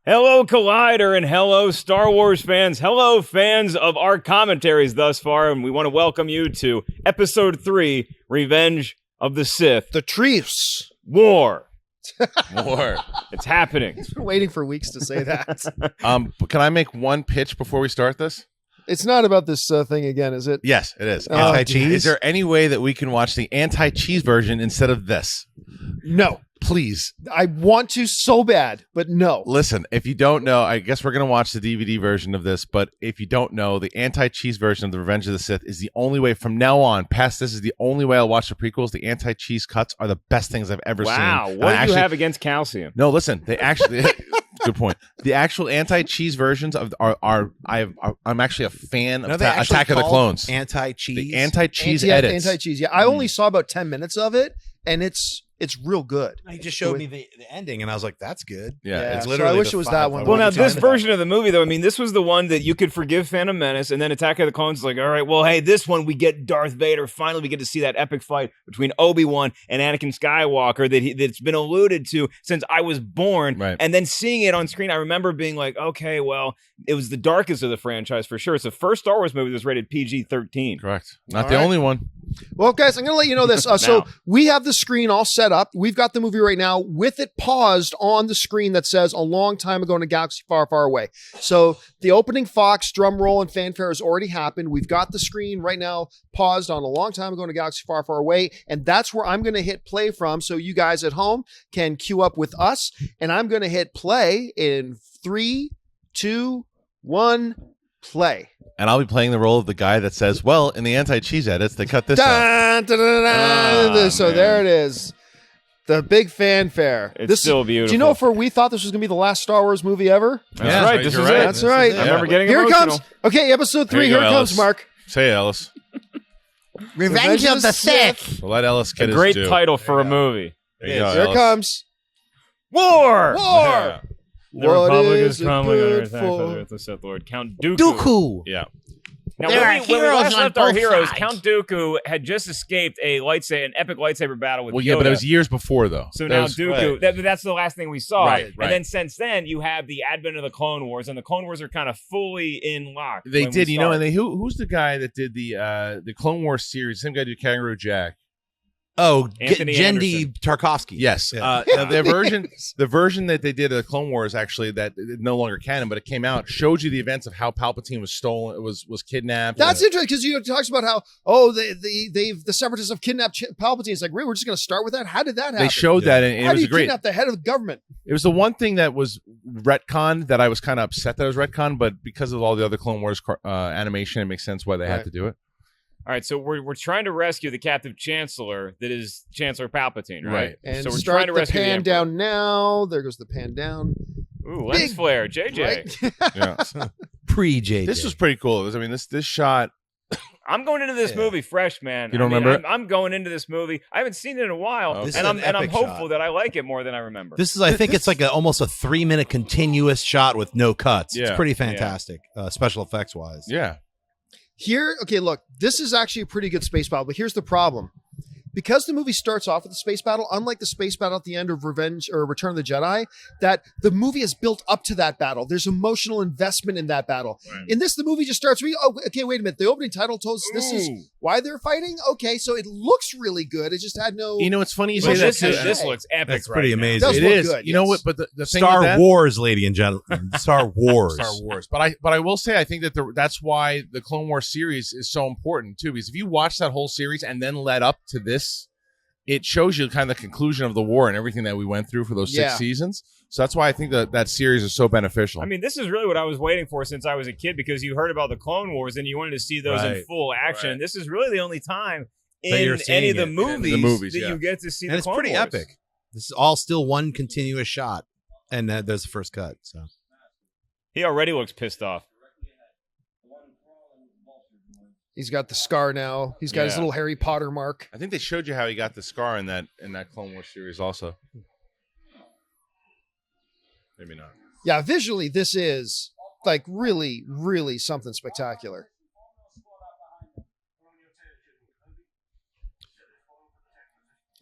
Hello, Collider, and hello, Star Wars fans. Hello, fans of our commentaries thus far, and we want to welcome you to Episode 3, Revenge of the Sith. The Truce. War. War. It's happening. He's been waiting for weeks to say that. Can I make one pitch before we start this? It's not about this thing again, is it? Yes, it is. Anti-cheese? Is there any way that we can watch the anti-cheese version instead of this? No. Please. I want to so bad, but no. Listen, if you don't know, I guess we're going to watch the DVD version of this, but if you don't know, the anti-cheese version of The Revenge of the Sith is the only way, from now on, past this is the only way I'll watch the prequels. The anti-cheese cuts are the best things I've ever seen. Wow, what do you have against calcium? No, listen, they actually... Good point. The actual anti-cheese versions I'm actually a fan of Attack of the Clones. Anti-cheese. The anti-cheese edits. Anti-cheese. Yeah, I only saw about 10 minutes of it, and it's real good. He just showed me the ending, and I was like, "That's good." Yeah, it's so literally. I wish it was that one. Well, now this version of the movie, though, I mean, this was the one that you could forgive Phantom Menace, and then Attack of the Clones is like, all right, well, hey, this one we get Darth Vader. Finally, we get to see that epic fight between Obi-Wan and Anakin Skywalker that's been alluded to since I was born. Right. And then seeing it on screen, I remember being like, okay, well, it was the darkest of the franchise for sure. It's the first Star Wars movie that was rated PG-13. Correct. Not the only one. Well, guys, I'm going to let you know this. So we have the screen all set up. We've got the movie right now with it paused on the screen that says a long time ago in a galaxy far, far away. So the opening Fox drum roll and fanfare has already happened. We've got the screen right now paused on a long time ago in a galaxy far, far away. And that's where I'm going to hit play from. So you guys at home can queue up with us. And I'm going to hit play in 3, 2, 1, play. And I'll be playing the role of the guy that says, well, in the anti-cheese edits, they cut this out. So man. there it is. The big fanfare. It's still beautiful. Do you know we thought this was going to be the last Star Wars movie ever? That's right. This is right. it. That's right. I remember getting Here it emotional. comes. Okay, episode 3. Here you Here go, it comes, Ellis. Mark. Say it, Ellis. Revenge of the Sith. We'll let Ellis A get his great due. title for a movie. There you go, Here it Ellis. comes. War! Yeah. The What Republic is is it crumbling under good attack for? by the Sith Lord. Count Dooku. Dooku. Yeah. Now, There are when we heroes last on left our both heroes, sides. Count Dooku had just escaped an epic lightsaber battle with Well, Yoda. yeah, but it was years before, though. So That now was- Dooku, that's the last thing we saw. Right. And then since then, you have the advent of the Clone Wars, and the Clone Wars are kind of fully in lock. They when did, we you know, start. and who's the guy that did the Clone Wars series? Same guy who did Kangaroo Jack. Oh, Anthony Jendi Tarkovsky. Yes. Yeah. The version that they did of the Clone Wars, actually, that no longer canon, but it came out, showed you the events of how Palpatine was stolen, it was kidnapped. That's interesting because you talks about how the Separatists have kidnapped Palpatine. It's like, really, we're just going to start with that. How did that happen? They showed that, and How it do was you great. kidnap the head of the government? It was the one thing that was retconned that I was kind of upset that it was retconned, but because of all the other Clone Wars animation, it makes sense why they had to do it. All right, so we're trying to rescue the captive Chancellor that is Chancellor Palpatine, right? Right. And so we're start trying to the rescue pan the Emperor. down now. There goes the pan down. Ooh, lens Big- flare, JJ. Right? Yeah. Pre-JJ. This was pretty cool. I mean, this shot. I'm going into this movie fresh, man. You don't remember it? I'm going into this movie. I haven't seen it in a while, Okay. This and is I'm an I'm epic hopeful shot. that I like it more than I remember. This is, I think it's like almost a 3-minute continuous shot with no cuts. Yeah. It's pretty fantastic, special effects wise. Yeah. Here, okay, look, this is actually a pretty good space battle, but here's the problem. Because the movie starts off with the space battle, unlike the space battle at the end of Revenge or Return of the Jedi, that the movie is built up to that battle. There's emotional investment in that battle. Right. In this, the movie just starts. Okay, wait a minute. The opening title told us this is why they're fighting. Okay, so it looks really good. It just had no. You know, it's funny you But say that. this, too. this looks epic. That's right pretty now. amazing. Does It look is. good, You know yes. what? But the thing Star with that, Wars, ladies and gentlemen. Star Wars. Star Wars. But I will say I think that that's why the Clone Wars series is so important too. Because if you watch that whole series and then led up to this, it shows you kind of the conclusion of the war and everything that we went through for those 6 seasons. So that's why I think that series is so beneficial. I mean, this is really what I was waiting for since I was a kid, because you heard about the Clone Wars and you wanted to see those in Right. full action. Right. This is really the only time That you're in seeing any of the it. movies, that yeah. you get to see And the it's Clone pretty Wars. epic. This is all still one continuous shot. And there's the first cut. So He already looks pissed off. He's got the scar now. He's got his Yeah. little Harry Potter mark. I think they showed you how he got the scar in that Clone Wars series also. Maybe not. Yeah, visually, this is like really, really something spectacular.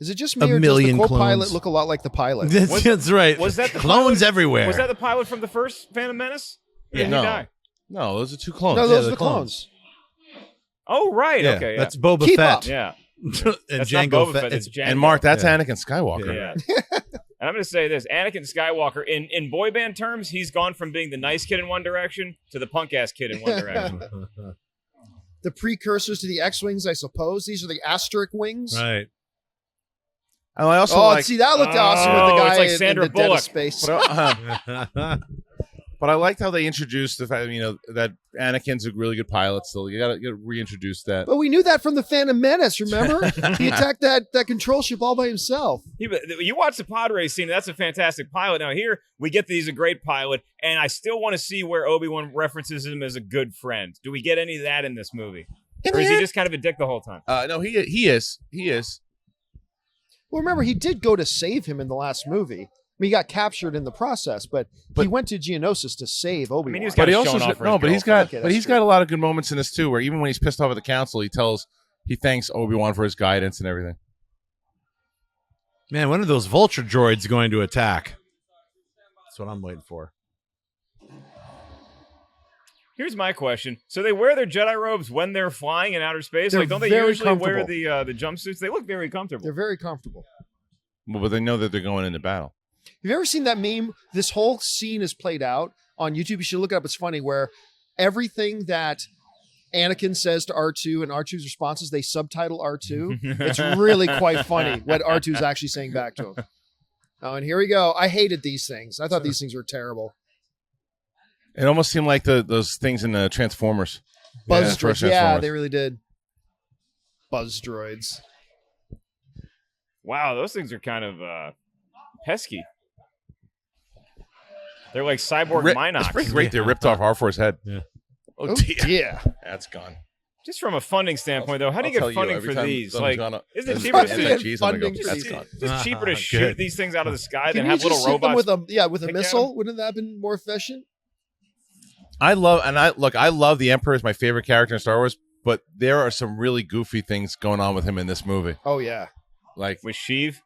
Is it just me, A or does the million co-pilot clones. look a lot like the pilot? That's right. Was that the clones pilot? everywhere? Was that the pilot from the first Phantom Menace? Or did he No. die? No, those are two clones. No, those the are the clones. Oh, right. Yeah, Okay. Yeah. that's Boba Keep Fett. up. Yeah. and That's Jango not Boba Fett. Fett. It's Jango. And Mark, that's Yeah. Anakin Skywalker. Yeah. And I'm going to say this. Anakin Skywalker, in boy band terms, he's gone from being the nice kid in one direction to the punk-ass kid in one direction. The precursors to the X-Wings, I suppose. These are the Asterisk wings. Right. And I also Oh, like, see, that looked awesome with the Oh, guy it's like in Sandra the dead Bullock. of space. but I liked how they introduced the fact, that Anakin's a really good pilot. Still, you gotta reintroduce that. But we knew that from the Phantom Menace, remember? He attacked that control ship all by himself. You watch the pod race scene, that's a fantastic pilot. Now here, we get that he's a great pilot, and I still want to see where Obi-Wan references him as a good friend. Do we get any of that in this movie? Or is he just kind of a dick the whole time? No, he is. He is. Well, remember, he did go to save him in the last movie. I mean, he got captured in the process, but he went to Geonosis to save Obi-Wan. I mean, he was But kinda he also showing off for no, his but he's girlfriend. got Okay, but he's that's true. got a lot of good moments in this too, where even when he's pissed off at the council, he thanks Obi-Wan for his guidance and everything. Man, when are those vulture droids going to attack? That's what I'm waiting for. Here's my question. So they wear their Jedi robes when they're flying in outer space? They're Like, don't they very usually wear comfortable. the jumpsuits? They look very comfortable. They're very comfortable. Well, but they know that they're going into battle. Have you ever seen that meme? This whole scene is played out on YouTube. You should look it up. It's funny, where everything that Anakin says to R2 and R2's responses, they subtitle R2. It's really quite funny what R2's actually saying back to him. Oh, and here we go. I hated these things. I thought these things were terrible. It almost seemed like those things in the Transformers. Buzz the first droids. Yeah, Transformers. they really did. Buzz droids. Wow, those things are kind of pesky. They're like cyborg Minox. It's pretty great. They ripped off R4's head. Yeah. Oh, Oh, dear. yeah. That's gone. Just from a funding standpoint, though, how do I'll you tell get funding every for time these? something's Like, gone up- isn't it there's cheaper to funding. cheese, I'm gonna go, Funding. that's Just, gone. just cheaper to Good. shoot these things out of the sky Can than you have little just hit them robots. with a pick at missile? 'em? Wouldn't that have been more efficient? I love the Emperor is my favorite character in Star Wars, but there are some really goofy things going on with him in this movie. Oh yeah. Like With Sheev?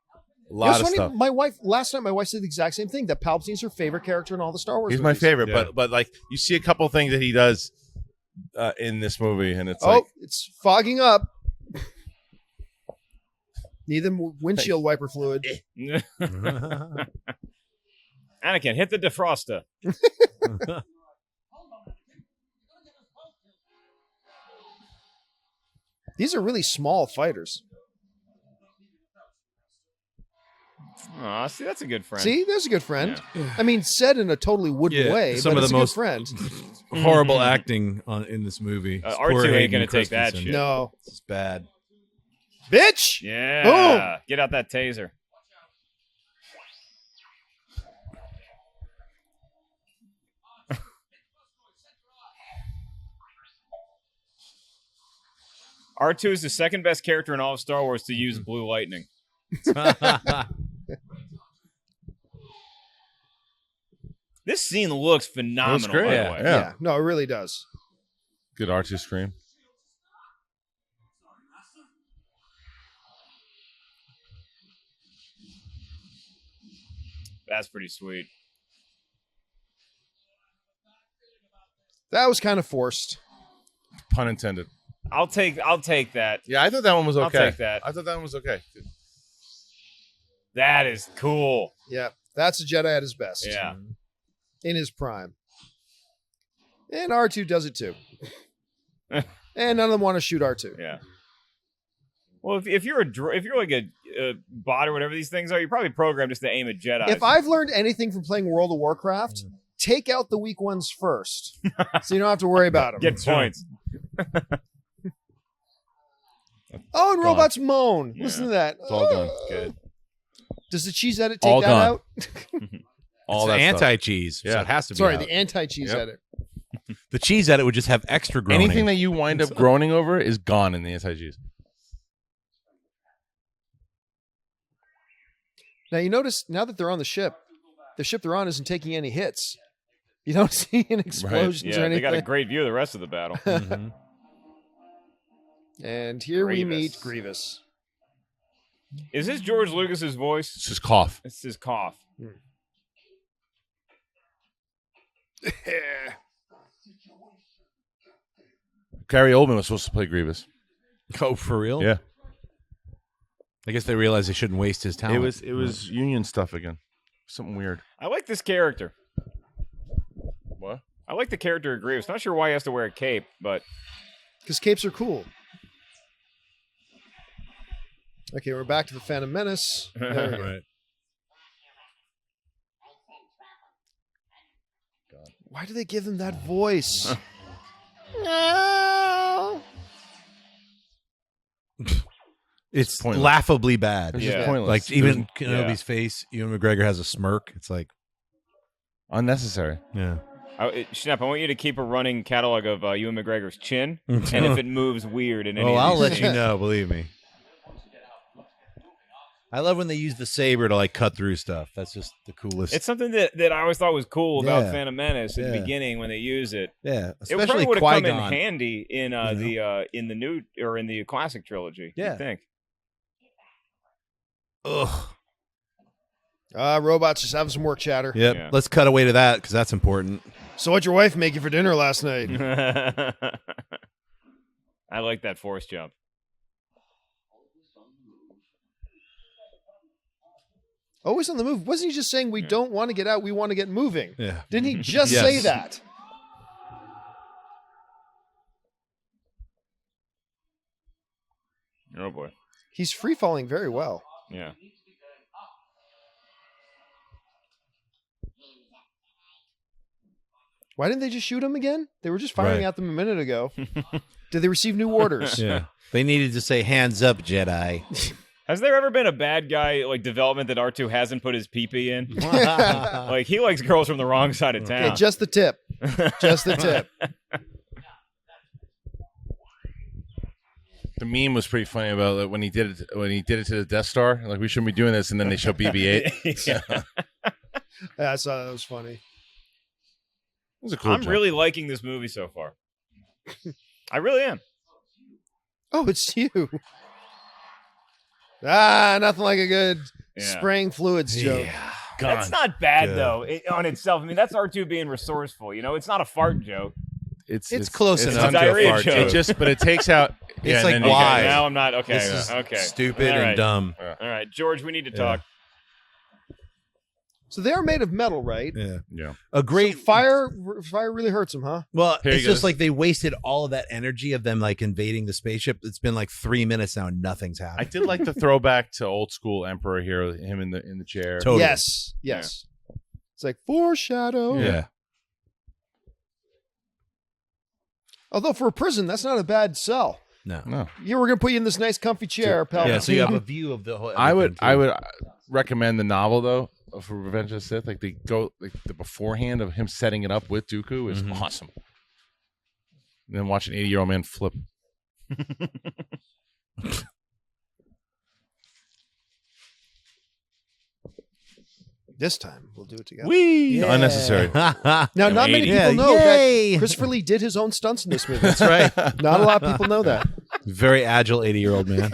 a lot of It's funny, stuff. last night my wife said the exact same thing, that Palpatine's her favorite character in all the Star Wars He's my movies. favorite, Yeah. but like you see a couple things that he does in this movie, and it's Oh, like it's fogging up. Need them windshield wiper fluid. Anakin, hit the defroster. These are really small fighters. Aw, see, that's a good friend. See, there's a good friend. I mean, said in a totally wooden Yeah, way, some but of it's the a most- good friend. Horrible acting in this movie. R2 Poor ain't Hayden gonna take that Christensen. shit. No. It's bad. Bitch! Yeah. Get out that taser. R2 is the second best character in all of Star Wars to use blue lightning. This scene looks phenomenal, great. by Yeah. the way. Yeah. No, it really does. good R2 scream. That's pretty sweet. That was kind of forced. Pun intended. I'll take that. Yeah, I thought that one was I'll okay. take that. I thought that one was okay. That is cool. Yeah. That's a Jedi at his best. Yeah. In his prime. And R2 does it too. And none of them want to shoot R2. Yeah. Well, if you're like a bot or whatever these things are, you're probably programmed just to aim at Jedi. If I've learned anything from playing World of Warcraft, take out the weak ones first. So you don't have to worry about them. get points. Oh, and robots moan. Yeah. Listen to that. It's all gone. Good. Does the cheese edit take All that gone. out? All It's that stuff. anti-cheese, so Yeah. it has to be Sorry, out. the anti-cheese Yep. edit. The cheese edit would just have extra groaning. Anything that you wind up groaning over is gone in the anti-Gs. Now you notice, now that they're on the ship they're on isn't taking any hits. You don't see any explosions or Yeah, they anything. got a great view of the rest of the battle. Mhm. And here we Grievous. meet Grievous. Is this George Lucas's voice? It's his cough. It's his cough. Gary Oldman was supposed to play Grievous. Oh, for real? Yeah. I guess they realized they shouldn't waste his talent. It was union stuff again. Something weird. I like this character. What? I like the character of Grievous. Not sure why he has to wear a cape, but Because capes are cool. Okay, we're back to the Phantom Menace. There we go. Right. Why do they give him that voice? No. It's pointless. laughably bad. It's Yeah. just pointless. Like even Yeah. Kenobi's face, Ewan McGregor has a smirk. It's like, Unnecessary. yeah. Schnepp, I want you to keep a running catalog of Ewan McGregor's chin, and if it moves weird in any Oh, of I'll these let you know. Believe me. I love when they use the saber to like cut through stuff. That's just the coolest. It's something that I always thought was cool about Yeah. Phantom Menace at the Yeah. beginning when they use it. yeah, It especially probably would have come in Qui-Gon. handy in know? the new or in the classic trilogy. Yeah. I think. Ugh. Robots just having some work chatter. Yep. Yeah. Let's cut away to that because that's important. So what'd your wife make you for dinner last night? I like that force jump. Always on the move. Wasn't he just saying we don't want to get out, we want to get moving? Yeah. Didn't he just Yes. say that? Oh boy. He's free falling very well. Yeah. Why didn't they just shoot him again? They were just firing Right. at them a minute ago. Did they receive new orders? Yeah. They needed to say hands up, Jedi. Has there ever been a bad guy like development that R2 hasn't put his pee-pee in? Like he likes girls from the wrong side of town. Okay, just the tip. Just the tip. The meme was pretty funny about it when he did it to the Death Star. Like we shouldn't be doing this, and then they show BB-8. Yeah. Yeah, I saw that was funny. It was a cool I'm jump. really liking this movie so far. I really am. Oh, it's you. Nothing like a good Yeah. spraying fluids joke. That's not bad Good. though on itself. I mean, that's R2 being resourceful. You know, it's not a fart joke. It's close it's enough a to a diarrhea fart joke. It just, but it takes out. It's like, and then you why? Okay, now I'm not okay. This is Okay, stupid All right. and dumb. All right, George, we need to Yeah. talk. So they are made of metal, right? Yeah. Yeah. A great So fire really hurts them, huh? Well, Here he it's just goes. like they wasted all of that energy of them like invading the spaceship. It's been like 3 minutes now and nothing's I happened. did like the throwback to old school Emperor here, him in the chair. Totally. Yes. It's like foreshadow. Yeah. Although for a prison, that's not a bad cell. No. No, Yeah, we're gonna put you in this nice, comfy chair, pal. Yeah, so you have a view of the whole. I would everything, too. recommend the novel though for Revenge of the Sith. Like they go like the beforehand of him setting it up with Dooku is Mhm. awesome. And then watch an 80-year-old man flip. This time we'll do it together. Wee Yeah. unnecessary. Now, not many Yeah, people know yay. that Christopher Lee did his own stunts in this movie. That's right. Not a lot of people know that. Very agile 80-year-old man.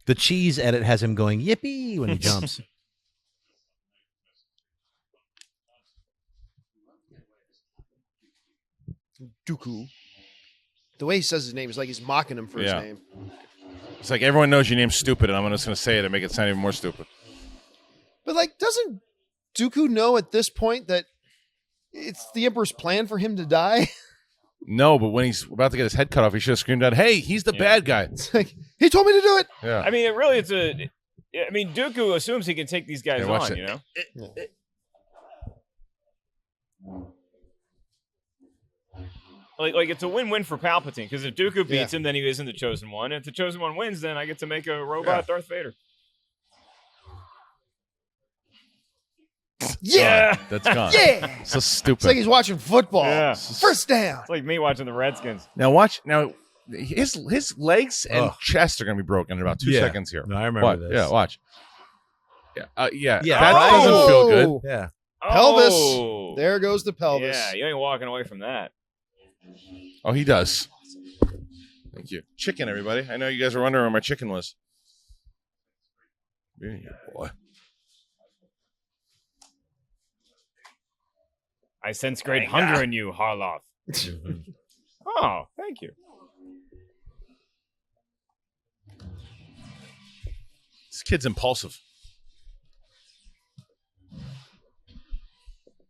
The cheese edit has him going yippee when he jumps. Dooku. The way he says his name is like he's mocking him for Yeah. his name. It's like everyone knows your name's stupid, and I'm just going to say it and make it sound even more stupid. But like, doesn't Dooku know at this point that it's the Emperor's plan for him to die? No, but when he's about to get his head cut off, he should have screamed out, "Hey, he's the bad guy!" It's like he told me to do it. Yeah. I mean, Dooku assumes he can take these guys Yeah, watch on. it. You know. Like it's a win-win for Palpatine because if Dooku beats him, then he isn't the chosen one. If the chosen one wins, then I get to make a robot Darth Vader. Yeah. That's gone. Yeah. So stupid. It's like he's watching football. Yeah. First down. It's like me watching the Redskins. Now watch. Now his legs and Ugh. chest are going to be broken in about 2 Yeah. seconds here. No, I remember Watch. this. Yeah, watch. Yeah, Yeah, That doesn't feel good. Oh. Yeah. Pelvis. Oh. There goes the pelvis. Yeah, you ain't walking away from that. Oh, he does. Thank you. Chicken, everybody. I know you guys were wondering where my chicken was. Yeah, boy. I sense great hunger in you, Harloff. Oh, thank you. This kid's impulsive.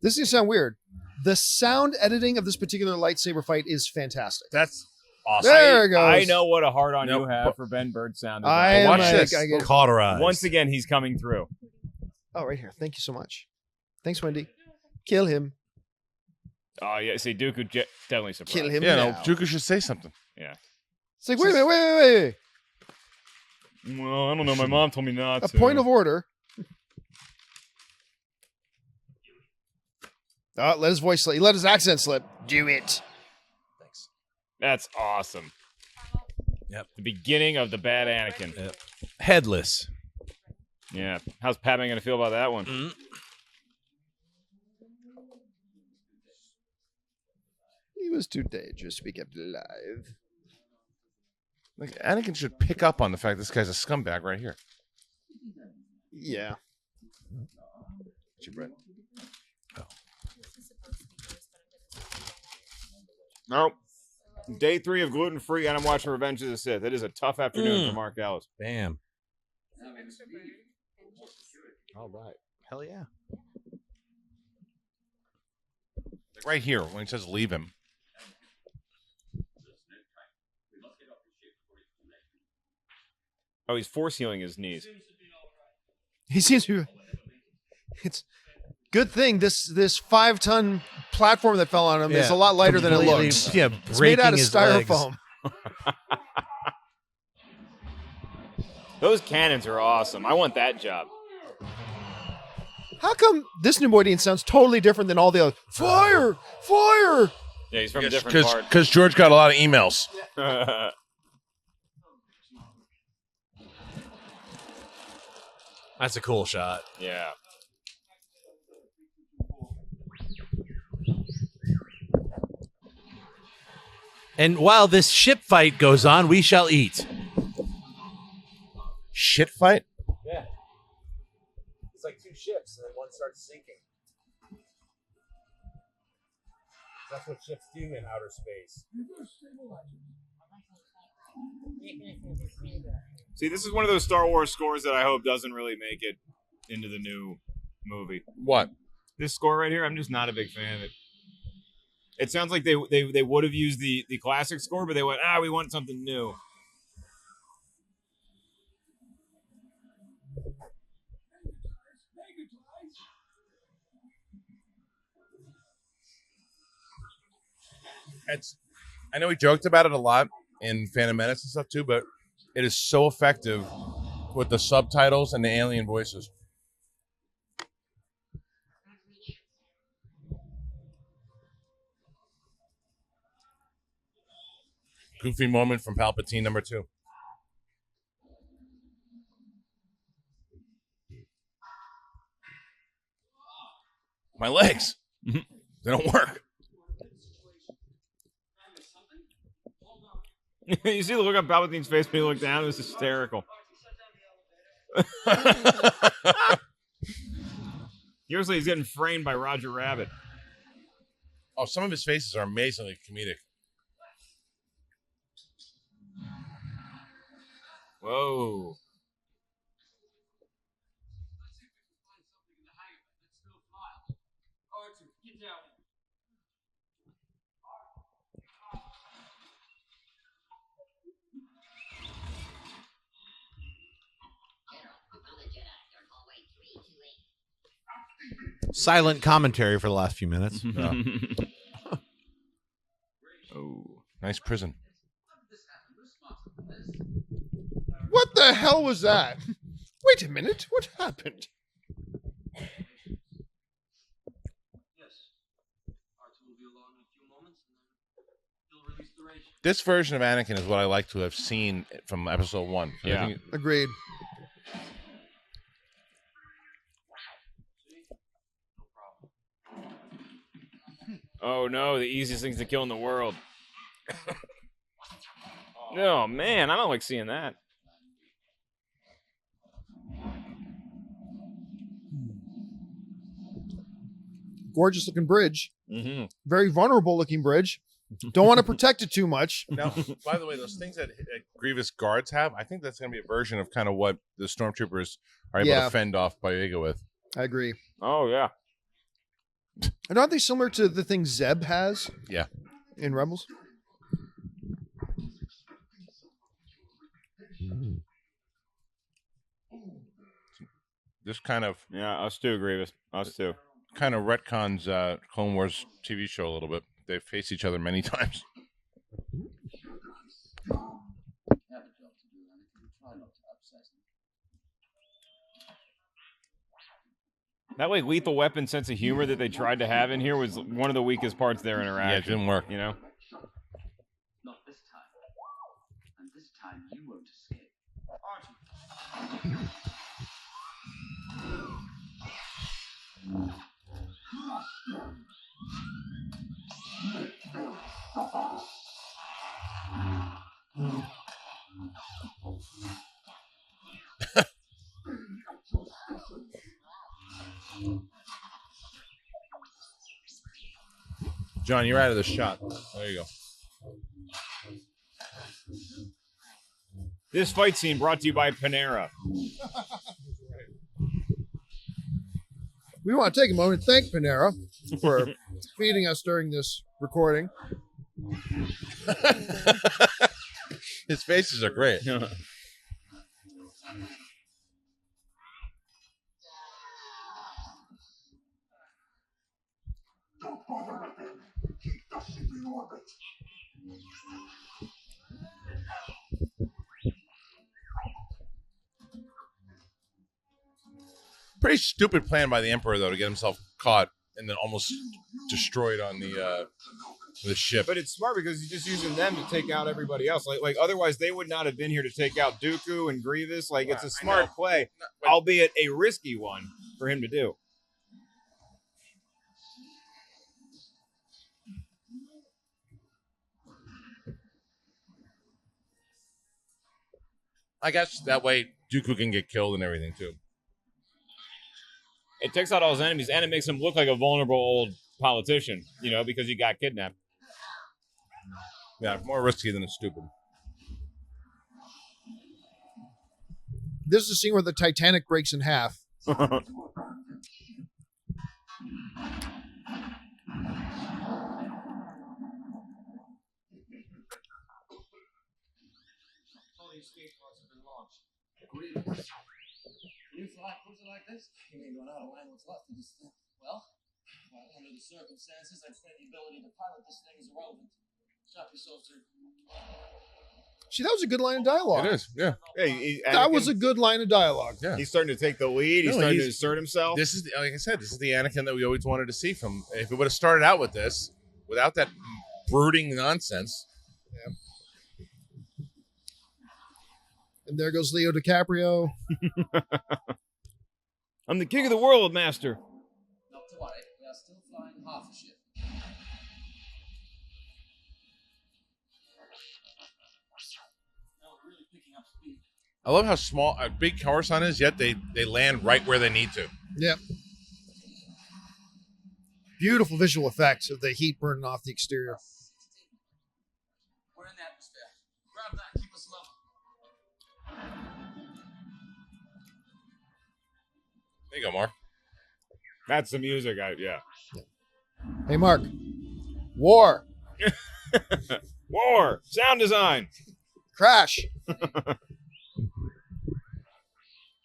This is going to sound weird. The sound editing of this particular lightsaber fight is fantastic. That's awesome. There it goes. I know what a hard on you Nope. have for Ben Bird sound. Watch this. I get it. Cauterized. Once again, he's coming through. Oh, right here. Thank you so much. Thanks, Wendy. Kill him. Oh, yeah. See, Dooku definitely surprised. Kill him Yeah, now. no, Dooku should say something. Yeah. It's like, wait a minute, wait. Well, I don't know. My mom told me not A to. point of order. Oh, let his voice slip. He let his accent slip. Do it. Thanks. That's awesome. Yep. The beginning of the bad Anakin. Yep. Headless. Yeah. How's Padme going to feel about that one? He was too dangerous to be kept alive. Like, Anakin should pick up on the fact this guy's a scumbag right here. Yeah. Nope. Day 3 of gluten-free, and I'm watching Revenge of the Sith. It is a tough afternoon for Mark Ellis. Bam. All right. Hell yeah. Like right here, when he says leave him. Oh, he's force healing his knees. He seems to. It's good thing this 5-ton platform that fell on him is a lot lighter than it Completely, looks. Yeah, It's made out of breaking his legs. styrofoam. Those cannons are awesome. I want that job. How come this Neimoidian sounds totally different than all the other? Fire! Fire! Yeah, he's from a different part. Because George got a lot of emails. That's a cool shot. Yeah. And while this ship fight goes on, we shall eat. Shit fight? Yeah. It's like two ships, and then one starts sinking. That's what ships do in outer space. See, this is one of those Star Wars scores that I hope doesn't really make it into the new movie. What? This score right here, I'm just not a big fan of it. It sounds like they would have used the classic score, but they went, we want something new. I know we joked about it a lot in Phantom Menace and stuff too, but it is so effective with the subtitles and the alien voices. Goofy moment from Palpatine number 2. My legs. They don't work. You see the look on Palpatine's face when he looked down? It was hysterical. Seriously, he's getting framed by Roger Rabbit. Oh, some of his faces are amazingly comedic. Whoa. Silent commentary for the last few minutes. Oh. Nice prison. What the hell was that? Wait a minute. What happened? This version of Anakin is what I like to have seen from episode 1. Yeah. I think Agreed. Oh no, the easiest things to kill in the world. Oh man, I don't like seeing that. gorgeous looking bridge. Mm-hmm. Very vulnerable looking bridge. Don't want to protect it too much. Now, by the way, those things that Grievous guards have, I think that's going to be a version of kind of what the stormtroopers are able to fend off Plagueis with. I agree. Oh, yeah. And aren't they similar to the things Zeb has? Yeah. In Rebels? This kind of us too, Grievous. Us too. Kind of retcons Clone Wars TV show a little bit. They face each other many times. That like Lethal Weapon sense of humor that they tried to have in here was one of the weakest parts of their interaction. Yeah, it didn't work. You know? Not this time. And this time you won't escape. Aren't you? John, you're out of the shot. There you go. This fight scene brought to you by Panera. We want to take a moment to thank Panera for feeding us during this recording. His faces are great. Pretty stupid plan by the Emperor, though, to get himself caught and then almost destroyed on the ship. But it's smart because he's just using them to take out everybody else. Like otherwise, they would not have been here to take out Dooku and Grievous. Like it's a smart play, albeit a risky one for him to do. I guess that way Dooku can get killed and everything, too. It takes out all his enemies, and it makes him look like a vulnerable old politician, you know, because he got kidnapped. Yeah, more risky than it's stupid. This is a scene where the Titanic breaks in half. You fly a cruiser like this? You mean run out of land what's left of this thing? Well, under the circumstances, I'd say the ability to pilot this thing is irrelevant. Strap yourself to. See, that was a good line of dialogue. It is, yeah. That was a good line of dialogue. Yeah. He's starting to take the lead. He's starting to assert himself. This is, like I said, this is the Anakin that we always wanted to see from. If it would have started out with this, without that brooding nonsense. Yeah. And there goes Leo DiCaprio. I'm the king of the world, master. Not to worry, we are still flying half a ship. Now we're really picking up speed. I love how small, big Coruscant is, yet they land right where they need to. Yep. Beautiful visual effects of the heat burning off the exterior. We're in the atmosphere. Grab that, keep us level. There you go, Mark. That's the music. Yeah. Hey, Mark. War. War. Sound design. Crash.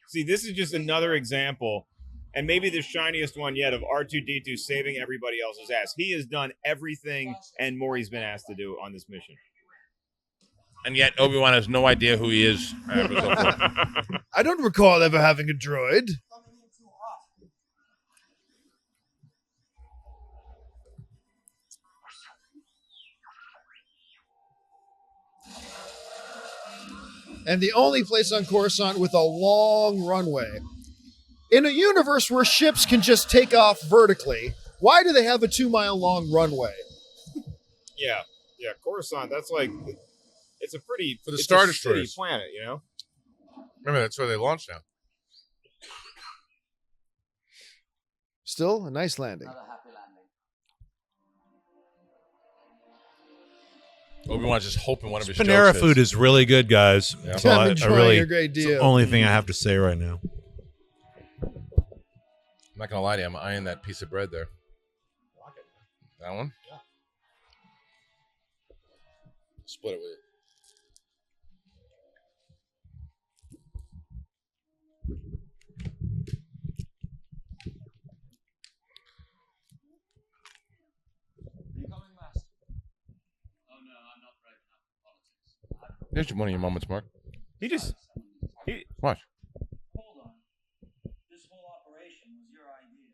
See, this is just another example, and maybe the shiniest one yet, of R2-D2 saving everybody else's ass. He has done everything and more he's been asked to do on this mission. And yet Obi-Wan has no idea who he is. I don't recall ever having a droid. And the only place on Coruscant with a long runway. In a universe where ships can just take off vertically, why do they have a 2-mile long runway? Yeah, Coruscant, that's like, it's a pretty, for the Star shitty Destroyers planet, you know? Remember, that's where they launched now. still a nice landing. Another happy landing. Obi-Wan's just hoping one of his Panera jokes food is really good, guys. Yeah. So I'm I enjoying really, a great it's the deal. only thing I have to say right now. I'm not gonna lie to you. I'm eyeing that piece of bread there. That one? Yeah. Split it with you. Here's one of your moments, Mark. He Watch. Hold on. This whole operation was your idea.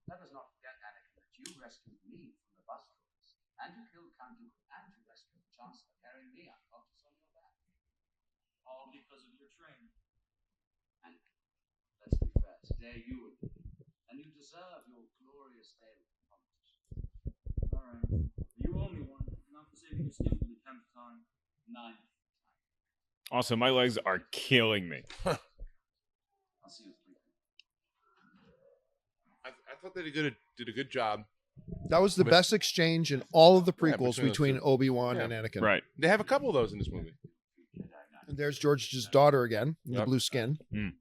Let us not forget, Anakin, that you rescued me from the bus tours, and you killed Count Dooku, and you rescued the Chancellor, carrying me unconscious on your back. All because of your training. And let's be fair, today you were and you deserve your glorious day with the competition. All right. You owe me one, and I'm saving your skin for the 10th time. 9th. Also, my legs are killing me. I'll see you at 3. I thought they did a good job. That was the best exchange in all of the prequels between between those two. Obi-Wan Yeah. and Anakin. Right. They have a couple of those in this movie. And there's George's daughter again, in the Yep. blue skin. Mm.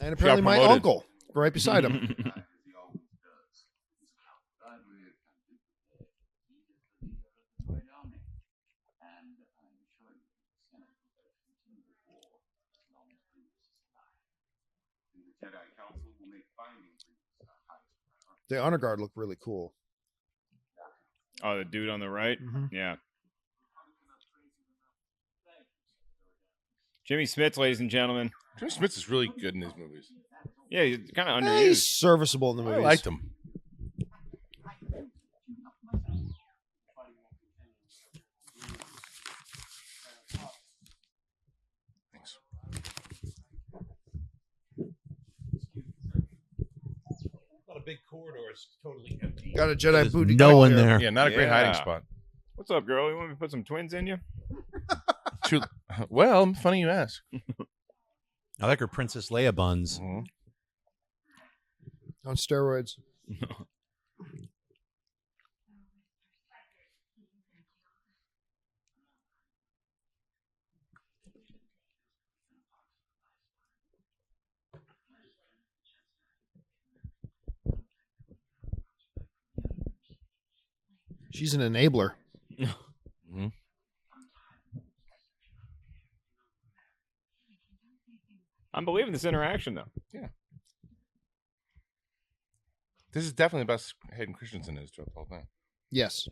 And apparently my promoted. uncle, right beside him. The honor guard looked really cool. Oh, the dude on the right? Mhm. Yeah. Jimmy Smits, ladies and gentlemen. Jimmy Smith is really good in these movies. Yeah, he's kind of He's underused. serviceable in the I movies. liked him. Thanks. Not a big corridor. It's totally empty. Got a Jedi There's booty. no call one here. there. Yeah, not a great hiding Yeah. spot. What's up, girl? You want me to put some twins in you? Well, funny you ask. I like her Princess Leia buns. Mhm. On steroids. She's an enabler. Mhm. I'm believing this interaction, though. This is definitely the best Hayden Christensen is throughout the whole thing. Yes.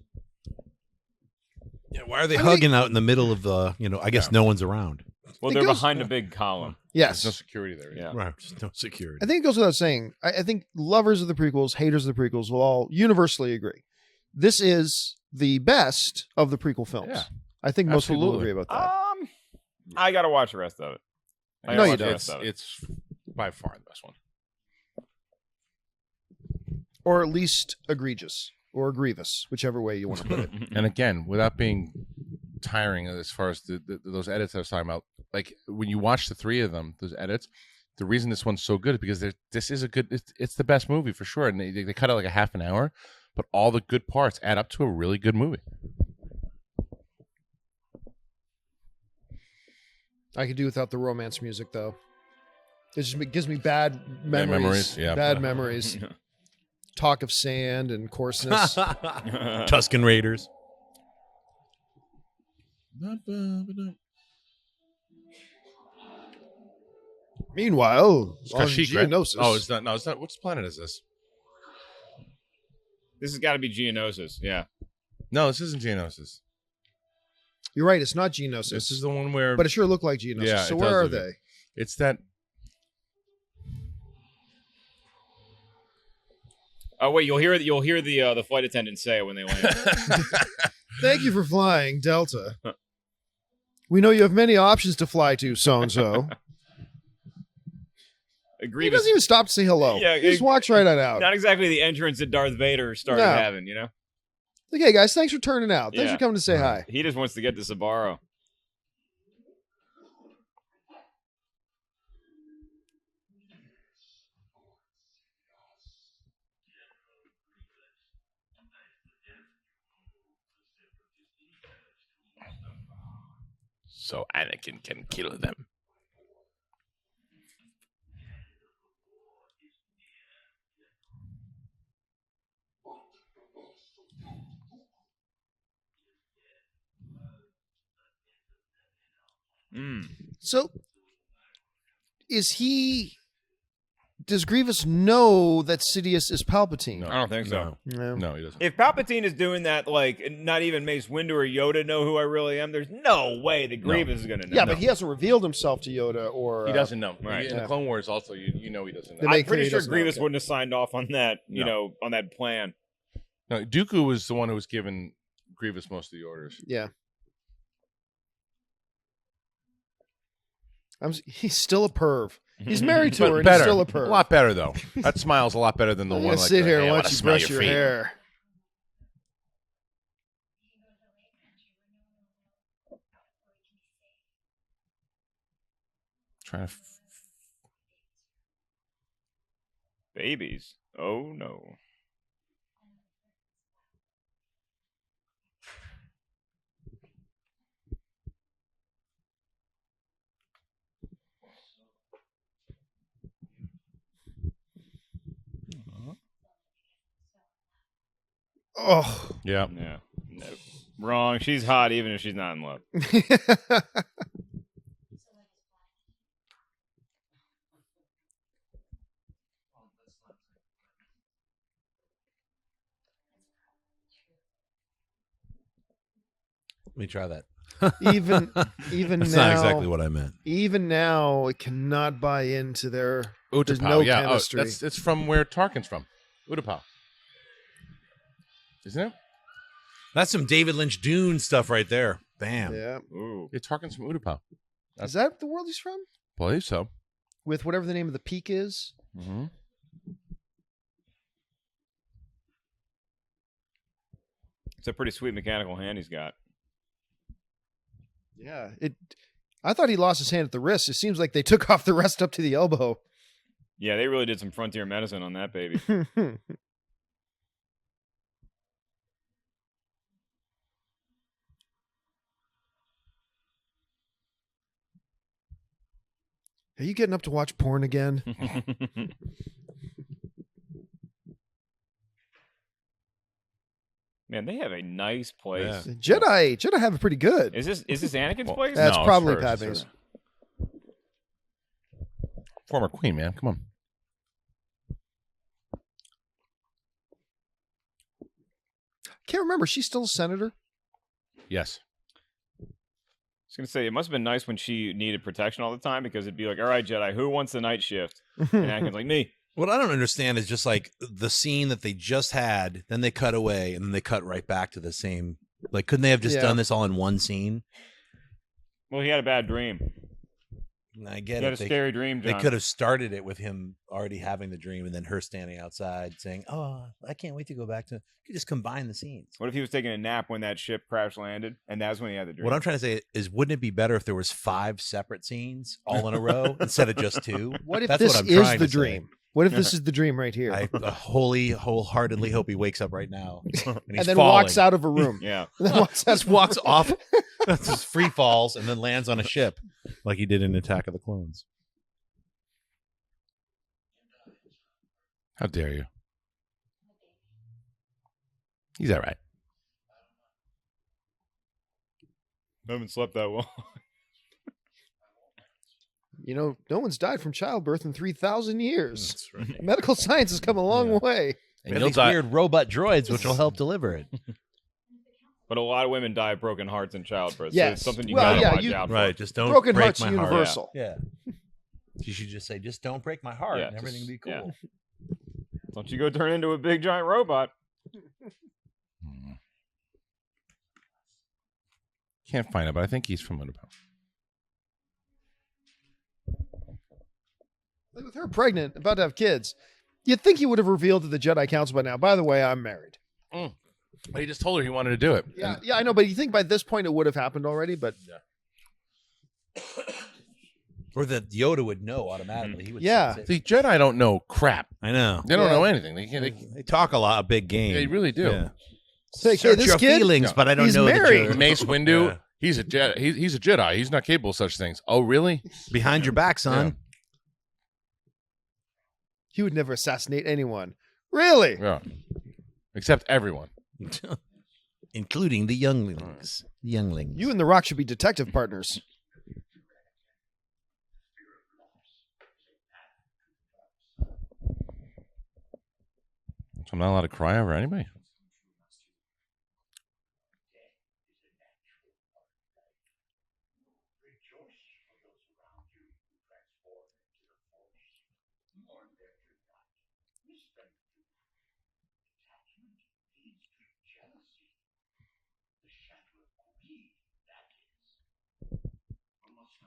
Yeah, why are they I hugging out in the middle of the, I guess no one's around. Well, It they're goes- behind a big column. Yes. There's no security there. Yeah. Right, just no security. I think it goes without saying. I think lovers of the prequels, haters of the prequels will all universally agree. This is the best of the prequel films. Yeah. I think most people will Absolutely. agree about that. I got to watch the rest of it. I No, gotta you watch the don't. rest of it. It's by far the best one. Or at least egregious or grievous, whichever way you want to put it. And again, without being tiring as far as those edits I was talking about, like when you watch the three of them, those edits, the reason this one's so good is because this is it's the best movie for sure. And they cut it like a half an hour, but all the good parts add up to a really good movie. I could do without the romance music, though. It just gives me bad memories. memories, yeah. Bad memories. Talk of sand and coarseness. Tusken Raiders. Meanwhile, It's on Kashyyyk, right? Geonosis. Oh, it's not. No, it's not. Which planet is this? This has got to be Geonosis. Yeah. No, this isn't Geonosis. You're right. It's not Geonosis. This is the one where. But it sure looked like Geonosis. Yeah, so it where does are look they? It's that. Oh wait, you'll hear the flight attendant say it when they land. Thank you for flying, Delta. We know you have many options to fly to, so-and-so. He Grievous, doesn't even stop to say hello. Yeah, He just walks right on out. not exactly the entrance that Darth Vader started No. having. You know. Like, hey, guys, thanks for turning out. Thanks Yeah. for coming to say hi. He just wants to get to Sabaro. so Anakin can kill them. So, does Grievous know that Sidious is Palpatine? I don't think so. No, he doesn't. If Palpatine is doing that, like, not even Mace Windu or Yoda know who I really am, there's no way that Grievous is going to know. Yeah, but he hasn't revealed himself to Yoda or... He doesn't know. Right. In the Clone Wars, also, you know he doesn't know. They I'm make clear pretty he sure doesn't know, Grievous okay. wouldn't have signed off on that, on that plan. No, Dooku was the one who was giving Grievous most of the orders. Yeah. He's still a perv. He's married to her, and he's still a perv. A lot better, though. That smile's a lot better than the I'm one gonna like sit the, here "Hey, and I watch wanna you smell brush your feet." hair. Trying to Babies. Oh, no. Oh. Yeah. Yeah. No. Wrong. She's hot even if she's not in love. Let me try that. even That's now, not exactly what I meant. even now, it cannot buy into their. There's Utapau, no yeah. chemistry. It's from where Tarkin's from. Utapau. Isn't it? That's some David Lynch Dune stuff right there. Bam. Yeah. Ooh. Yeah, Tarkin's from Utapau. Is that the world he's from? Believe so. With whatever the name of the peak is. Mm-hmm. It's a pretty sweet mechanical hand he's got. Yeah. I thought he lost his hand at the wrist. It seems like they took off the rest up to the elbow. Yeah, they really did some frontier medicine on that baby. Are you getting up to watch porn again? Man, they have a nice place. Jedi have it pretty good. Is this Anakin's place? That's No, probably it's hers. Padme's. Former queen, man. Come on. Can't remember. She's still a senator. Yes. I was going to say, it must have been nice when she needed protection all the time because it'd be like, all right, Jedi, who wants the night shift? And Anakin's like, me. What I don't understand is just like the scene that they just had, then they cut away, and then they cut right back to the same. Like, couldn't they have just done this all in one scene? Well, he had a bad dream. I get He had it. a scary dream, John. They could have started it with him already having the dream, and then her standing outside saying, "Oh, I can't wait to go back to." You could just combine the scenes. What if he was taking a nap when that ship crash landed, and that's when he had the dream? What I'm trying to say is, wouldn't it be better if there was 5 separate scenes all in a row instead of just 2? What if That's this what I'm is trying the to say. dream? What if this is the dream right here? I wholeheartedly hope he wakes up right now and, he's and then falling. walks out of a room. Yeah. And then walks out Just walks off, just free falls, and then lands on a ship like he did in Attack of the Clones. How dare you? He's all right. I haven't slept that well. You know, no one's died from childbirth in 3,000 years. That's right. Medical science has come a long way. And And you'll these die. weird robot droids, which will help deliver it. But a lot of women die of broken hearts in childbirth. Yes. So it's something you Well, gotta yeah, watch you- out for. Right, just don't Broken break hearts my universal. heart. Yeah. You should just say, just don't break my heart, Yeah, and everything will be yeah. cool. Don't you go turn into a big giant robot. Can't find it, but I think he's from Utapau. Like with her pregnant, about to have kids, you'd think he would have revealed to the Jedi Council by now. By the way, I'm married. But he just told her he wanted to do it. Yeah, yeah, I know, but you think by this point it would have happened already? But Or that Yoda would know automatically. He would Yeah. sense it. The Jedi don't know crap. I know. They don't Yeah. know anything. They can't. They talk a lot, a big game. They really do. Yeah. it's like, hey, Search this your kid, feelings, but I don't he's know married. that you're... Mace Windu, Yeah. He's a Jedi. He's a Jedi. He's not capable of such things. Oh, really? Behind your back, son. He would never assassinate anyone. Really? Yeah. Except everyone. Including the younglings. You and The Rock should be detective partners. So I'm not allowed to cry over anybody.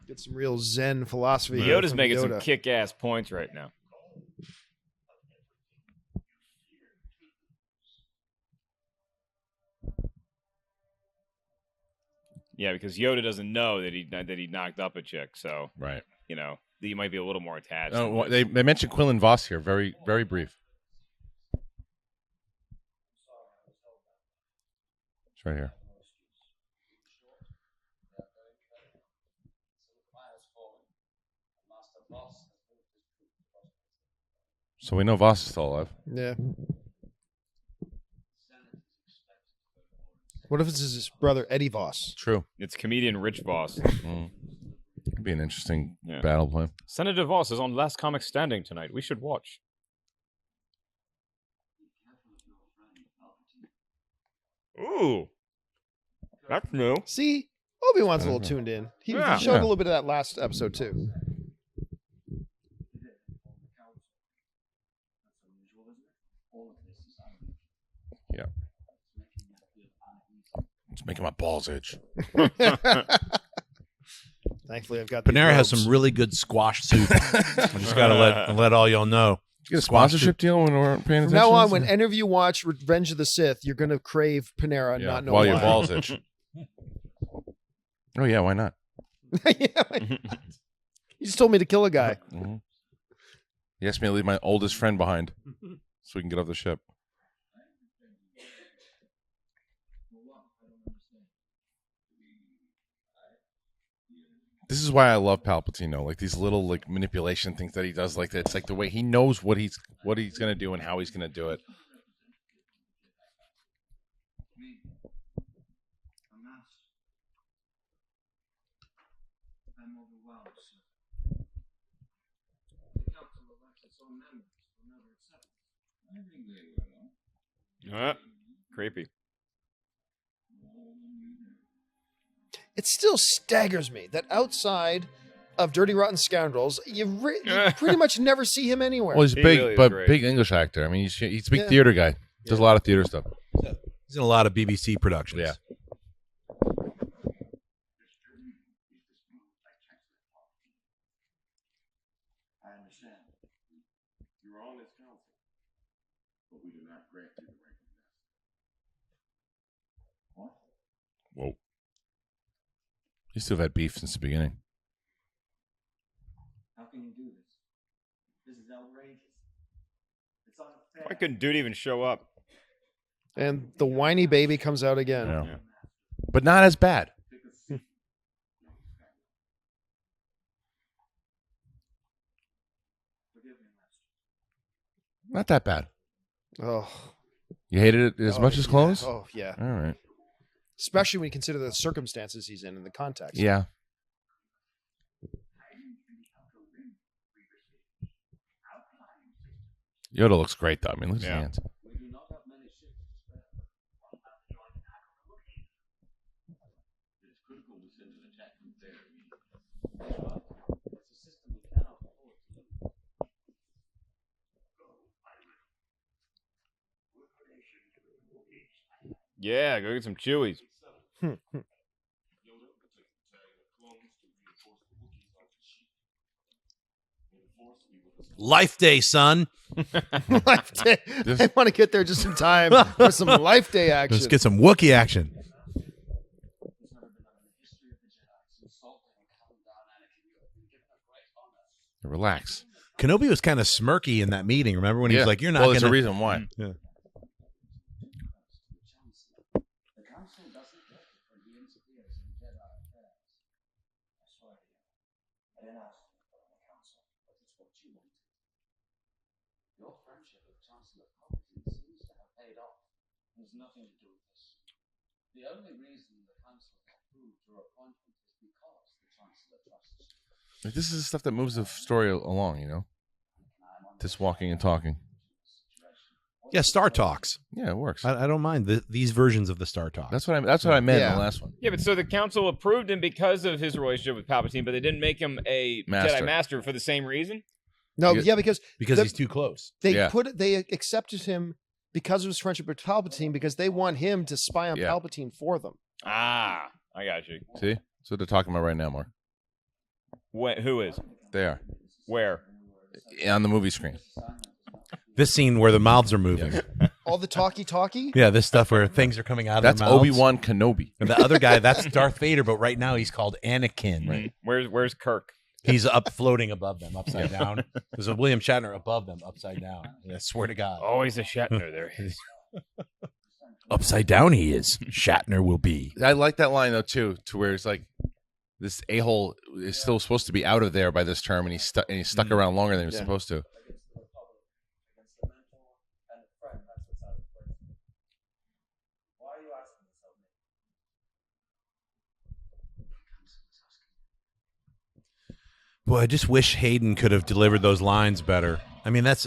Get some real Zen philosophy. Yoda's from making Yoda. some kick-ass points right now. Yeah, because Yoda doesn't know that he knocked up a chick, so Right. you know he might be a little more attached. Oh, they mentioned Quinlan Voss here. Very, very brief. It's right here. So we know Voss is still alive. Yeah. What if it's his brother Eddie Voss? True. It's comedian Rich Voss. Could be an interesting Yeah. battle plan. Senator Voss is on Last Comic Standing tonight. We should watch. Ooh, that's new. See, Obi-Wan's a little tuned in. He Yeah. showed a little bit of that last episode too. Yeah. It's making my balls itch. Thankfully, I've got Panera these has robes. some really good squash soup. I just got to let all y'all know. Get a Squash sponsorship deal when we're paying From attention. now on, whenever you watch Revenge of the Sith, you're going to crave Panera and yeah, not know while why. your balls itch. Oh yeah, why not? Yeah, you just told me to kill a guy. Mm-hmm. He asked me to leave my oldest friend behind so we can get off the ship. This is why I love Palpatine, though. Like these little like manipulation things that he does, like that. It's like the way he knows what he's gonna do and how he's gonna do it. I'm overwhelmed, sir. The council elects its own members will never accept it. I think they will. Creepy. It still staggers me that outside of Dirty Rotten Scoundrels, you pretty much never see him anywhere. Well, he's He big, really is but great. big English actor. I mean, he's a big Yeah. theater guy. Does a lot of theater stuff. He's in a lot of BBC productions. Yeah. I understand. You are on this council, but we do not grant you the rank of master. What? Whoa. He's still had beef since the beginning. How can you do this? This is outrageous. It's unfair. Why couldn't dude even show up? And the whiny baby comes out again. Yeah. But not as bad. Not that bad. Oh, You hated it as much as Clones? Oh, yeah. All right. Especially when you consider the circumstances he's in and the context. Yeah. Yoda looks great, though. I mean, look at his Yeah. hands. We do not have many ships to spare. It is critical we send an attack from there. It's a system we cannot afford to lose. Yeah, go get some Chewies. Life Day, son. Life Day. I want to get there just in time for some Life Day action. Let's get some Wookiee action. There's never been in the history of the Jedi insulting and cutting down Anakin. You have been given a great honor. Relax. Kenobi was kind of smirky in that meeting. Remember when he was like, "You're not Well, going there's a to." reason why. Yeah. The council doesn't get it when he interferes in Jedi you wanted. Your friendship with Chancellor Palpatine seems to have paid off. There's nothing to do with this. The only reason the Council approved your appointment is because the Chancellor trusts you. Like, this is the stuff that moves the story along, you know? This walking and talking. Yeah, Star Talks. Yeah, it works. I don't mind these versions of the Star Talks. That's what I meant in the last one. Yeah, but so the council approved him because of his relationship with Palpatine, but they didn't make him a Jedi Master for the same reason? No, yeah, because he's too close. They accepted him because of his friendship with Palpatine because they want him to spy on Palpatine for them. Ah, I got you. See? That's what they're talking about right now, Mark. Who is? They are. Where? On the movie screen. This scene where the mouths are moving. All the talkie? Yeah, this stuff where things are coming out of their mouths. That's Obi-Wan Kenobi. And the other guy, that's Darth Vader, but right now he's called Anakin. Right. Where's Kirk? He's up floating above them, upside down. There's a William Shatner above them, upside down. I swear to God. Always a Shatner there. Upside down he is. Shatner will be. I like that line, though, too, to where it's like, this a-hole is still supposed to be out of there by this term, and he's stuck around longer than he was supposed to. Boy, I just wish Hayden could have delivered those lines better. I mean, that's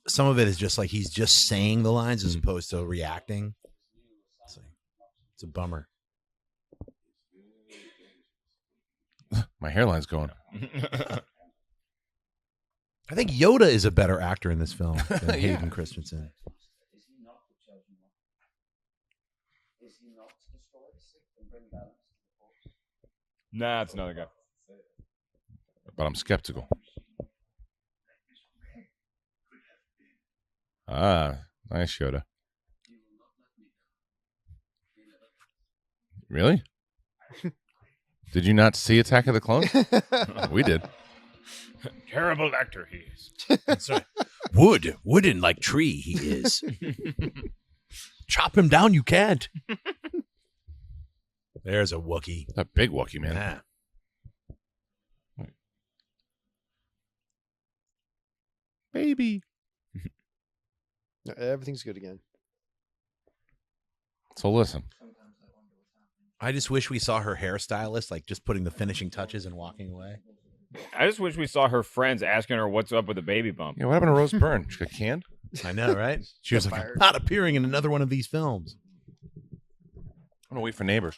some of it is just like he's just saying the lines as opposed to reacting. It's a bummer. My hairline's going. I think Yoda is a better actor in this film than Hayden Christensen. Is he not the chosen one? Is he not to destroy the Sith and bring balance to the Force? Nah, it's another guy. But I'm skeptical. Ah, nice Yoda. Really? Did you not see Attack of the Clones? We did. Terrible actor he is. That's right. Wooden like tree he is. Chop him down, you can't. There's a Wookiee. A big Wookiee, man. Yeah. Baby. Everything's good again. So listen. I just wish we saw her hairstylist, like just putting the finishing touches and walking away. I just wish we saw her friends asking her what's up with the baby bump. Yeah, what happened to Rose Byrne? She got canned? I know, right? She was like, I'm not appearing in another one of these films. I'm going to wait for Neighbors.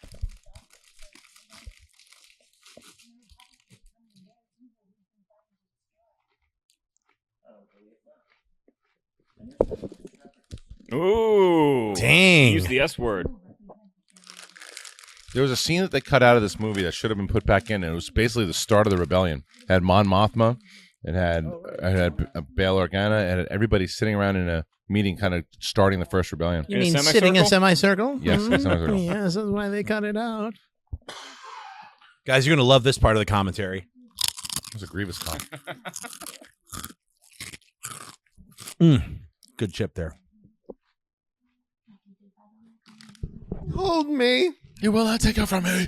Ooh. Dang. Use the S word. There was a scene that they cut out of this movie that should have been put back in, and it was basically the start of the rebellion. It had Mon Mothma, it had Bail Organa, and everybody sitting around in a meeting kind of starting the first rebellion. You mean sitting a semicircle? Yes, a semicircle. Yes, that's why they cut it out. Guys, you're going to love this part of the commentary. It was a Grievous con. Good chip there. Hold me. You will not take it from me.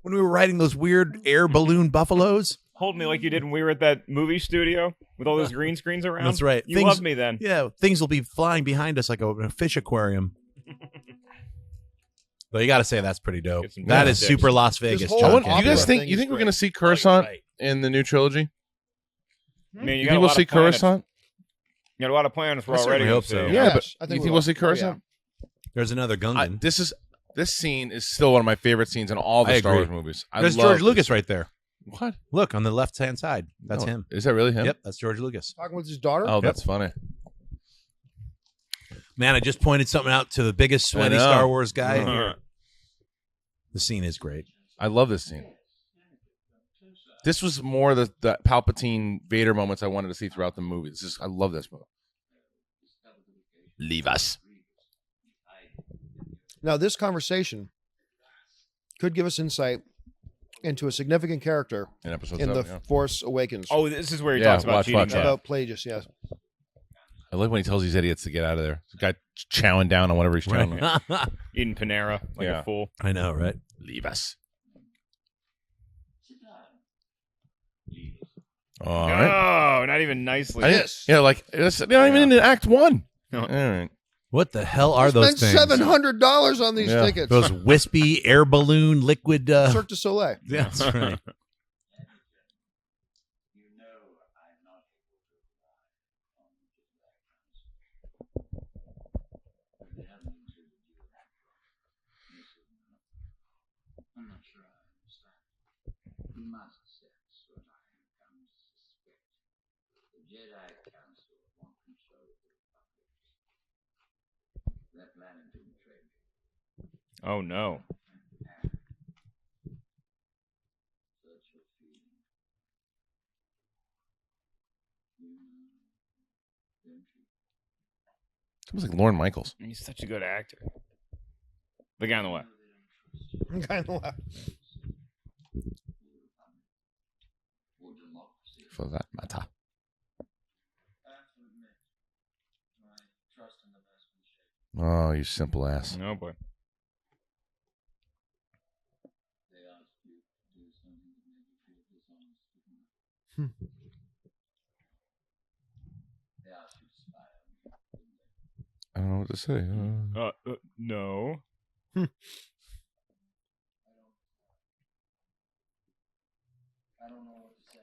When we were riding those weird air balloon buffaloes. Hold me like you did when we were at that movie studio with all those green screens around. That's right. You loved me then. Yeah, things will be flying behind us like a fish aquarium. But you got to say that's pretty dope. That is super Las Vegas. whole John You guys Campea. think we're going to see Coruscant in the new trilogy? I mean, You think we'll see Coruscant? You got a lot of planets we're I already certainly hope gonna so. see. Yeah, Yes, but I think you we think will. we'll see Oh, Coruscant? There's another Gungan. This scene is still one of my favorite scenes in all the I Star agree. Wars movies. There's love George this. Lucas right there. What? Look, on the left-hand side. That's No, him. Is that really him? Yep, that's George Lucas. Talking with his daughter? Oh, that's funny. Man, I just pointed something out to the biggest sweaty I know. Star Wars guy in here. The scene is great. I love this scene. This was more the Palpatine Vader moments I wanted to see throughout the movie. I love this movie. Leave us. Now, this conversation could give us insight into a significant character In episode in 7, The yeah. Force Awakens. Oh, this is where he Yeah, talks about watch, cheating. watch, yeah. About Plagueis, yes. I like when he tells these idiots to get out of there. The guy chowing down on whatever he's chowing on. Eating Panera like Yeah. a fool. I know, right? Leave us. All right. Oh, not even nicely. Like it's not even in Act 1. No. All right. What the hell are those Spent things? $700 on these tickets. Those wispy air balloon liquid. Cirque du Soleil. Yeah, that's right. I'm not sure I understand. You must sense what I have come to suspect. The Jedi Council won't control the Republic. That planet didn't trade me. Oh no. Such a feeling. It's almost like Lorne Michaels. He's such a good actor. The guy on the left. Kind of laugh. For that matter. Oh, you simple ass. Oh boy. I don't know what to say. No.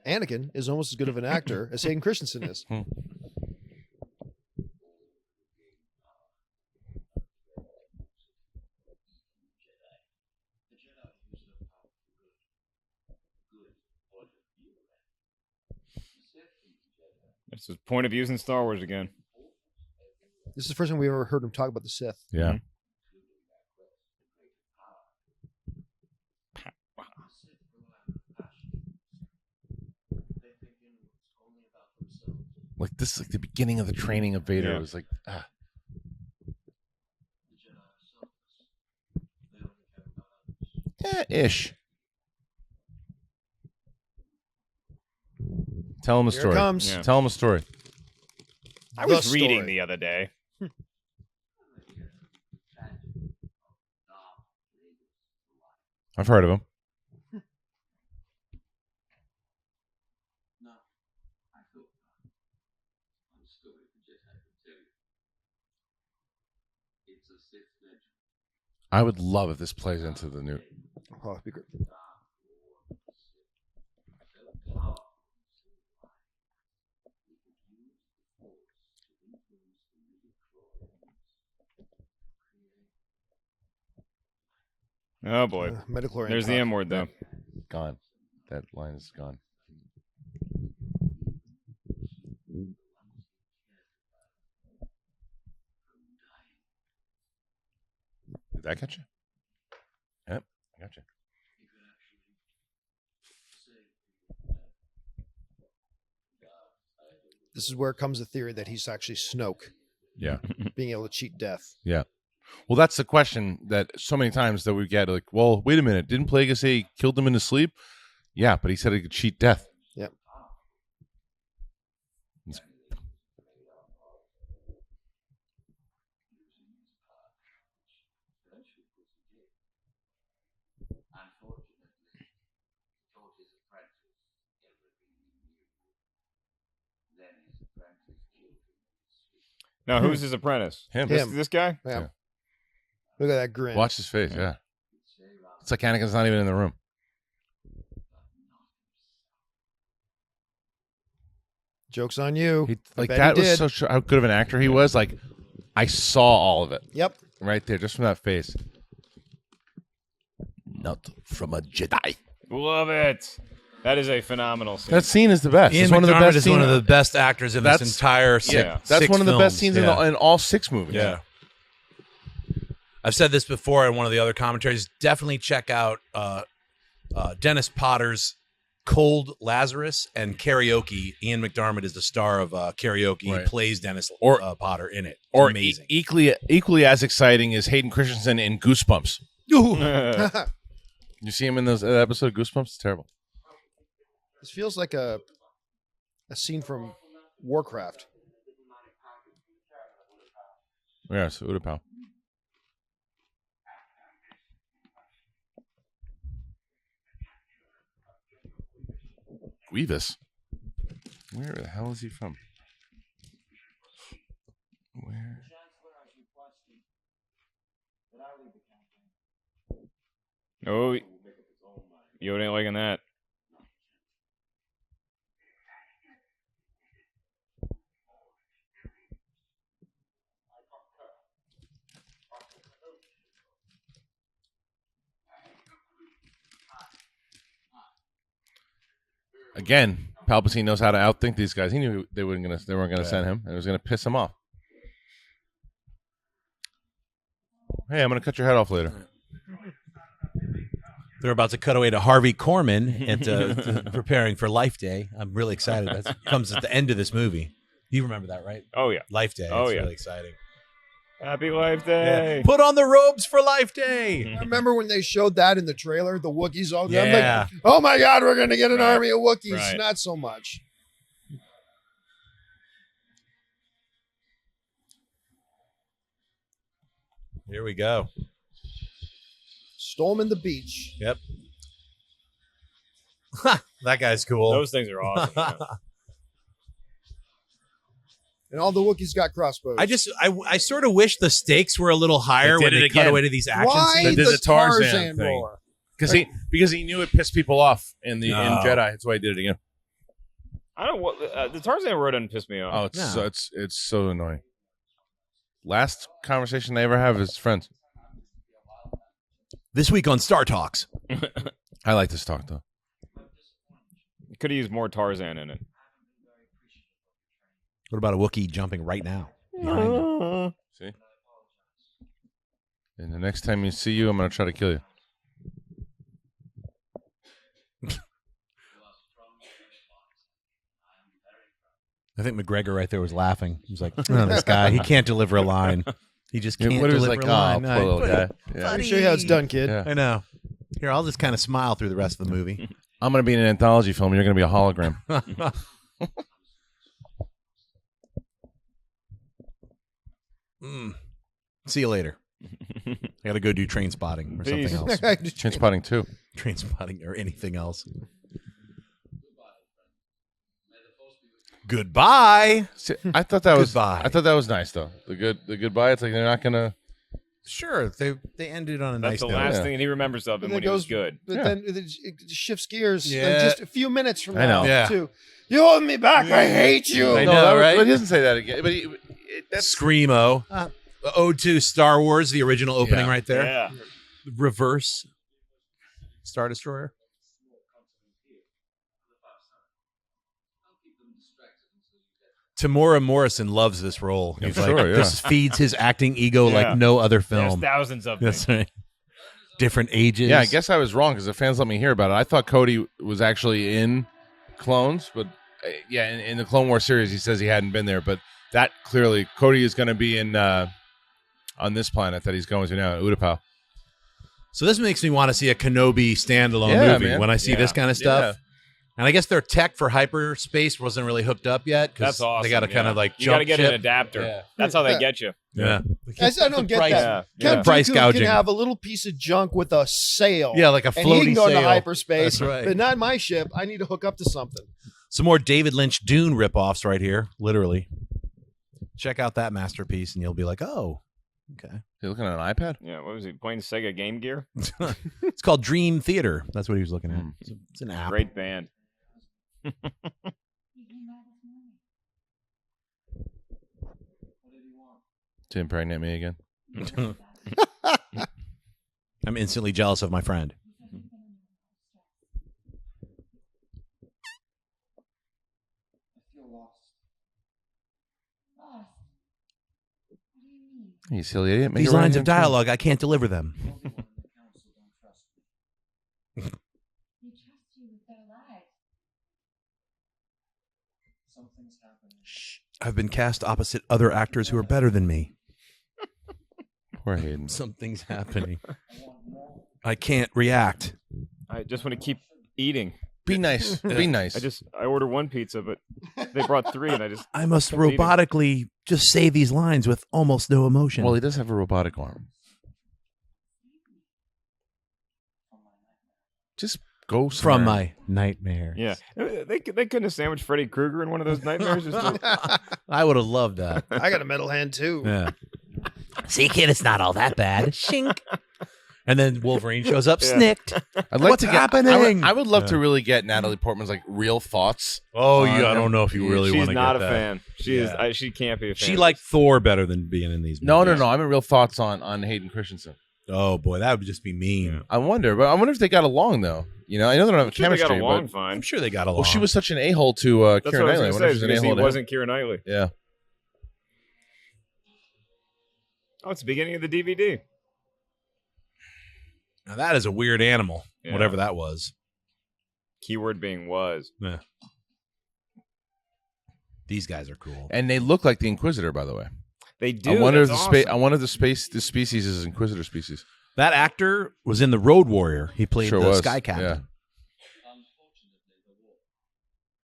Anakin is almost as good of an actor as Hayden Christensen is. That's his point of views in Star Wars again. This is the first time we've ever heard him talk about the Sith. Yeah. Like this is like the beginning of the training of Vader. Yeah. It was like, ish. Tell him a Here story. it comes. Yeah. Tell him a story. I The was reading story. the other day. I've heard of him. No, I thought one story the Jedi could tell you. It's a Sith legend. I would love if this plays into the new. Oh, it'd be great. Oh boy. Midichlorian. There's the cock. M word though. Gone. That line is gone. Did that catch you? Yep, I got you. This is where comes the theory that he's actually Snoke, Yeah. being able to cheat death. Yeah. Well, that's the question that so many times that we get. Like, well, wait a minute. Didn't Plagueis say he killed him in his sleep? Yeah, but he said he could cheat death. Yep. Unfortunately, taught his apprentice everything he knew. Then his apprentice killed him. Now, who's his apprentice? Him. This guy? Yeah. Yeah. Look at that grin. Watch his face. Yeah. It's like Anakin's not even in the room. Joke's on you. He, I like bet that he was did. so how good of an actor he was. Like, I saw all of it Yep. right there, just from that face. Not from a Jedi. Love it. That is a phenomenal scene. That scene is the best. Ian It's one of the McDermott best is one of scenes. the best actors in this entire six, yeah. That's six one of the best films. scenes in all 6 movies. Yeah. I've said this before in one of the other commentaries. Definitely check out Dennis Potter's Cold Lazarus and Karaoke. Ian McDermott is the star of Karaoke. Right. He plays Dennis Potter in it. It's Or amazing. equally as exciting is Hayden Christensen in Goosebumps. You see him in that episode of Goosebumps? It's terrible. This feels like a scene from Warcraft. Yeah, so Utapau. Grievous. Where the hell is he from? Where? Oh, Yoda ain't liking that. Again, Palpatine knows how to outthink these guys. He knew they weren't gonna send him, and it was gonna piss him off. Hey, I'm gonna cut your head off later. They're about to cut away to Harvey Korman and preparing for Life Day. I'm really excited. That comes at the end of this movie. You remember that, right? Oh yeah, Life Day. Oh, It's yeah. really exciting. Happy Life Day. Yeah. Put on the robes for Life Day. I remember when they showed that in the trailer, the Wookiees all there. Yeah. I'm like, oh my God, we're going to get an Right. army of Wookiees. Right. Not so much. Here we go. Storming the beach. Yep. That guy's cool. Those things are awesome. man. And all the Wookiees got crossbows. I sort of wish the stakes were a little higher They when did they it cut again. away to these action Why scenes. They did the the Tarzan Tarzan thing. roar? Because he knew it pissed people off in No. Jedi. That's why he did it again. I don't what the Tarzan roar doesn't piss me off. Oh, it's No. so, it's so annoying. Last conversation they ever have is friends. This week on Star Talks. I like this talk though. Could have used more Tarzan in it. What about a Wookiee jumping right now? Behind him? See? And the next time you see you, I'm gonna try to kill you. I think McGregor right there was laughing. He was like, "Oh, this guy, he can't deliver a line. He just can't What it was deliver like, a line." poor little guy. Yeah. Let me show you how it's done, kid. Yeah. I know. Here, I'll just kind of smile through the rest of the movie. I'm gonna be in an anthology film. You're gonna be a hologram. See you later. I got to go do Train Spotting or something Peace. else. Train spotting too. Train Spotting or anything else. Goodbye. See, I thought that was. Goodbye. I thought that was nice though. The goodbye. It's like they're not gonna. Sure, they ended on a That's nice the note. last Yeah. thing he remembers of him And when it he was goes- good. But Yeah. then it shifts gears Yeah. just a few minutes from I now. know. Yeah. Too. You hold me back. I hate you. I No, know, that was- right? But he doesn't say that again. But that's Screamo. Ode to Star Wars, the original opening Yeah. right there. Yeah. Reverse Star Destroyer. Tamora Morrison loves this role. He's I'm like, sure, yeah. this feeds his acting ego Yeah. like no other There's film. thousands of them. That's right. Different ages. Yeah, I guess I was wrong because the fans let me hear about it. I thought Cody was actually in Clones, but yeah, in the Clone Wars series, he says he hadn't been there. But that clearly, Cody is going to be in on this planet that he's going to now, Utapau. So this makes me want to see a Kenobi standalone Yeah, movie man. when I see Yeah. this kind of stuff. Yeah. And I guess their tech for hyperspace wasn't really hooked up yet. 'cause That's awesome. They got to kind of like you got to jump get ship. an adapter. Yeah. That's how they Yeah. get you. Yeah. I don't get price. that. Yeah. Count Price Dooku gouging. can have a little piece of junk with a sail. Yeah, like a and he floating can go into sail. hyperspace. That's right. But not my ship. I need to hook up to something. Some more David Lynch Dune ripoffs right here, literally. Check out that masterpiece, and you'll be like, "Oh, okay." You looking at an iPad? Yeah. What was he playing? Sega Game Gear. It's called Dream Theater. That's what he was looking at. It's an app. Great band. To impregnate me again. I'm instantly jealous of my friend. You silly idiot. Make These it right lines of again. dialogue, I can't deliver them. They trust you with their lives. Something's happening. I've been cast opposite other actors who are better than me. Poor Hayden. Something's happening. I can't react. I just want to keep eating. Be nice. Be nice. I ordered one pizza, but they brought three, and I must Kept eating. robotically just say these lines with almost no emotion. Well, he does have a robotic arm. Just Ghost from man. my nightmare. Yeah, they couldn't have sandwiched Freddy Krueger in one of those nightmares. I would have loved that. I got a metal hand too. Yeah. See, kid, it's not all that bad. Shink. And then Wolverine shows up, Yeah. snicked. I'd like What's to get, happening? I would love Yeah. to really get Natalie Portman's like real thoughts. Oh, on yeah, I him. don't know if you really She's want to not get a that. fan. She Yeah. is. She can't be a fan. She liked Thor better than being in these No, movies. I mean real thoughts on Hayden Christensen. Oh, boy, that would just be mean. Yeah. I wonder if they got along though. You know, I know they don't have a I'm sure they chemistry, got along but fine. I'm sure they got along. well, she was such an a-hole to That's Keira what I was Knightley. I going wonder to if she's say. an Because a-hole he to him. wasn't Keira Knightley. Yeah. Oh, it's the beginning of the DVD. Now, that is a weird animal, Yeah. whatever that was. Keyword being was. Yeah. These guys are cool. And they look like the Inquisitor, by the way. They do. I wonder if That's the awesome. I wonder if the species is Inquisitor species. That actor was in The Road Warrior. He played Sure the was. Sky Captain. Yeah. Unfortunately, the war.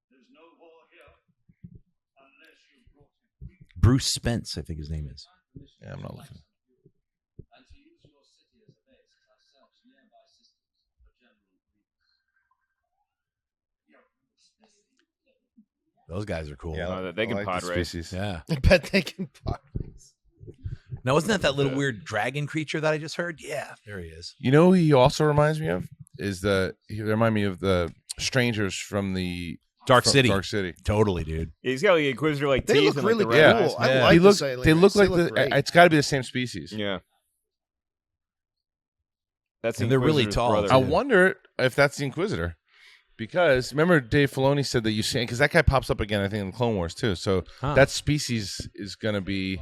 There's no war here unless you brought him. Bruce Spence, I think his name is. Yeah, I'm not looking. And to use your city as a base as I search nearby systems for General Grievous. Those guys are cool. They can pod race. species. Yeah. I bet they can. Now, wasn't that little weird dragon creature that I just heard? Yeah, there he is. You know who he also reminds me of? He remind me of the strangers from the Dark City. Dark City. Totally, dude. He's got like Inquisitor like They teeth look and really like the Yeah. red eyes. cool. I Yeah. like He the look, sailing they look knights. like look great. it's got to be the same species. Yeah. That's And they're really Inquisitor's tall, brother. I too. wonder if that's the Inquisitor. Because remember Dave Filoni said that you see, because that guy pops up again, I think, in the Clone Wars too. So that species is going to be,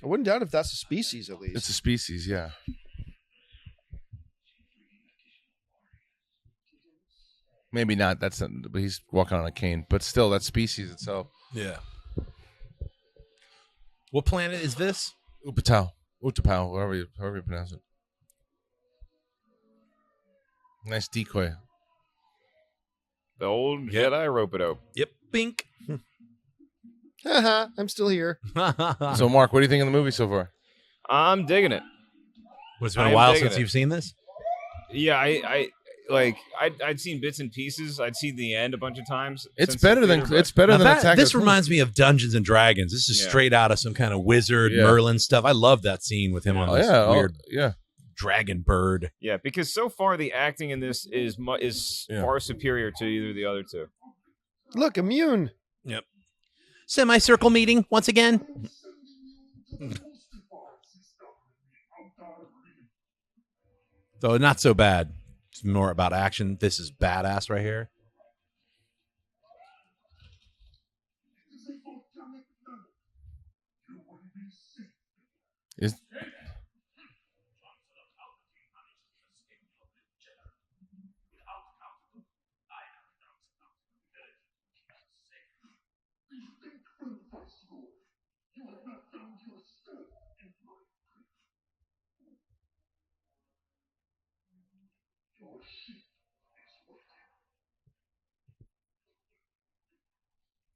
I wouldn't doubt if that's a species at least. it's a species, yeah. Maybe not. But he's walking on a cane. But still, that species itself. Yeah. What planet is this? Utapau, however you pronounce it. Nice decoy. The old Jedi rope-a-dope. Yep. Bink. Haha, I'm still here. So, Mark, what do you think of the movie so far? I'm digging it. It's been I a am while digging since it. you've seen this? Yeah, I'd seen bits and pieces. I'd seen the end a bunch of times. It's since better the than theater, but- it's better Now than that- Attack of this the Clones. reminds me of Dungeons and Dragons. This is Yeah. straight out of some kind of wizard Yeah. Merlin stuff. I love that scene with him on Oh this yeah, weird yeah. dragon bird. Yeah, because so far the acting in this is Yeah. far superior to either of the other two. Look, immune. Yep. Semicircle meeting once again. Though not so bad. It's more about action. This is badass right here. Is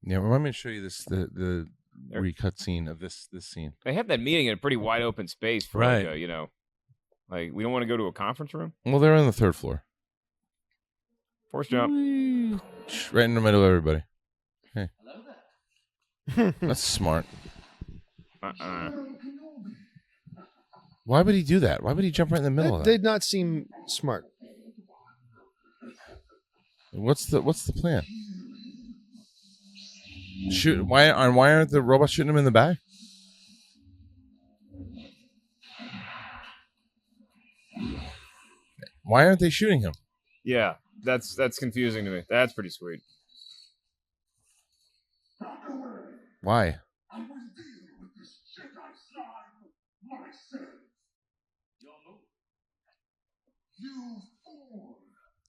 yeah, remind me to show you the recut scene of this scene. They had that meeting in a pretty wide open space for Right. like like we don't want to go to a conference room. Well, they're on the third floor. Force jump. Right in the middle of everybody. Hey. That's smart. Why would he do that? Why would he jump right in the middle That of that? did not seem smart. What's the plan? Shoot! Why aren't the robots shooting him in the back? Why aren't they shooting him? Yeah, that's confusing to me. That's pretty sweet. Why?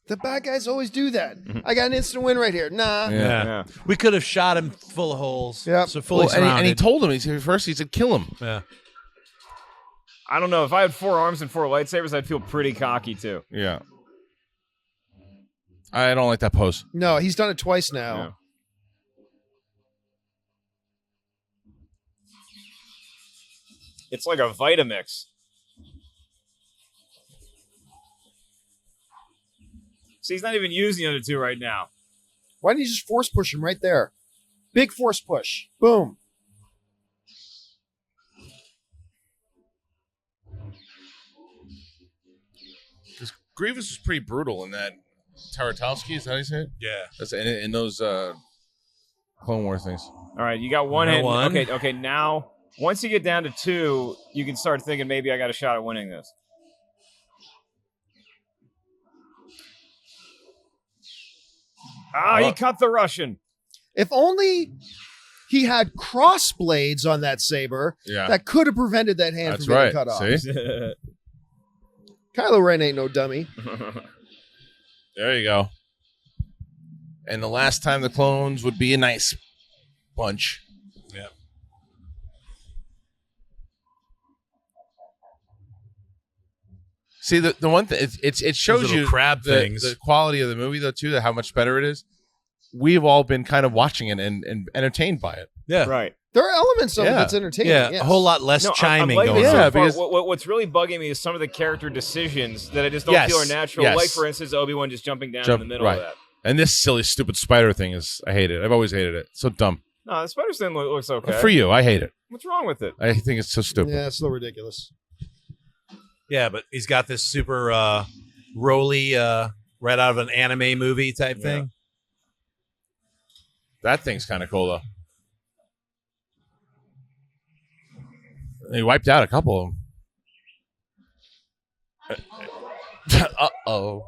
The bad guys always do that. I got an instant win right here. Nah. Yeah. We could have shot him full of holes. Yep. So fully Well, and surrounded. he told him. He said, "Kill him." Yeah. I don't know. If I had 4 arms and 4 lightsabers, I'd feel pretty cocky too. Yeah. I don't like that pose. No, he's done it twice now. Yeah. It's like a Vitamix. See, he's not even using the other two right now. Why didn't you just force push him right there? Big force push. Boom. Because Grievous was pretty brutal in that. Taratowski, is that how you say it? Yeah. That's in those Clone War things. All right, you got one hit. Okay. Now, once you get down to 2, you can start thinking maybe I got a shot at winning this. He cut the Russian. If only he had cross blades on that saber, that could have prevented that hand from being cut off. See? Kylo Ren ain't no dummy. There you go. And the last time the clones would be a nice bunch. Yeah. See, the one thing, it shows you crab things. The quality of the movie, though, too, how much better it is. We've all been kind of watching it and entertained by it. Yeah. Right. There are elements of it that's entertaining. Yeah, yes. a whole lot less chiming I'm going so on. far, what's really bugging me is some of the character decisions that I just don't feel are natural. Yes. Like, for instance, Obi-Wan just jumping down in the middle of that. And this silly, stupid spider thing I hate it. I've always hated it. So dumb. No, the spider thing looks okay. For you, I hate it. What's wrong with it? I think it's so stupid. Yeah, it's so ridiculous. Yeah, but he's got this super roly, right out of an anime movie type thing. That thing's kind of cool, though. He wiped out a couple of them. Uh-oh.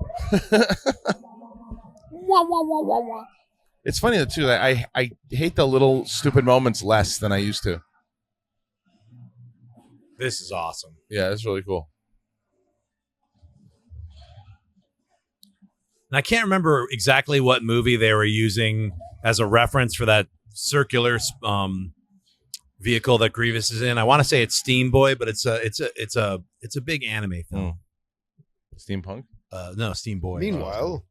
It's funny, though, too. That I hate the little stupid moments less than I used to. This is awesome. Yeah, it's really cool. And I can't remember exactly what movie they were using as a reference for that circular vehicle that Grievous is in. I want to say it's Steam Boy, but it's a big anime film. Steampunk? No, Steam Boy. Meanwhile,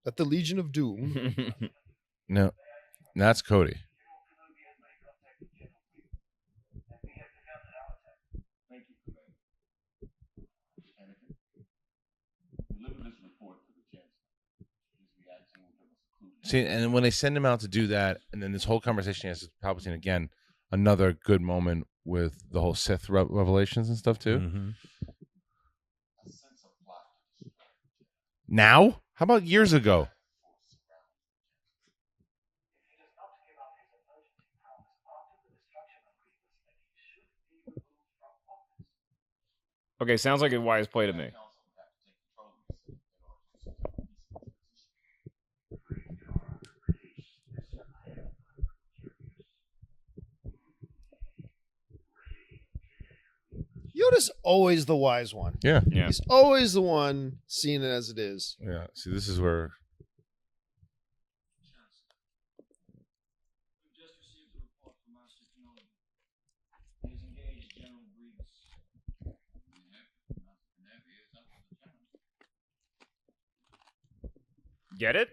at the Legion of Doom. No, that's Cody. See, and when they send him out to do that, and then this whole conversation he has with Palpatine again, another good moment with the whole Sith revelations and stuff too. Mm-hmm. Now? How about years ago? Okay, sounds like a wise play to me. Yoda's always the wise one. Yeah. He's always the one seeing it as it is. Yeah. See, this is where. We've just received a report from Master Kenobi. He's engaged General Grievous. Get it?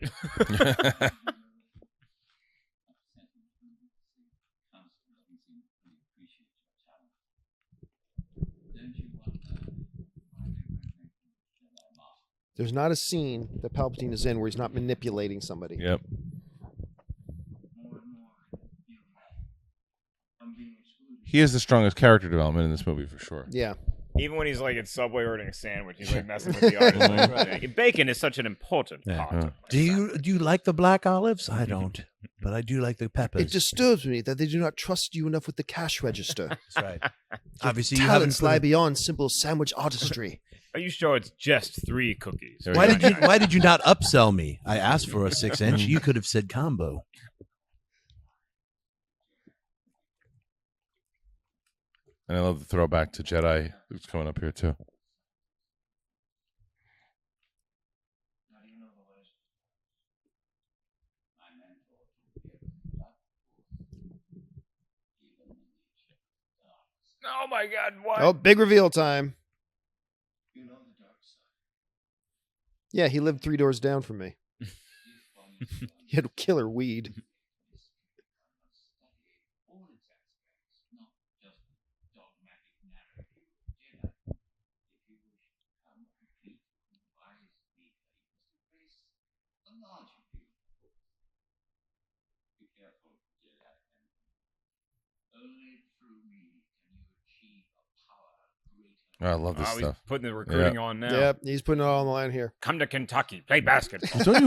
There's not a scene that Palpatine is in where he's not manipulating somebody. Yep. He is the strongest character development in this movie for sure. Yeah. Even when he's like at Subway ordering a sandwich, he's like messing with the artist. Like, bacon is such an important part. Do you like the black olives? I don't, but I do like the peppers. It disturbs me that they do not trust you enough with the cash register. That's right. Obviously, you talents haven't lie beyond simple sandwich artistry. Are you sure it's just 3 cookies? Why did you not upsell me? I asked for a 6-inch. You could have said combo. And I love the throwback to Jedi who's coming up here too. Oh my God! What? Oh, big reveal time. Yeah, he lived 3 doors down from me. He had killer weed. Oh, I love this He's stuff. putting the recruiting on now. Yep, he's putting it all on the line here. Come to Kentucky, play basketball. Don't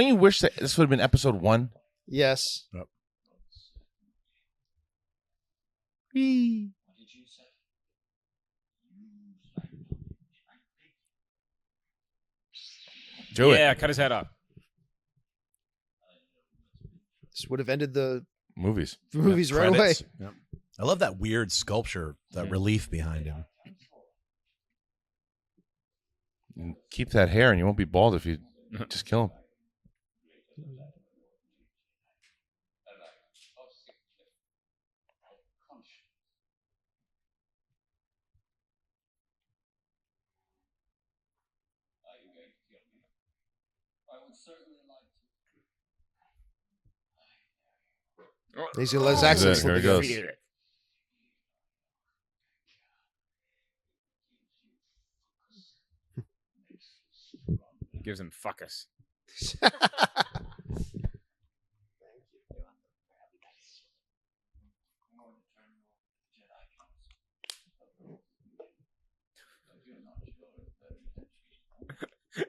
you wish that this would have been episode 1? Yes. Yep. Do it. Yeah, cut his head off. This would have ended the Movies. movies right away. Credits. Yep. I love that weird sculpture, that relief behind him. You keep that hair and you won't be bald if you just kill him. He's gonna let his accent Here slip he again. goes. Gives him fuckus.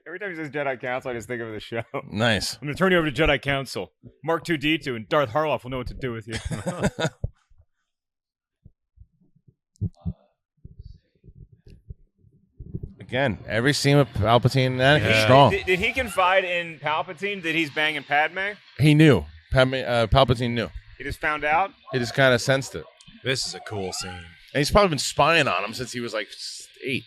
Every time he says Jedi Council, I just think of the show. Nice. I'm going to turn you over to Jedi Council. Mark 2D2 and Darth Harloff will know what to do with you. Again, every scene with Palpatine and Anakin is Yeah. strong. Did he confide in Palpatine that he's banging Padme? He knew. Palpatine knew. He just found out? He just kind of sensed it. This is a cool scene. And he's probably been spying on him since he was like 8.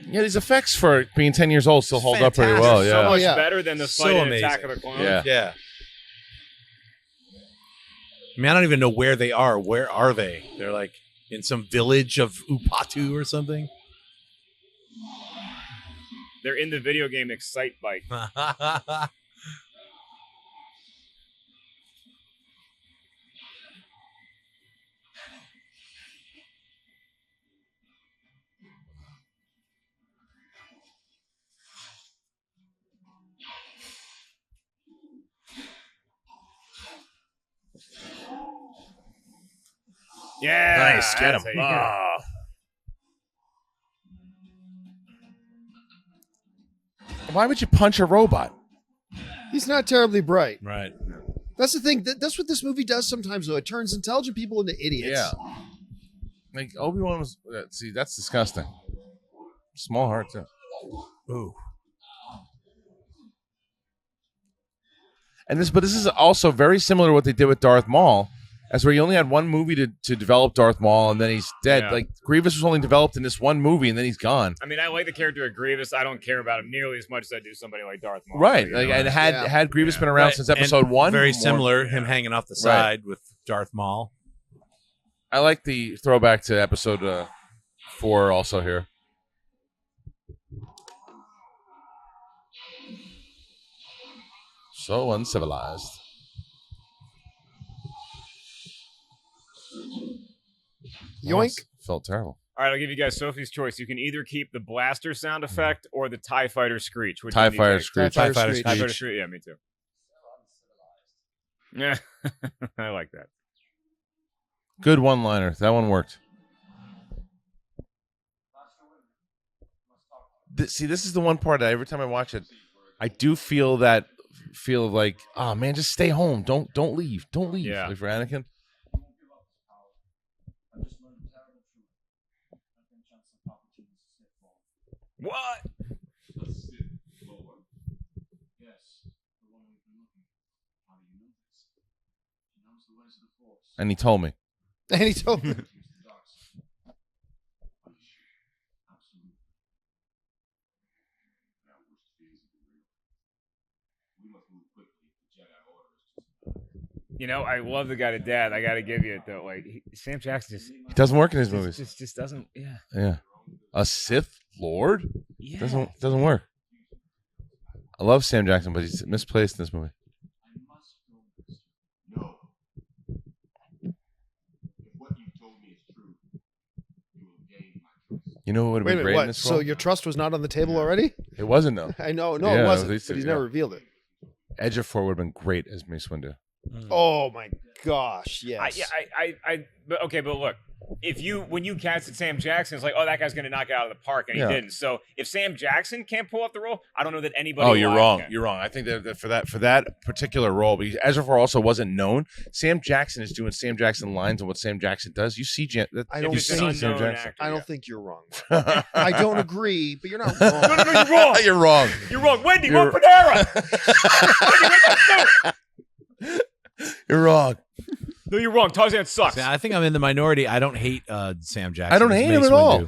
Yeah, these effects for being 10 years old still hold up pretty well. Fantastic. So Yeah. much yeah. better than the So fight in amazing. Attack of the Clones. Yeah. Yeah. I mean, I don't even know where they are. Where are they? They're like in some village of Upatu or something. They're in the video game Excite Bike. Yeah, Nice. Get that's him. how you get Ah. Why would you punch a robot? He's not terribly bright. Right. That's the thing. That's what this movie does sometimes, though. It turns intelligent people into idiots. Yeah. Like Obi-Wan was. See, that's disgusting. Small heart too. Ooh. And this is also very similar to what they did with Darth Maul, as where you only had one movie to develop Darth Maul, and then he's dead. Yeah. Like Grievous was only developed in this one movie, and then he's gone. I mean, I like the character of Grievous. I don't care about him nearly as much as I do somebody like Darth Maul. Right. You Like, know? and had Grievous Yeah. been around Right. since episode And 1, very more- similar. Him hanging off the side with Darth Maul. I like the throwback to episode 4 also here. So uncivilized. Yoink. Felt terrible. All right, I'll give you guys Sophie's choice. You can either keep the blaster sound effect or the TIE fighter screech. Which TIE one do you fighter take? screech. TIE fighter Fighter screech. TIE fighter screech. screech. Yeah, me too. Yeah, I like that. Good one-liner. That one worked. See, this is the one part that every time I watch it, I do feel like, oh man, just stay home. Don't leave. Don't leave. Yeah. Like for Anakin. What? And he told me. And he told me. You know, I love the guy to dad. I got to give you it though. Like Sam Jackson just He doesn't work in his movies. just doesn't. Yeah. Yeah. A Sith Lord? Yeah. Doesn't work. I love Sam Jackson, but he's misplaced in this movie. No. If what you told me is true, you will gain my trust. You know what would have Wait a been minute, great in what? this So role? your trust was not on the table already? It wasn't though. I know. No, Yeah, it at wasn't. least But he's yeah. never revealed it. Ejiofor would have been great as Mace Windu. Oh my gosh, yes. But look, when you casted Sam Jackson, it's like, oh, that guy's going to knock it out of the park, and he didn't. So if Sam Jackson can't pull off the role, I don't know that anybody. Oh, you're wrong. can. You're wrong. I think that for that particular role, because Ezra Four also wasn't known. Sam Jackson is doing Sam Jackson lines and what Sam Jackson does. You see, I don't think you're wrong. I don't agree, but you're not wrong. No, you're wrong. You're wrong. You're wrong. Wendy, what Panera? Wendy, what the You're wrong. No, you're wrong. Tarzan sucks. See, I think I'm in the minority. I don't hate Sam Jackson. I don't hate him at all. You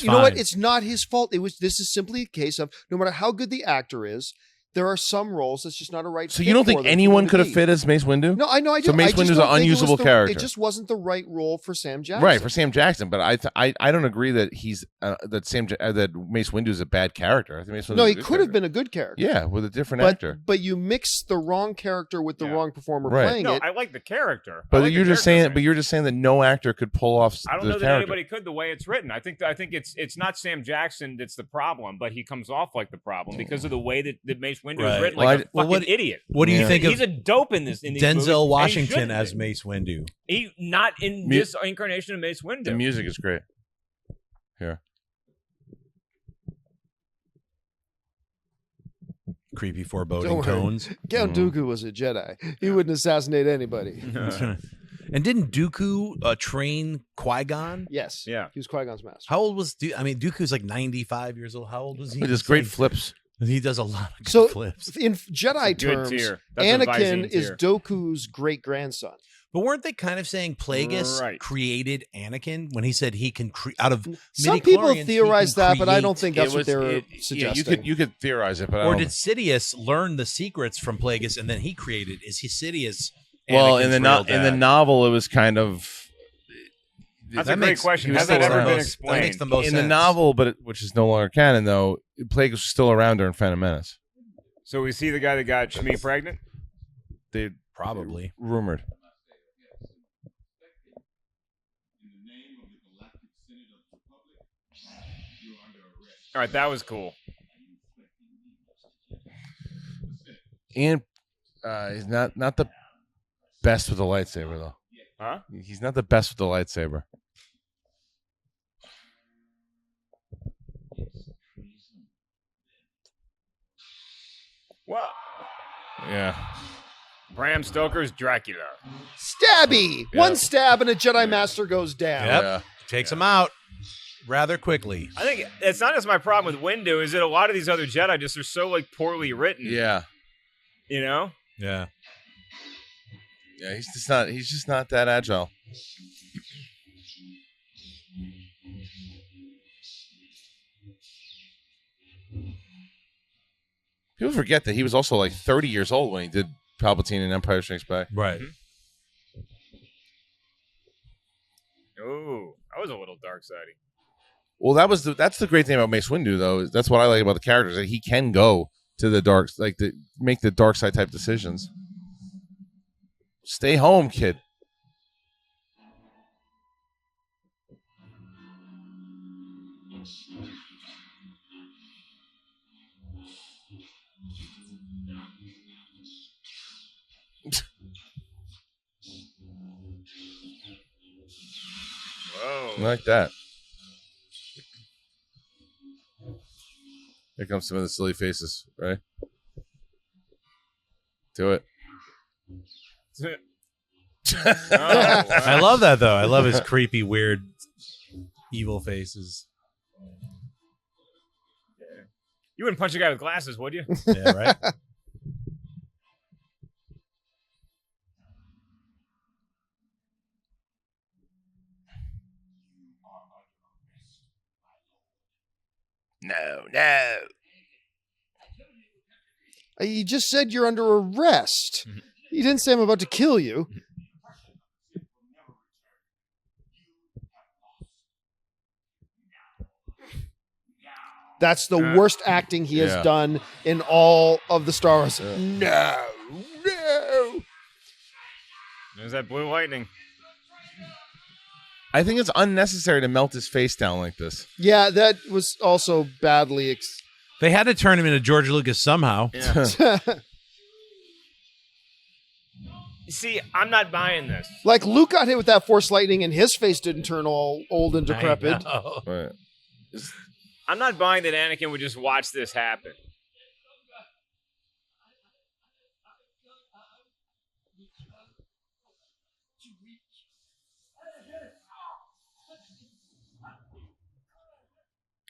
know what? It's not his fault. This is simply a case of no matter how good the actor is, there are some roles that's just not a right. So you don't think anyone could have fit as Mace Windu? No, I know. I do. So Mace Windu's an unusable character. It just wasn't the right role for Sam Jackson. Right, for Sam Jackson, but I don't agree that he's that Mace Windu is a bad character. I think Mace Windu No, he could have been a good character. Yeah, with a different actor. But you mix the wrong character with the wrong performer playing No, it. I like the character. But you're just saying that no actor could pull off. I don't the know that character. anybody could the way it's written. I think it's not Sam Jackson that's the problem, but he comes off like the problem because of the way that Mace Windu is written, like a fucking idiot. What do you think He's a dope in these Denzel movies, Washington as Mace Windu? He not in this incarnation of Mace Windu. The music is great. Here. Creepy foreboding tones. Count Dooku was a Jedi. He wouldn't assassinate anybody. And didn't Dooku train Qui-Gon? Yes. Yeah. He was Qui-Gon's master. How old was Dooku's like 95 years old. How old was he? With his great flips. He does a lot of good flips. In Jedi terms, Anakin is Dooku's great-grandson. But weren't they kind of saying Plagueis created Anakin when he said he can out of some people theorize that, but I don't think that's what they were suggesting. Yeah, you could theorize it, but or did Sidious learn the secrets from Plagueis and then he created? Is he Sidious? Well, in the novel, it was kind of. That's a great question. Has that ever been explained? That makes the most in sense. the novel, which is no longer canon, though, Plagueis was still around during Phantom Menace. So is he the guy that got Shmi pregnant? They probably rumored. All right, that was cool. And he's not the best with the lightsaber, though. Huh? He's not the best with the lightsaber. What? Yeah. Bram Stoker's Dracula. Stabby! Yeah. One stab and a Jedi Master goes down. Yep. Yeah. Takes him out rather quickly. I think it's not just my problem with Windu, is that a lot of these other Jedi just are so like poorly written. Yeah. You know? Yeah. Yeah, he's just not that agile. People forget that he was also like 30 years old when he did Palpatine in Empire Strikes Back. Right. Oh, that was a little dark-sidey. Well, that's the great thing about Mace Windu, though. That's what I like about the characters, that he can go to the dark, make the dark side type decisions. Stay home, kid. Whoa. Like that. Here comes some of the silly faces, right? Do it. I love that, though. I love his creepy, weird, evil faces. You wouldn't punch a guy with glasses, would you? Yeah, right? No. He just said you're under arrest. He didn't say I'm about to kill you. That's the worst acting he has done in all of the Star Wars. No. There's that blue lightning. I think it's unnecessary to melt his face down like this. Yeah, that was also badly. They had to turn him into George Lucas somehow. Yeah. See, I'm not buying this. Like Luke got hit with that Force lightning, and his face didn't turn all old and decrepit. Right. I'm not buying that Anakin would just watch this happen.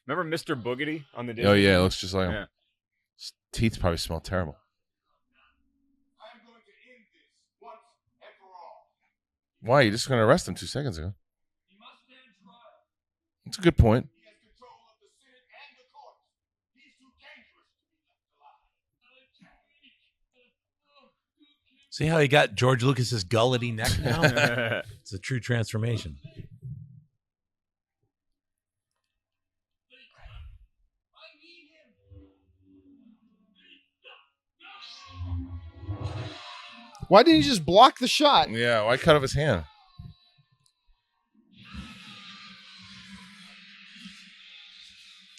Remember Mr. Boogedy on the Disney? Oh yeah, it looks just like him. Yeah. His teeth probably smell terrible. I am going to end this once and for all. Why? You just going to arrest him 2 seconds ago. He must stand trial. That's a good point. He has control of the Senate and the courts. He's too dangerous to be left alive. See how he got George Lucas's gullety neck now? It's a true transformation. Why didn't he just block the shot? Yeah, why cut off his hand?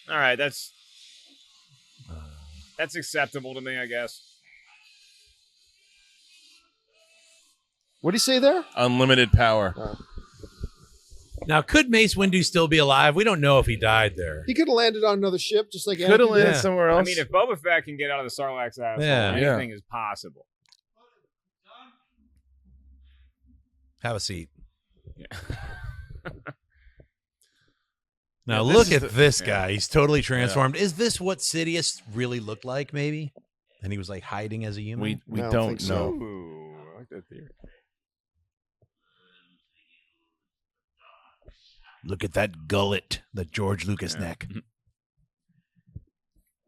All right, that's acceptable to me, I guess. What did he say there? Unlimited power. Now, could Mace Windu still be alive? We don't know if he died there. He could have landed on another ship, just like Could have Anakin landed did. somewhere else. I mean, if Boba Fett can get out of the Sarlacc's asshole, anything is possible. Have a seat. Yeah. Now, Yeah, look this at is this guy. He's totally transformed. Is this what Sidious really looked like, maybe? And he was like hiding as a human? we I don't don't think so. know. Ooh, I like that theory. Look at that gullet, the George Lucas neck.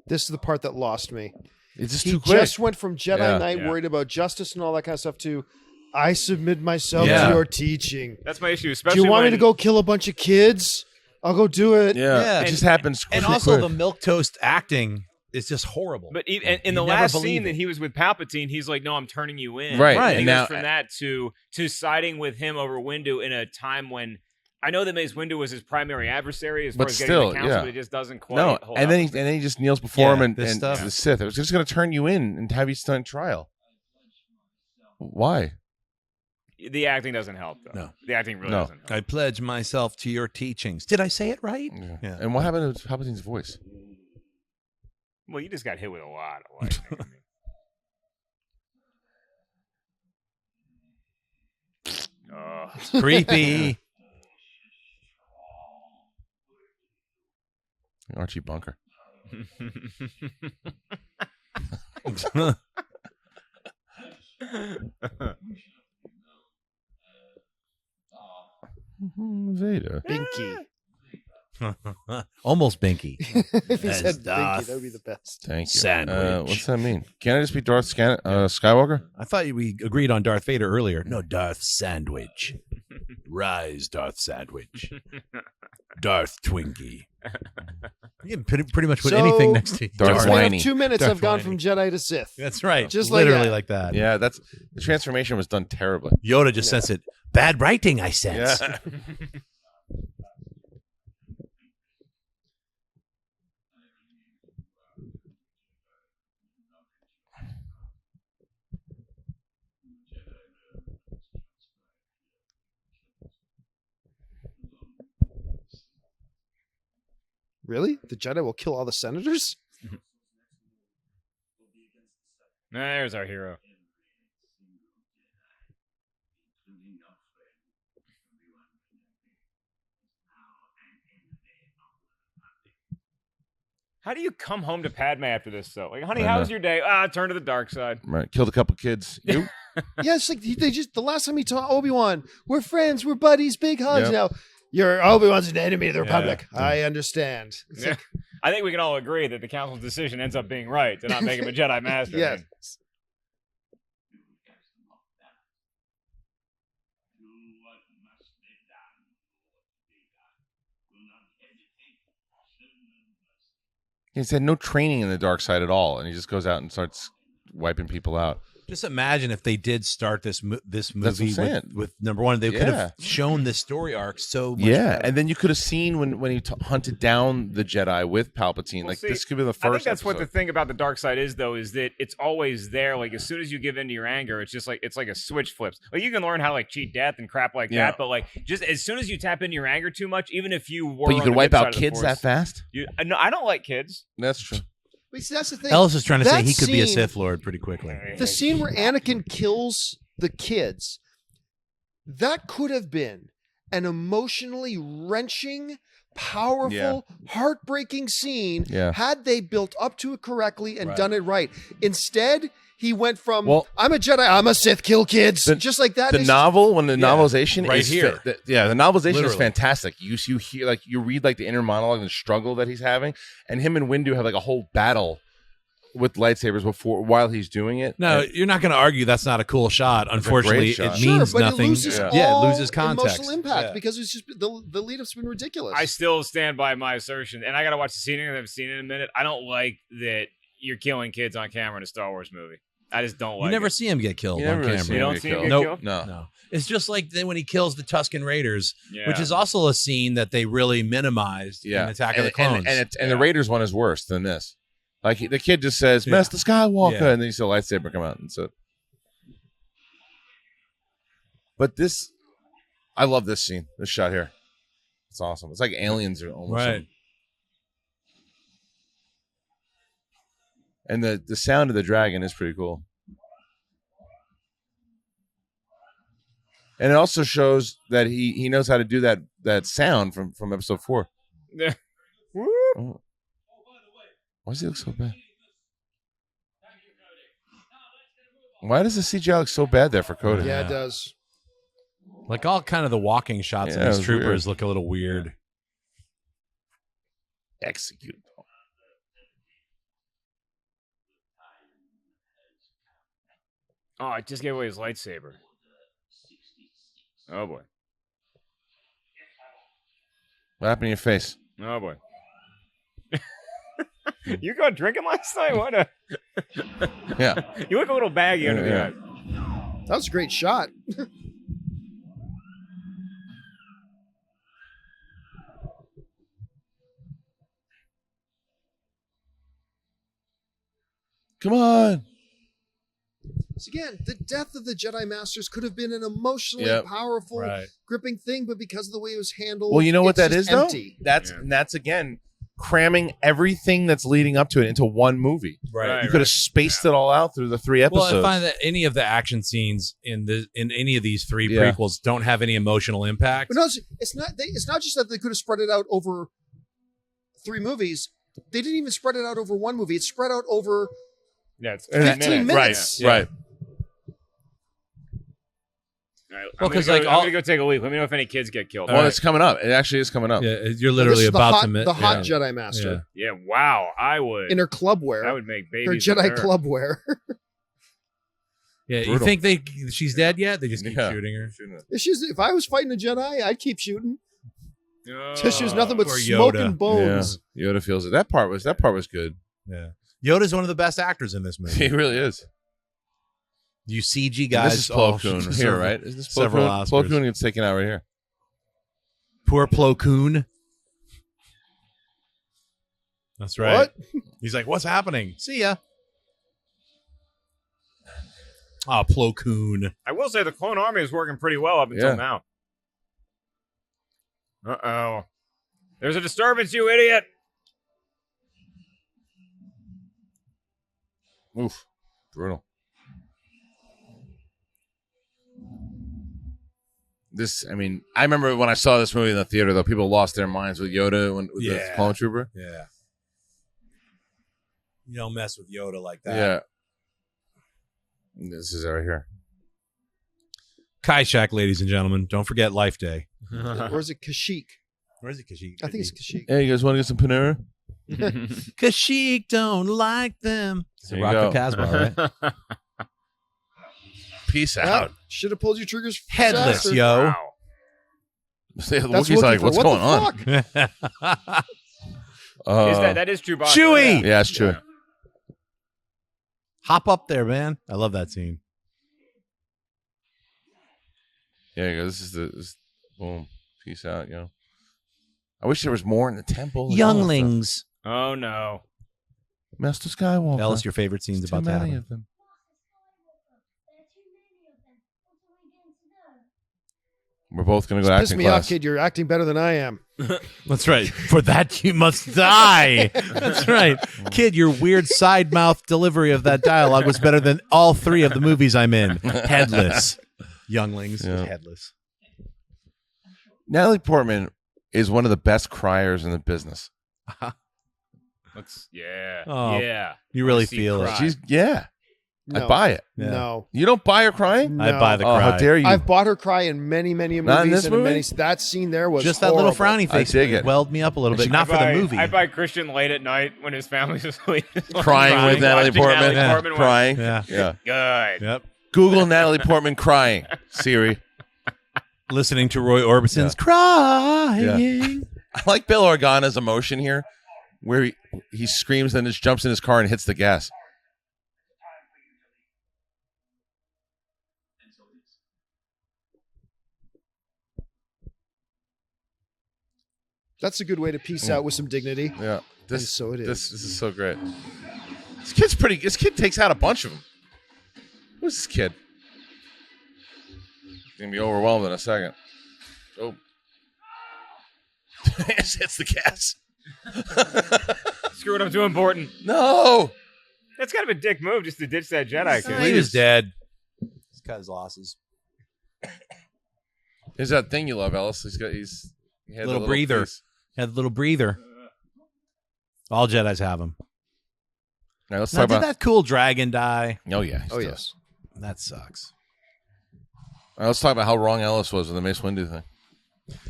This is the part that lost me. It's just He too quick. just went from Jedi Yeah. Knight, Yeah. worried about justice and all that kind of stuff, to I submit myself Yeah. to your teaching. That's my issue, Do especially you want me when- to go kill a bunch of kids? I'll go do it. Yeah, Yeah. it just happens. And quick. also the milquetoast acting is just horrible. But in the You never last believe scene it. that he was with Palpatine, he's like, "No, I'm turning you in." Right, Right. And and he goes now from that to siding with him over Windu in a time when I know that Mace Windu was his primary adversary as far But as still, getting the council, yeah. but it just doesn't quite. no, hold and up. then he just kneels before Yeah, him and this stuff. the Sith. It was just going to turn you in and have you stand trial. Why? The acting doesn't help, though. No. The acting really No. doesn't help. I pledge myself to your teachings. Did I say it right? Yeah. And what happened to Palpatine's voice? Well, you just got hit with a lot of lightning. I mean. Creepy. Archie Bunker. Vader. Binky. Almost Binky. If he As said Binky, Darth that would be the best. Thank you. Sandwich. What's that mean? Can I just be Darth Skywalker? I thought we agreed on Darth Vader earlier. No, Darth Sandwich. Rise, Darth Sandwich. Darth Twinkie. You can pretty much put So- anything next to Darth In a span of Whiny. 2 minutes, Darth I've gone Whiny. from Jedi to Sith. That's right. Just like literally that. like that. Yeah, that's the transformation was done terribly. Yoda just sensed it. Bad writing, I sense. Yeah. Really? The Jedi will kill all the senators? There's our hero. How do you come home to Padme after this, though? Like, honey, I how was know. your day? Turn to the dark side. Right. Killed a couple kids. You? Yeah, it's like they just, the last time he taught Obi-Wan, we're friends, we're buddies, big hugs. Yep. Now, you're Obi-Wan's an enemy of the Yeah. Republic. I understand. It's Yeah. like, I think we can all agree that the council's decision ends up being right to not make him a Jedi Master. yes. He's had no training in the dark side at all, and he just goes out and starts wiping people out. Just imagine if they did start this That's what movie I'm saying. with number one, they could Yeah. have shown this story arc so much Yeah, better. and then you could have seen when he hunted down the Jedi with Palpatine. Well, Like see, this could be the first. I think that's what the episode. thing about the dark side is, though, is that it's always there. Like as soon as you give in to your anger, it's just like it's like a switch flips. Like you can learn how to like cheat death and crap like Yeah. that, but like just as soon as you tap into your anger too much, even if you were, But you on could the wipe good out side of the kids Force, that fast. no, I don't like kids. That's true. But see, that's the thing. Ellis is trying to say That he could be a scene- Sith Lord pretty quickly. The scene where Anakin kills the kids, that could have been an emotionally wrenching, powerful, Yeah. heartbreaking scene Yeah. had they built up to it correctly and Right. done it right. Instead, he went from, Well- I'm a Jedi, I'm a Sith, kill kids, just like that. The It's- novel, when the novelization right is here. the novelization is Literally. fantastic. You hear like you read like the inner monologue and the struggle that he's having, and him and Windu have like a whole battle with lightsabers while he's doing it. No, And- you're not going to argue that's not a cool shot. Unfortunately, shot. it Sure, means but nothing. it loses Yeah. Yeah, it all loses context. emotional impact Yeah. because it's just the lead-up's been ridiculous. I still stand by my assertion, and I got to watch the scene because I haven't seen it in a minute. I don't like that you're killing kids on camera in a Star Wars movie. I just don't like You never it. see him get killed You on never really camera. see You him don't get see him killed. get Nope. killed? No. No, it's just like then when he kills the Tusken Raiders, Yeah. which is also a scene that they really minimized Yeah, in Attack of the Clones. and the Raiders one is worse than this. Like the kid just says, Yeah. "Master Skywalker," Yeah. and then you see a lightsaber come out, and so. But this, I love this scene. This shot here, it's awesome. It's like aliens are almost. Right. And the sound of the dragon is pretty cool. And it also shows that he knows how to do that sound from episode 4. Yeah. Oh. Why does he look so bad? Why does the CGI look so bad there for Coda? yeah, Yeah. it does. Like all kind of the walking shots Yeah, of it these was troopers weird. look a little weird. Execute. Oh, I just gave away his lightsaber. Oh boy. What happened to your face? Oh boy. You got drinking last night? What a Yeah. you look a little baggy under the Yeah. eyes. That was a great shot. Come on. So again, the death of the Jedi Masters could have been an emotionally Yep. powerful, Right. gripping thing, but because of the way it was handled, Well, you know what it's that just is, though? empty. That's again cramming everything that's leading up to it into one movie. Right. You could have spaced it all out through the 3 episodes. Well, I find that any of the action scenes in any of these 3 Yeah. prequels don't have any emotional impact. But no, it's not. It's not just that they could have spread it out over 3 movies. They didn't even spread it out over 1 movie. It's spread out over. Yeah, it's 15 minutes. Right. Right. All right, Well, I'm gonna 'cause, go- like, I'm all- gonna go take a leak. Let me know if any kids get killed. Well, right. it's coming up. It actually is coming up. Yeah, you're This literally is about the hot, to the hot yeah. Jedi Master Yeah. Yeah, wow. I would. in her club wear. That would make Her babies. Jedi with her. club wear. Yeah, you Brutal. think she's dead yet? They just keep Yeah. shooting her. If I was fighting a Jedi, I'd keep shooting. Oh. Just she was nothing but Poor smoking Yoda. Yeah. bones. Yoda feels it. That part was good. Yeah, Yoda's one of the best actors in this movie. He really is. You CG And guys, this is Plo Koon here, several- right? Is this Plo several Koon? Plo Oscars. Koon gets taken out right here. Poor Plo Koon. That's right. What? He's like, "What's happening? See ya." Ah, Plo Koon. I will say the clone army is working pretty well up until Yeah. now. Uh-oh. There's a disturbance, you idiot. Oof. Brutal. I mean, I remember when I saw this movie in the theater, though, people lost their minds with Yoda with the Yeah. clone trooper. Yeah. You don't mess with Yoda like that. Yeah. This is right here. Kaishak, ladies and gentlemen. Don't forget Life Day. Or is it Kashyyyk? Where is it, Kashyyyk? I think it's Kashyyyk. Hey, you guys want to get some Panera? Kashyyyk don't like them. It's There you Rocco go. Casbah, right? Peace out. Should have pulled your triggers Headless, faster. yo. Wow. The That's Wookiee's like, Wookiee for what's what going the on? fuck? Is that is Chewbacca? Chewie! Yeah, it's true. Hop up there, man. I love that scene. Yeah, you go, boom. Peace out, I wish there was more in the temple. Younglings. Oh no. Master Skywalker. Ellis, your favorite scenes There's about too to many happen. of them. We're both going to go Piss acting me class. off, kid. You're acting better than I am. That's right. For that, you must die. That's right. Kid, your weird side mouth delivery of that dialogue was better than all 3 of the movies I'm in. Headless. Younglings. Yeah. Headless. Natalie Portman is one of the best criers in the business. Yeah. Oh, Yeah. You really See feel it. cry. No. I'd buy it. Yeah. No. You don't buy her crying? No. I'd buy the Oh, cry. how dare you? I've bought her cry in many, many movies. Not in this and in movie? many, that scene there was Just that little horrible. frowny face. I dig it. Welled me up a little bit. Not for the movie. I buy Christian late at night when his family's asleep. Crying with Natalie watching Portman. Natalie Portman Crying. Yeah. Yeah. Good. Yep. Google Natalie Portman crying. Siri. Listening to Roy Orbison's crying. I like Bill Organa's emotion here, where he screams, then just jumps in his car and hits the gas. That's a good way to peace out with some dignity. Yeah. And so it is. This is so great. This kid takes out a bunch of them. Who's this kid? He's going to be overwhelmed in a second. Oh. Hits the gas. Screw it, I'm too important. No. That's kind of a dick move just to ditch that Jedi kid. He was dead. He's cut his losses. Here's that thing you love, Ellis. He had Little the breather. piece. Had a little breather. All Jedis have them. Now let's Now, talk did about. that cool dragon die? Oh yeah. Oh, yes. That sucks. All right, let's talk about how wrong Ellis was with the Mace Windu thing.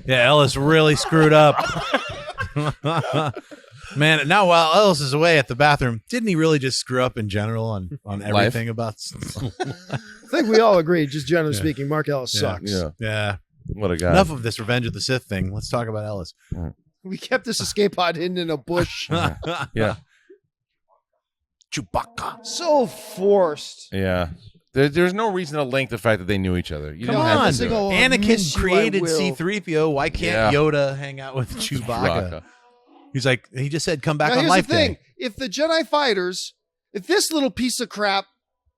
Yeah, Ellis really screwed up. Man, now while Ellis is away at the bathroom, didn't he really just screw up in general on everything about? I think we all agree, just generally speaking, Mark Ellis sucks. Yeah. Yeah. What a guy. Enough of this Revenge of the Sith thing. Let's talk about Ellis. We kept this escape pod hidden in a bush. Yeah. Chewbacca. So forced. Yeah. There's no reason to link the fact that they knew each other. You Come didn't have on. to do it. Oh, I Anakin miss you, I created will. C-3PO. Why can't Yoda hang out with Chewbacca? He's like, he just said, come back Now, on here's Life the thing. Day. If the Jedi fighters, if this little piece of crap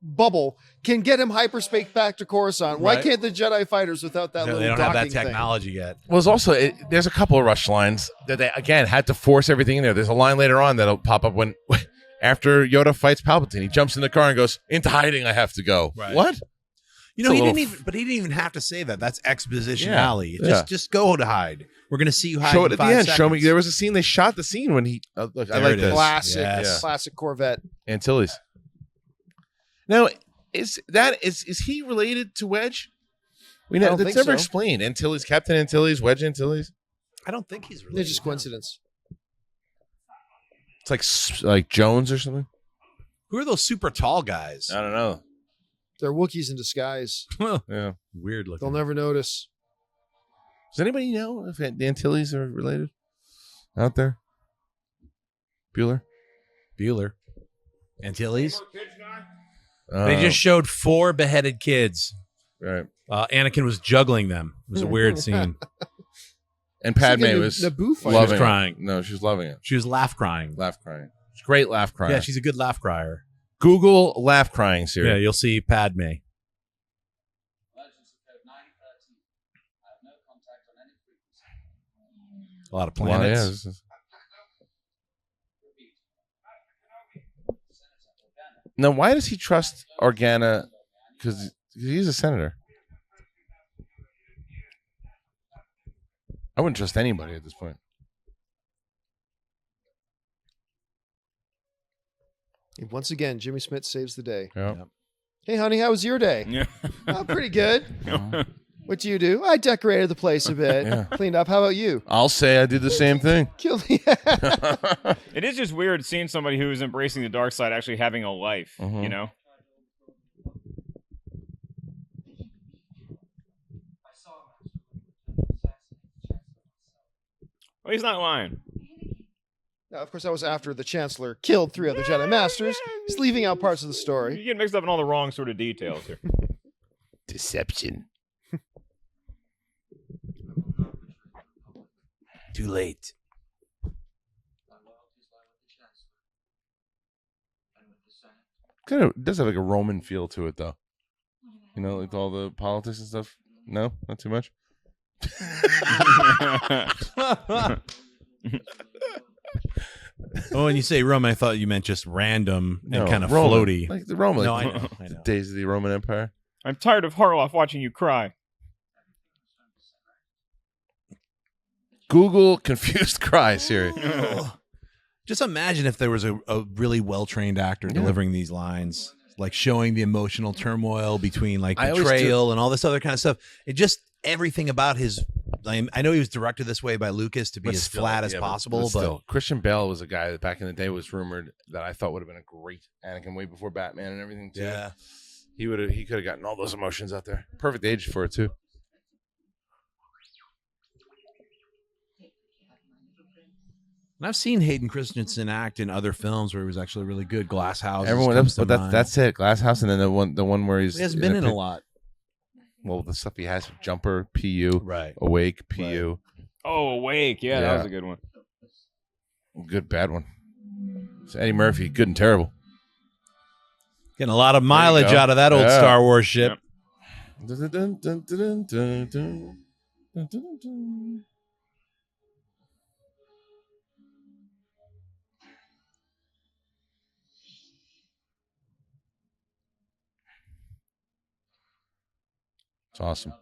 bubble can get him hyperspace back to Coruscant, why Right. can't the Jedi fighters without that They little don't have that docking thing? technology yet. Well, it's also there's a couple of rush lines that they again had to force everything in there. There's a line later on that'll pop up when after Yoda fights Palpatine, he jumps in the car and goes, "Into hiding, I have to go." Right. What? You know, It's he a didn't little- even, but he didn't even have to say that. That's exposition Yeah. alley. Yeah. Just go to hide. We're gonna see you hide. Show in it at the 5 end. Show me. seconds. There was a scene. They shot the scene when he. Look, I There like it this. is. Classic, Yes. classic Corvette. Antilles. Now, is he related to Wedge? I don't It's think never so. explained. Antilles, Captain Antilles, Wedge Antilles. I don't think he's really. They're just coincidence. It's like Jones or something. Who are those super tall guys? I don't know. They're Wookiees in disguise. Yeah. Weird looking. They'll never notice. Does anybody know if the Antilles are related out there? Bueller. Antilles. Oh, They just showed 4 beheaded kids. right. Anakin was juggling them. It was a weird scene. And Padme It's like a was Naboo fight. loving She was crying. it. No, she was loving it. She was laugh crying. Laugh crying. It's great laugh crying. Yeah, she's a good laugh crier. Google laugh crying Yeah, series. you'll see Padme. Emergency code 913. I have no contact on any frequency. A lot of Well, yeah, planets. this is- Repeat. Senator Organa. Now, why does he trust Organa? Because he's a senator. I wouldn't trust anybody at this point. And once again, Jimmy Smith saves the day. Yeah. Hey, honey, how was your day? Yeah. Oh, pretty good. What do you do? I decorated the place a bit. Yeah. Cleaned up. How about you? I'll say I did the same thing. Killed me. It is just weird seeing somebody who is embracing the dark side actually having a life, Mhm. you know? I saw him actually. Assassinate the chance for myself. Well, he's not lying. No, Of course, that was after the Chancellor killed 3 other Jedi Masters. He's leaving out parts of the story. You get mixed up in all the wrong sort of details here. Deception. Too late. Kind of does have like a Roman feel to it, though. You know, like all the politics and stuff. No, not too much. Oh, when you say Roman, I thought you meant just random and No, kind of Roman. floaty. Like the Roman. No, like I know. I know. Days of the Roman Empire. I'm tired of Harloff watching you cry. Google confused cry, Siri. Just imagine if there was a really well-trained actor delivering these lines, like showing the emotional turmoil between like I always betrayal and all this other kind of stuff. It just everything about his. I know he was directed this way by Lucas to be as flat as possible, but still, Christian Bale was a guy that back in the day was rumored that I thought would have been a great Anakin way before Batman and everything too. yeah. He could have gotten all those emotions out there. Perfect age for it too. And I've seen Hayden Christensen act in other films where he was actually really good. Glass House. That's it. Glass House, and then the one where He hasn't been in a lot. Well, the stuff he has, Jumper, PU, Right. Awake, PU, Oh, Awake. Yeah, that was a good one. good bad one. So Eddie Murphy, good and terrible. Getting a lot of mileage go. out of that old Yeah. Star Wars ship. It's awesome.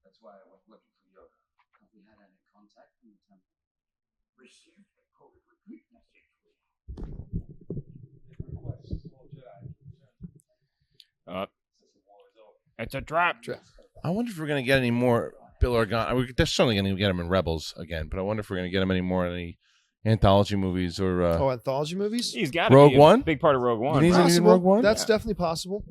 That's why I went looking for Yoda. Have we had any contact from the temple? Received a coded retreat message. It's a trap. I wonder if we're gonna get any more Bill Organa. We're certainly gonna get him in Rebels again, but I wonder if we're gonna get him any more in any anthology movies or Anthology movies? He's got Rogue be a One? big part of Rogue One. You think he's gonna be in Possible. Rogue One? That's definitely possible.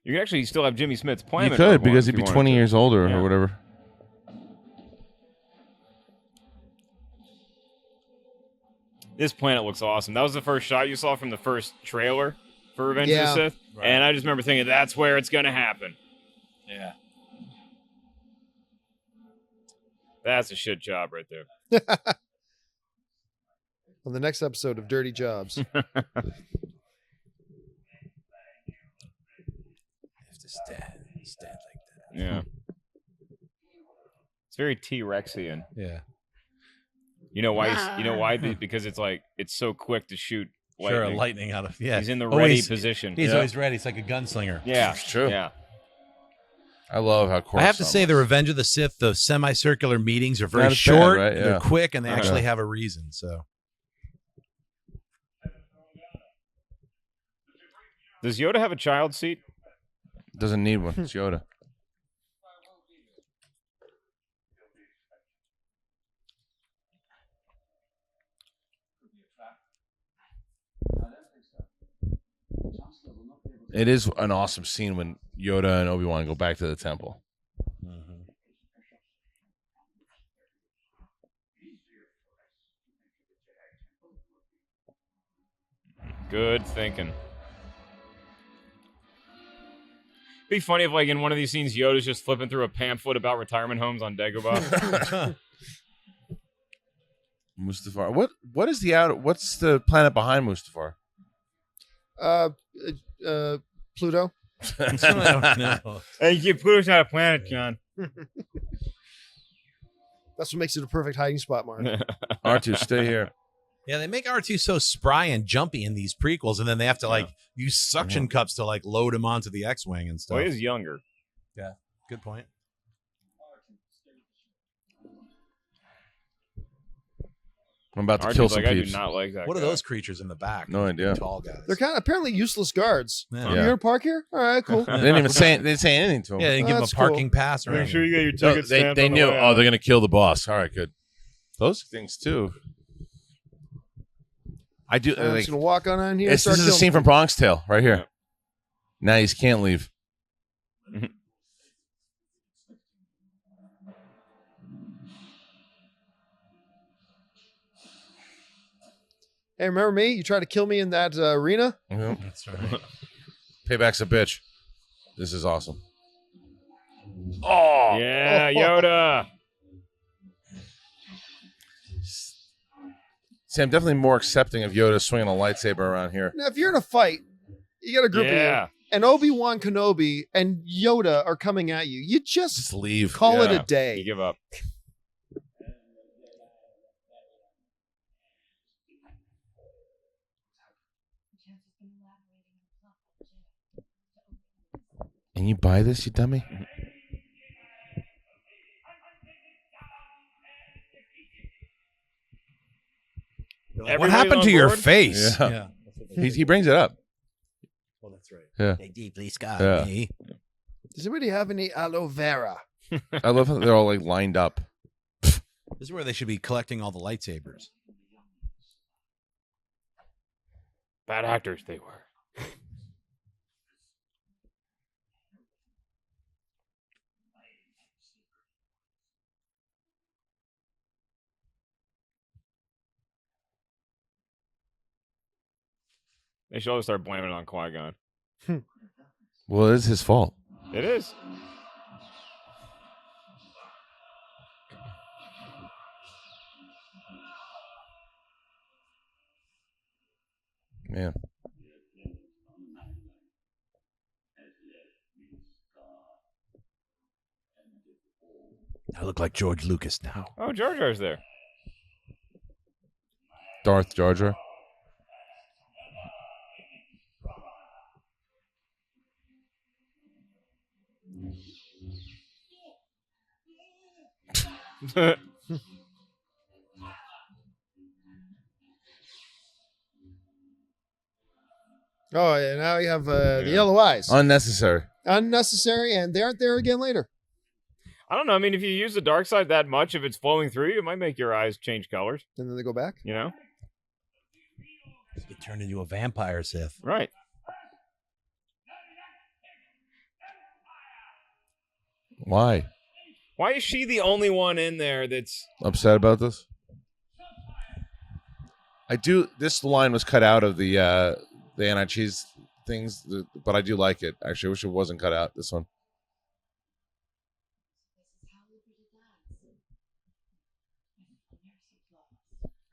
You could actually still have Jimmy Smith's plan. You in could Rogue One because if he'd be you wanted 20 to. years older Yeah. or whatever. This planet looks awesome. That was the first shot you saw from the first trailer for Revenge of Yeah. the Sith. Right. And I just remember thinking, that's where it's going to happen. Yeah. That's a shit job right there. On the next episode of Dirty Jobs. You have to stand like that. Yeah. It's very T-Rexian. Yeah. You know why? You know why? Because it's like it's so quick to shoot lightning. Sure, lightning out of He's in the ready position. He's Yeah. always ready. It's like a gunslinger. Yeah, It's true. Yeah, I love how Coruscant I have to say, the Revenge of the Sith, the semicircular meetings are very Not as bad, short. right? Yeah. They're quick, and they Uh-huh. actually have a reason. So does Yoda have a child seat? doesn't need one. It's Yoda. It is an awesome scene when Yoda and Obi-Wan go back to the temple. Good thinking. Be funny if, like, in one of these scenes, Yoda's just flipping through a pamphlet about retirement homes on Dagobah. Mustafar. What's the planet behind Mustafar? Pluto. I don't know. Hey, Pluto's not a planet, John. That's what makes it a perfect hiding spot, Mark. R2, stay here. Yeah, they make R2 so spry and jumpy in these prequels, and then they have to like use suction cups to like load him onto the X-wing and stuff. Well, he is younger. Yeah, good point. I'm about to R2's kill some like, I do peeps. not like that. What are guy. those creatures in the back? No idea. Tall guys. They're kind of apparently useless guards. Yeah. You gonna park here? All right, cool. They didn't even say. They didn't say anything to him. Yeah, they didn't give him a That's parking pass or Make anything. sure you get your No, ticket they stamped on the knew. way Oh, out. they're gonna kill the boss. All right, good. Those things too. I do. I'm Like, just gonna walk on in here. this is a scene from Bronx Tale right here. Now you can't leave. Hey, remember me? You tried to kill me in that arena? That's right. Payback's a bitch. This is awesome. Oh, yeah, Yoda. See, I'm definitely more accepting of Yoda swinging a lightsaber around here. Now, if you're in a fight, you got a group of you, and Obi-Wan Kenobi and Yoda are coming at you. You Just leave. call it Yeah. a day. You give up. And you buy this, you dummy? What Everybody's happened on to your board? face? Yeah. He brings it up. Well, that's right. Yeah. They deeply scarred Yeah. me. Does anybody have any aloe vera? I love how they're all like lined up. This is where they should be collecting all the lightsabers. Bad actors they were. They should always start blaming it on Qui-Gon. Well, it is his fault. It is. Man. I look like George Lucas now. Oh, Jar Jar's there. Darth Jar Jar. Oh, yeah. Now you have the yellow eyes. Unnecessary. Unnecessary, and they aren't there again later. I don't know. I mean, if you use the dark side that much, if it's flowing through you, it might make your eyes change colors. And then they go back. You know? You turn into a vampire, Sith. Right. Why? Why is she the only one in there that's... Upset about this? I do. This line was cut out of the anti-cheese things, but I do like it. Actually, I wish it wasn't cut out. This one.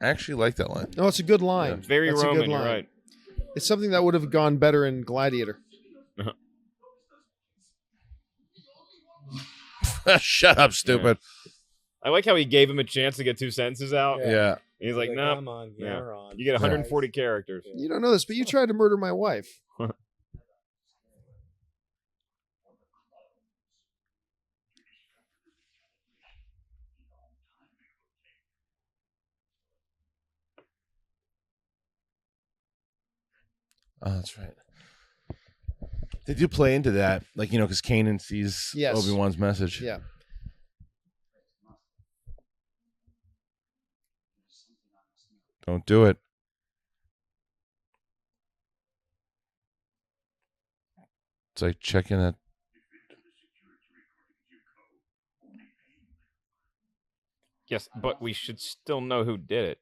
I actually like that line. No, it's a good line. Very That's a Roman, good you're line. right. It's something that would have gone better in Gladiator. Shut up, stupid. I like how he gave him a chance to get 2 sentences out. Yeah. He's like, no, come on, yeah. on. You get 140 characters. You don't know this, but you tried to murder my wife. Oh, that's right. They do play into that, like, you know, because Kanan sees Yes. Obi-Wan's message. Yeah. Don't do it. It's like checking that. Yes, but we should still know who did it.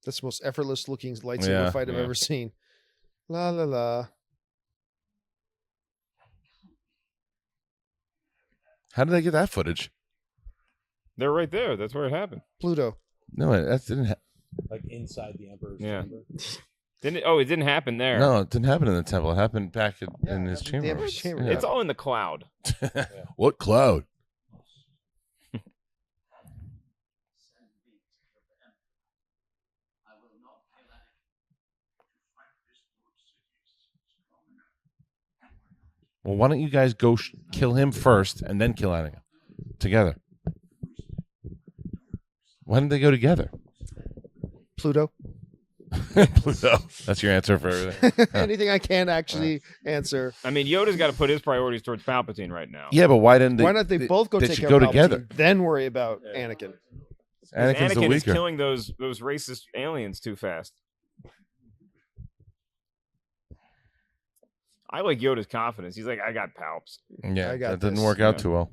That's the most effortless looking lightsaber Yeah, fight I've yeah. ever seen. La la la. How did they get that footage? They're right there. That's where it happened. Pluto. No, that didn't. Like inside the Emperor's Yeah. chamber. Didn't it? Oh, it didn't happen there. No, it didn't happen in the temple. It happened back in his the chamber. Emperor's chamber. Yeah. It's all in the cloud. What cloud? Well, why don't you guys go kill him first and then kill Anakin together? Why didn't they go together? Pluto. Pluto. That's your answer for everything. Anything I can actually answer. I mean, Yoda's got to put his priorities towards Palpatine right now. Yeah, but why didn't they? Why not they both go they take should care go of Palpatine, together. then worry about Anakin? Anakin's the Anakin is weaker. killing those racist aliens too fast. I like Yoda's confidence. He's like, I got palps. Yeah, I got that didn't this. work out Yeah. too well.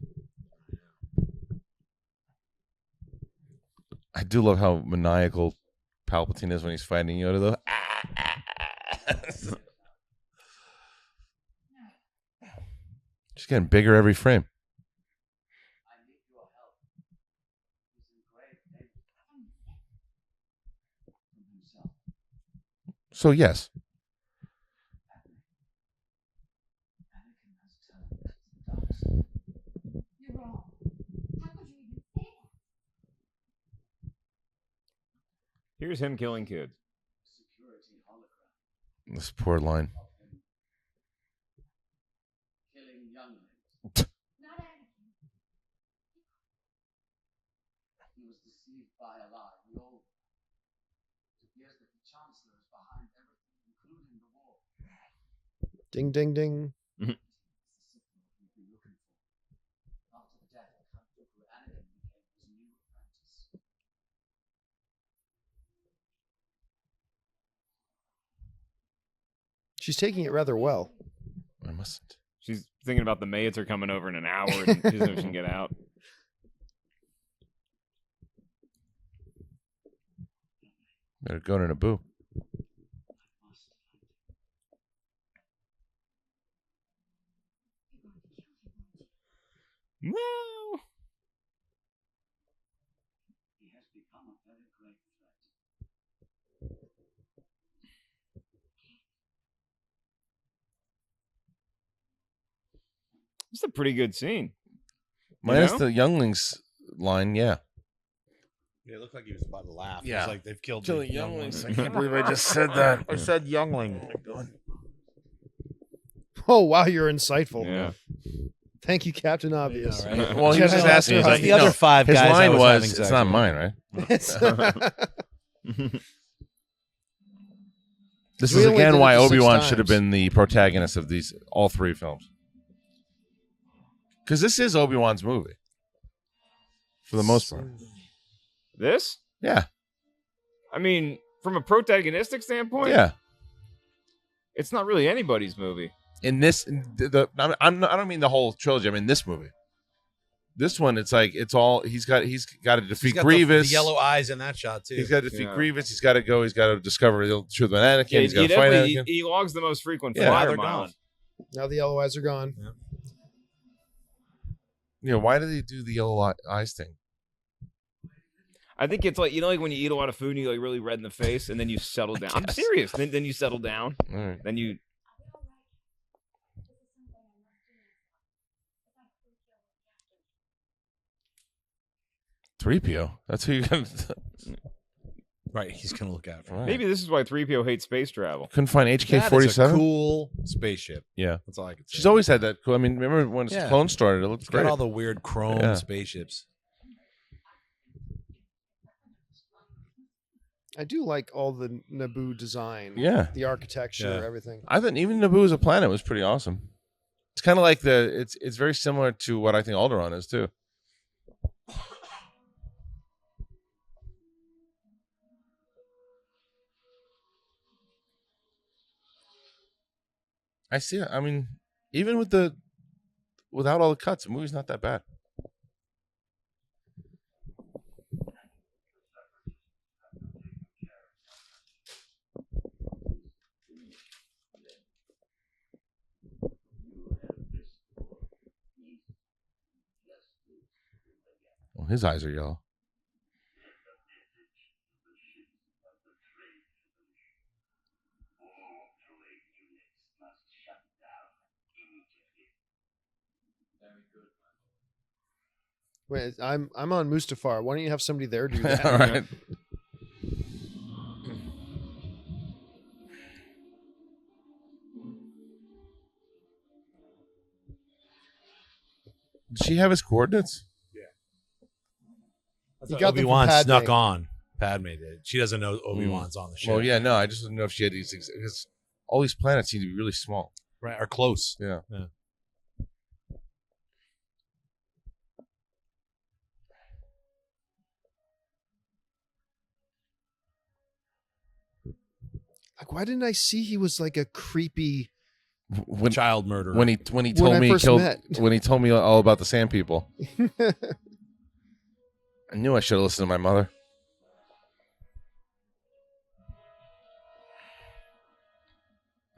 I do love how maniacal Palpatine is when he's fighting Yoda, though. She's getting bigger every frame. I need your help. He's in grave danger from himself. So, yes. Anakin has turned to the dark side. You're wrong. How could you even say that? Here's him killing kids. Security hologram This poor line. of him killing younglings. Not Anakin. He was deceived by a lie. We all. It appears that the Chancellor is behind everything, including the war. Ding, ding, ding. It's the Sith Lord we've been looking for. After the death of Count Dooku, Anakin became his new apprentice. She's taking it rather well. I mustn't. She's thinking about the maids are coming over in an hour and she doesn't know if she can get out. Better go to Naboo. No. He has become a very great threat. It's a pretty good scene. Minus know? the younglings line, yeah. Yeah, it looked like he was about to laugh. Yeah. It's like they've killed Killing the younglings. younglings. I can't believe I just said that. I said youngling. Oh, wow, you're insightful. Yeah. Thank you, Captain Obvious. Yeah, right. Well, he was Jedi just asking. Master He's like, Husky. The other five his guys. I line was was, having "It's sex not with." mine, right?" This We is only again did it why the 6 Obi-Wan should have times. been the protagonist of all three films. Because this is Obi-Wan's movie, for the most part. This? Yeah, I mean, from a protagonistic standpoint, yeah. it's not really anybody's movie. In this, I don't mean the whole trilogy. I mean this movie. This one, it's like it's all he's got to He's defeat got Grievous. the yellow eyes in that shot too. He's got to defeat Yeah. Grievous. He's got to go. He's got to discover the truth of Anakin. Yeah, he's got he to fight definitely Anakin. he logs the most frequent Yeah. flyer They're miles. gone. Now the yellow eyes are gone. Yeah, why do they do the yellow eyes thing? I think it's like, you know, like when you eat a lot of food and you like really red in the face and then you settle down. I'm serious. Then you settle down. All right. Then you. This is something I must do. 3PO. That's who you got. Right, he's gonna look out for. Right. Maybe this is why 3PO hates space travel. Couldn't find That is a HK-47. cool spaceship. Yeah, That's all I can say. she's always had that. Cool. I mean, remember when Yeah. Clone started? It looked It's great. got all the weird chrome Yeah. spaceships. I do like all the Naboo design. Yeah. The architecture, Yeah. everything. I think even Naboo as a planet was pretty awesome. It's kind of like it's very similar to what I think Alderaan is too. I see it. I mean, even without all the cuts, the movie's not that bad. Well, his eyes are yellow. Wait, I'm on Mustafar. Why don't you have somebody there do that? All right. Does she have his coordinates? You got them from Obi-Wan Padme. snuck on. Padme did. She doesn't know Obi-Wan's on the ship. Well, yeah, no. I just didn't know if she had these things because all these planets seem to be really small. Right, or close. Yeah. Like, why didn't I see he was like a creepy When Child murderer. when he told I me he first killed met. when he told me all about the sand people. I knew I should have listened to my mother.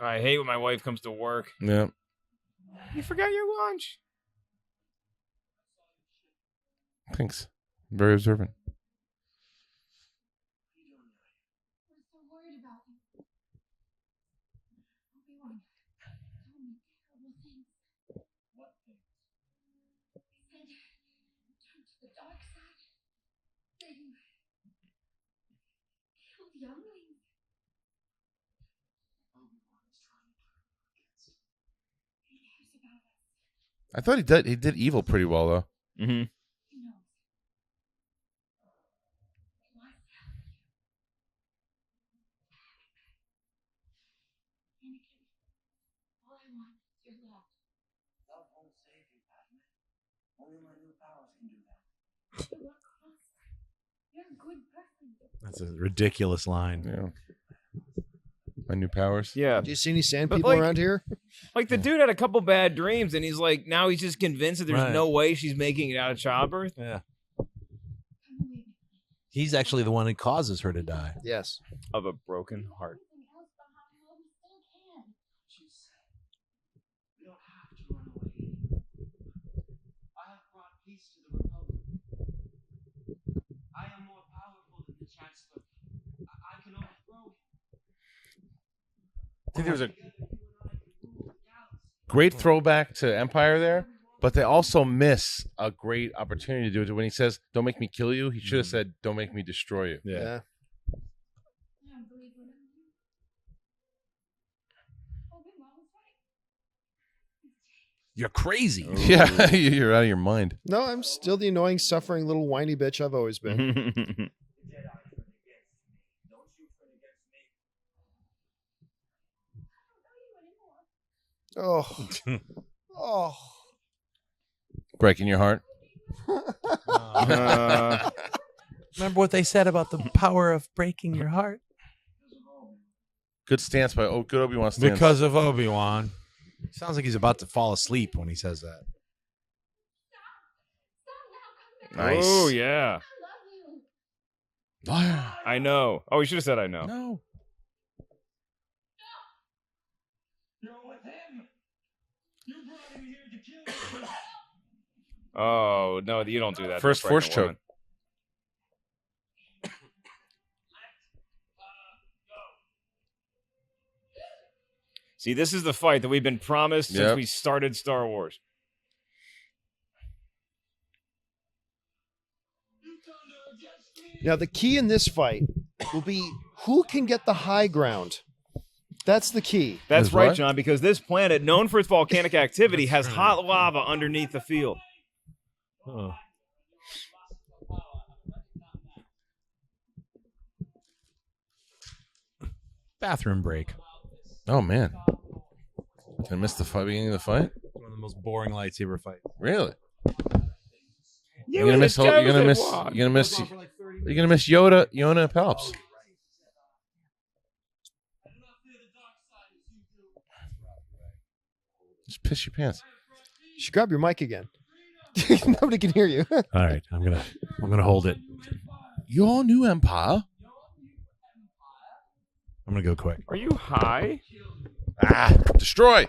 I hate when my wife comes to work. Yeah. You forgot your lunch. Thanks. Very observant. We're so worried about him. Obi-Wan told me terrible things. What things? He said, turn to the dark side. That you killed younglings. Obi-Wan is trying to turn you against him. He cares about us. I thought he did evil pretty well though. Mm-hmm. He knows. He wants to help you. Anakin, all I want is your love. Love won't save you, Padme. Only my new powers can do that. You are cross. You're a good person. That's a ridiculous line. Yeah. My new powers. Yeah. Do you see any sand But, people like- around here? Like, the dude had a couple bad dreams, and he's like, now he's just convinced that there's Right. no way she's making it out of childbirth. Yeah. Come away with me. He's actually the one who causes her to die. Yes. Of a broken heart. Everything else behind, well, we still can. She said, we don't have to run away. I have brought peace to the Republic. I am more powerful than the Chancellor. I can overthrow him. I think there was a Together, you and I can rule the galaxy. great throwback to Empire there, but they also miss a great opportunity to do it when he says, "Don't make me kill you." He should have said, "Don't make me destroy you." Yeah. I don't believe what I'm doing. Obi-Wan was right. You're crazy. Yeah, you're out of your mind. No, I'm still the annoying, suffering little whiny bitch I've always been. The Jedi turn against me. Don't you turn against me. I don't know you anymore. Oh. Oh. Breaking your heart. Remember what they said about the power of breaking your heart? Good stance by good Obi-Wan stance. Because of Obi-Wan. Sounds like he's about to fall asleep when he says that. Stop now. Come back. Nice. Oh, yeah. I love you. I know. Oh, he should have said I know. No. You're with him. You brought him here to kill me. Oh, no, you don't do that. to a First pregnant force woman. choke. See, this is the fight that we've been promised since Yep. we started Star Wars. Now, the key in this fight will be who can get the high ground. That's the key. That's Is right, what? John, because this planet, known for its volcanic activity, has hot lava underneath the field. Oh. Bathroom break. Oh man. Did I miss the fight, beginning of the fight? One of the most boring lightsaber fights. Really? You You're gonna and miss. the You're gonna Jabba miss. Walk. You're gonna miss. You're gonna miss Yoda and Palps. Just piss your pants. You should grab your mic again. Nobody can hear you. All right, I'm gonna hold it. Your new empire. I'm gonna go quick. Are you high? Ah, destroy.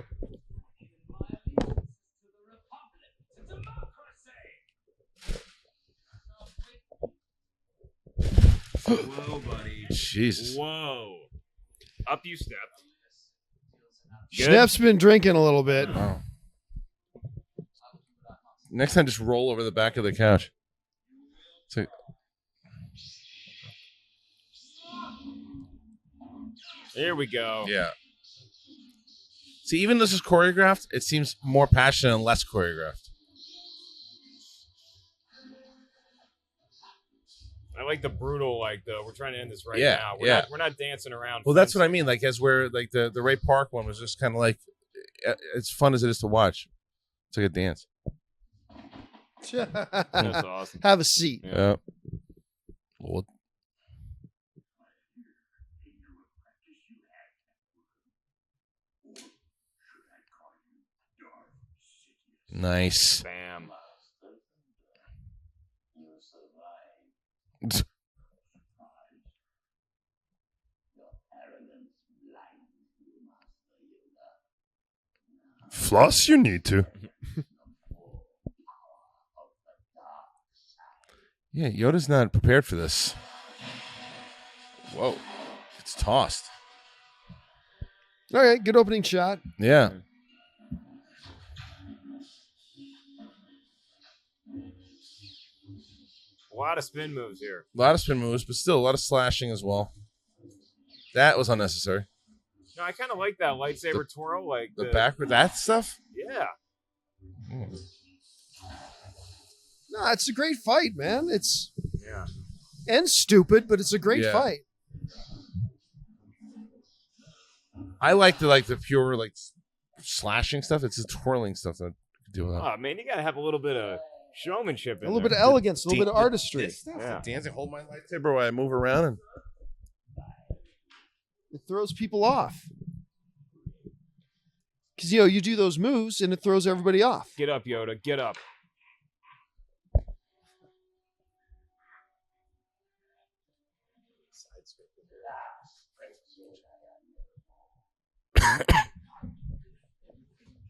Whoa, buddy. Jesus. Whoa. Up you stepped. Good? Schnepp's been drinking a little bit. Wow. Next time, just roll over the back of the couch. So, Here we go. yeah. See, even though this is choreographed, it seems more passionate and less choreographed. I like the brutal, like, we're trying to end this right Yeah, now. yeah. We're not dancing around. Well, that's what I mean. Like, as where like the Ray Park one was just kind of like, it's fun as it is to watch. It's like a dance. That's awesome. Have a seat. Yeah. Well, Nice. Bam. Floss, you need to. Yeah, Yoda's not prepared for this. Whoa. It's tossed. All right, good opening shot. Yeah. A lot of spin moves here. A lot of spin moves, but still a lot of slashing as well. That was unnecessary. No, I kind of like that lightsaber twirl. Like The backward, that stuff? Yeah. No, it's a great fight, man. It's Yeah. and stupid, but it's a great Yeah. fight. I like the pure like slashing stuff. It's the twirling stuff that I could do with that. Oh man, you gotta have a little bit of showmanship in A little there. bit of elegance, a little bit of artistry. This stuff, Yeah. the dancing, hold my lightsaber while I move around. And It throws people off. Because, you know, you do those moves and it throws everybody off. Get up, Yoda. Get up.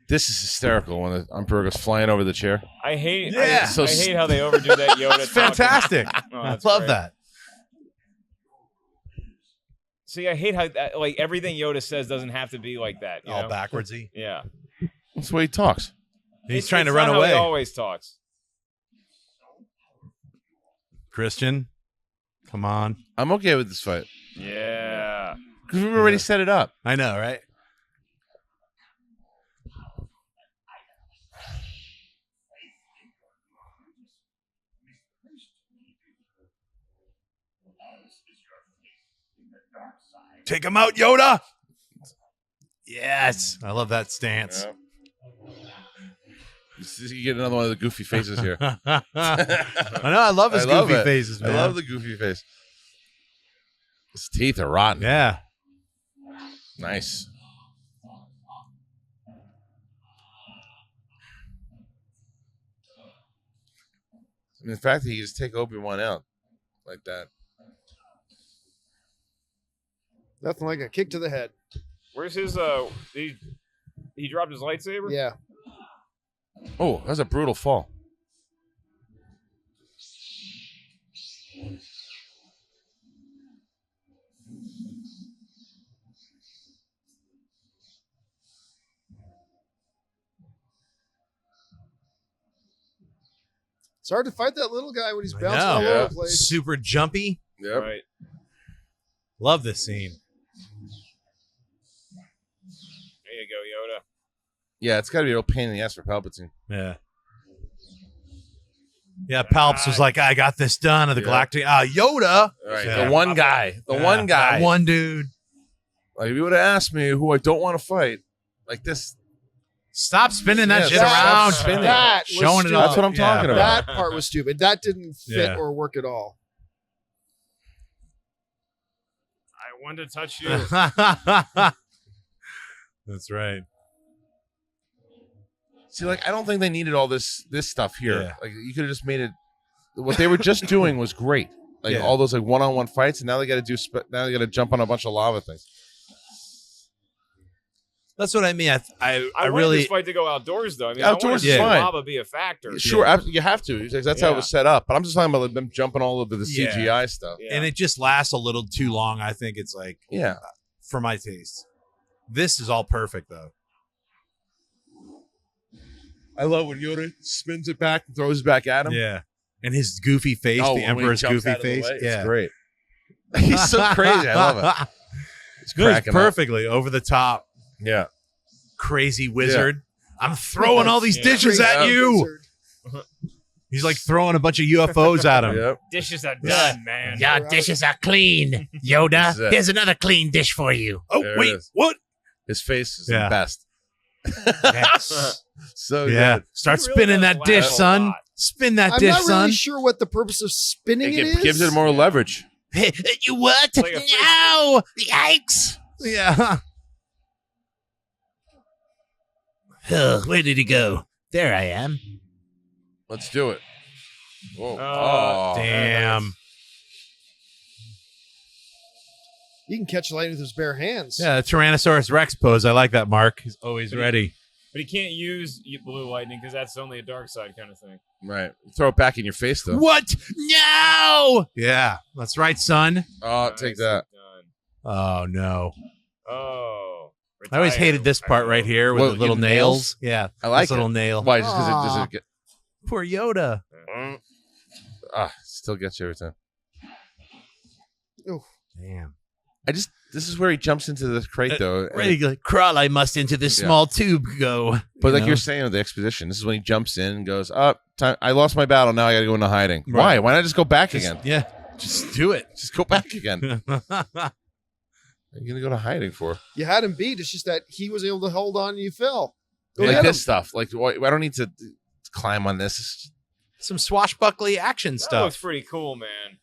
this is hysterical when the Emperor goes flying over the chair. I hate. Yeah. I hate how they overdo that Yoda. It's fantastic. Oh, I that's love great. that. See, I hate how like everything Yoda says doesn't have to be like that. You All know? backwardsy. Yeah. That's the way he talks. He's It's- trying to it's run not how away. He always talks. Kristian, come on. I'm okay with this fight Yeah. because we've already set it up. I know, right? Take him out, Yoda. Yes. I love that stance. You get another one of the goofy faces here. I know. I love his goofy it. faces, man. I love the goofy face. His teeth are rotten. Yeah. Nice. I mean, the fact that he just take Obi-Wan out like that. Nothing like a kick to the head. Where's his he dropped his lightsaber? Yeah. Oh, that's a brutal fall. It's hard to fight that little guy when he's I bouncing know. all Yeah. over the place. Super jumpy. Yep. Right. Love this scene. There you go, Yoda. Yeah, it's got to be a real pain in the ass for Palpatine. Yeah. Yeah, Palps was like, I got this done of the Yeah. Galactic. Yoda. All right, Yeah. the one guy. The Yeah, one guy. that one dude. Like, if you would have asked me who I don't want to fight, like this. Stop spinning that Yeah, shit stop around. spinning. That was Showing it stupid. off. That's what I'm talking about. That part was stupid. That didn't fit Yeah. or work at all. I want to touch you. That's right. See, like, I don't think they needed all this stuff here. Yeah. Like, you could have just made it. What they were just doing was great. Like Yeah. all those like one-on-one fights, and now they got to do. Now they got to jump on a bunch of lava things. That's what I mean. I I wanted really. this fight to go outdoors, though. I mean, Outdoors I is wanted to see fine. lava be a factor. Sure, you have to. Because that's how it Yeah. was set up. But I'm just talking about like, them jumping all over the Yeah. CGI stuff. Yeah. And it just lasts a little too long. I think it's like, Yeah. for my taste. This is all perfect, though. I love when Yoda spins it back and throws it back at him. Yeah. And his goofy face, Oh, the when he Emperor's jumps goofy out of the face. way, Yeah. It's great. He's so crazy. I love it. It's It was cracking up. perfectly over the top, Yeah. crazy wizard. I'm throwing all these dishes at Crazy you. wizard. He's like throwing a bunch of UFOs at him. Yep. Dishes are done, man. Yeah, dishes are clean, Yoda. That's it. Here's another clean dish for you. Oh, There it wait, is. what? His face is Yeah. the best. Yes. So Yeah. good. Start He really spinning does that laugh dish, a son. lot. Spin that I'm dish, not son. really sure what the purpose of spinning it is. Gives it more leverage. You what? Like a frisbee. No! Yikes! Yeah. Oh, where did he go? There I am. Let's do it. Whoa. Damn. He can catch lightning with his bare hands. Yeah, the Tyrannosaurus Rex pose. I like that, Mark. He's always ready. But he can't use blue lightning because that's only a dark side kind of thing. Right. Throw it back in your face, though. What? No! Yeah, that's right, son. Oh, take that. Oh, no. Oh. I always hated this part right here with Well, the little you nails. Yeah, I like this little it. nail. Why? Just because it doesn't get... Poor Yoda. Still gets you every time. Oof. Damn. This is where he jumps into the crate, though. Ready to crawl, I must into this small tube go. But like you're saying with the expedition, this is when he jumps in and goes, time, I lost my battle, now I gotta go into hiding. Right. Why? Why not just go back again? Yeah, just do it. Just go back again. What are you gonna go to hiding for? You had him beat. It's just that he was able to hold on and you fell. Go Like get this him. stuff. Like, I don't need to climb on this. Some swashbuckly action That stuff. looks pretty cool, man.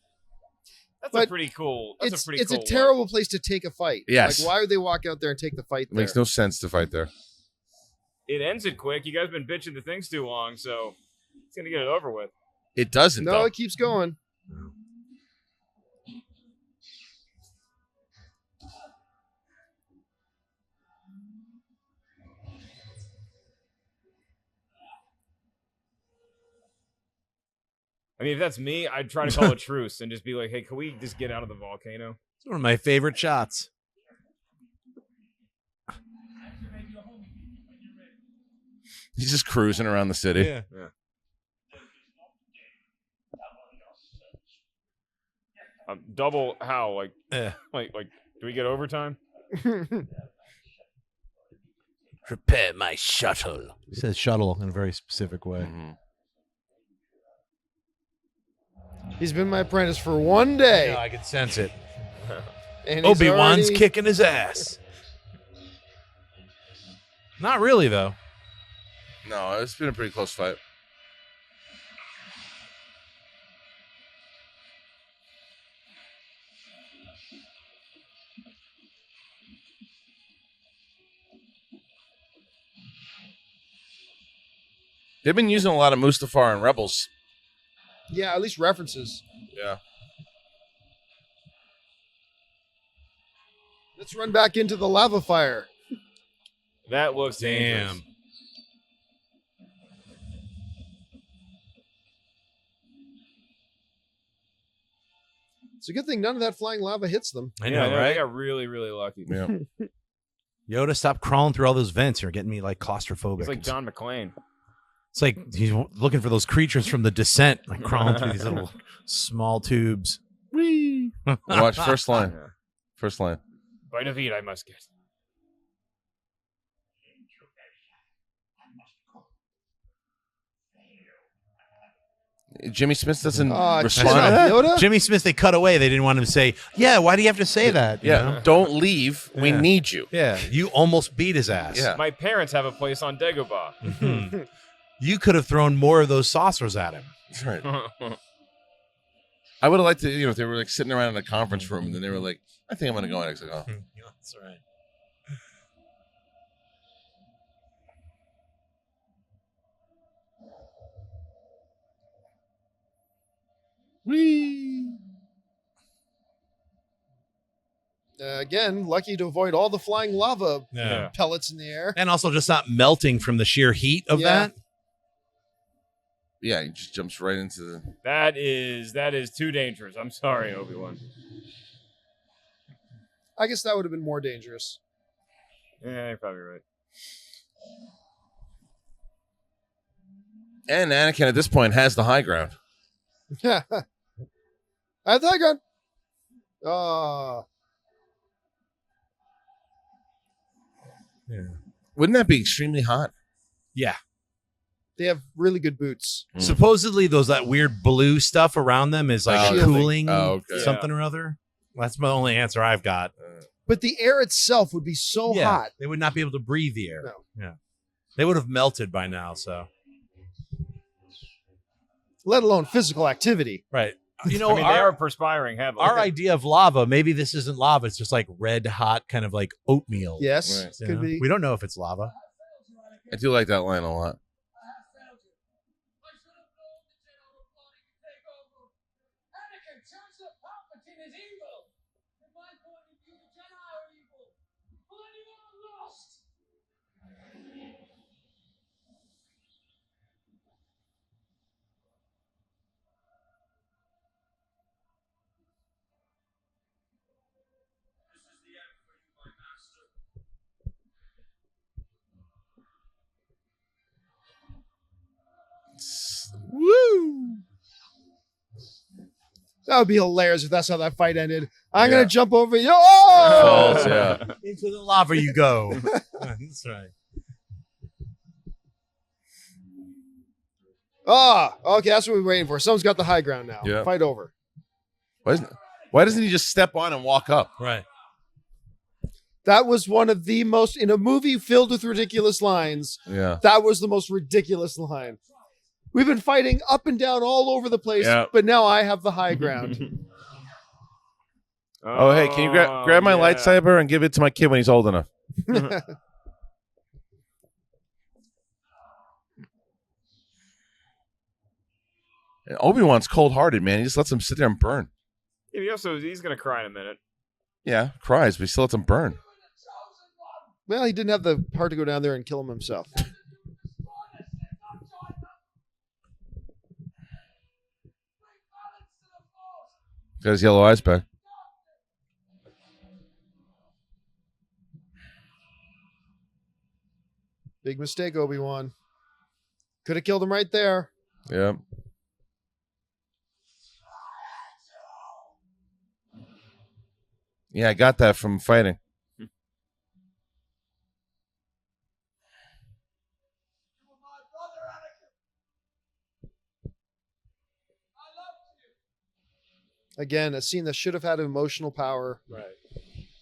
That's But a pretty cool. That's a pretty it's cool. a terrible place to take a fight. Yes. Like, why would they walk out there and take the fight It there? makes no sense to fight there. It ends it quick. You guys been bitching the things too long, so it's gonna get it over with. It doesn't, No, though. it keeps going. I mean, if that's me, I'd try to call a truce and just be like, "Hey, can we just get out of the volcano?" It's one of my favorite shots. He's just cruising around the city. Yeah. Double how? Like, Yeah. like, do we get overtime? Prepare my shuttle. He says shuttle in a very specific way. Mm-hmm. He's been my apprentice for one day. Yeah, I can sense it. And he's Obi-Wan's already- kicking his ass. Not really, though. No, it's been a pretty close fight. They've been using a lot of Mustafar and Rebels. Yeah, at least references. Yeah. Let's run back into the lava fire. That looks dangerous. Damn. It's a good thing none of that flying lava hits them. I know, right? They got really, really lucky. Yeah. Yoda, stop crawling through all those vents. You're getting me like claustrophobic. It's like John McClane. It's like he's looking for those creatures from the Descent, like crawling through these little small tubes. Whee! Watch first line. Yeah. First line. By defeat, I must get. Jimmy Smith doesn't Shut respond to up, that. Yoda. Jimmy Smith, they cut away. They didn't want him to say, yeah, why do you have to say that? You Yeah. know? Don't leave. We Yeah. need you. Yeah. You almost beat his ass. Yeah. My parents have a place on Dagobah. Mhm. You could have thrown more of those saucers at him. That's right. I would have liked to, if they were like sitting around in a conference room and then they were like, I think I'm going to go in. It's like, oh. That's right. Again, lucky to avoid all the flying lava Yeah. pellets in the air. And also just not melting from the sheer heat of Yeah. that. Yeah, he just jumps right into the. That is too dangerous. I'm sorry, Obi-Wan. I guess that would have been more dangerous. Yeah, you're probably right. And Anakin at this point has the high ground. I have the high ground. Yeah. Wouldn't that be extremely hot? Yeah. They have really good boots. Supposedly, that weird blue stuff around them is like Shielding. cooling okay. something or other. That's my only answer I've got. But the air itself would be so hot. They would not be able to breathe the air. No. Yeah. They would have melted by now, so. Let alone physical activity. Right. You I know, mean, they are perspiring heavily. our idea of lava, maybe this isn't lava. It's just like red hot, kind of like oatmeal. Yes, Right. You could know? be. We don't know if it's lava. I do like that line a lot. Woo! That would be hilarious if that's how that fight ended. I'm Yeah. gonna jump over you. Oh! False, yeah. Into the lava you go. That's right. Okay, that's what we're waiting for. Someone's got the high ground now. Yeah. Fight over. Why doesn't he just step on and walk up? Right. That was one of the most, in a movie filled with ridiculous lines, Yeah. that was the most ridiculous line. We've been fighting up and down all over the place, Yeah. but now I have the high ground. Oh, hey, can you grab my lightsaber and give it to my kid when he's old enough? And Obi-Wan's cold-hearted, man. He just lets him sit there and burn. Yeah, he's gonna cry in a minute. Yeah, cries, but he still lets him burn. Well, he didn't have the heart to go down there and kill him himself. Got his yellow eyes back. Big mistake, Obi-Wan. Could have killed him right there. Yeah. Yeah, I got that from fighting. Again, a scene that should have had emotional power. Right.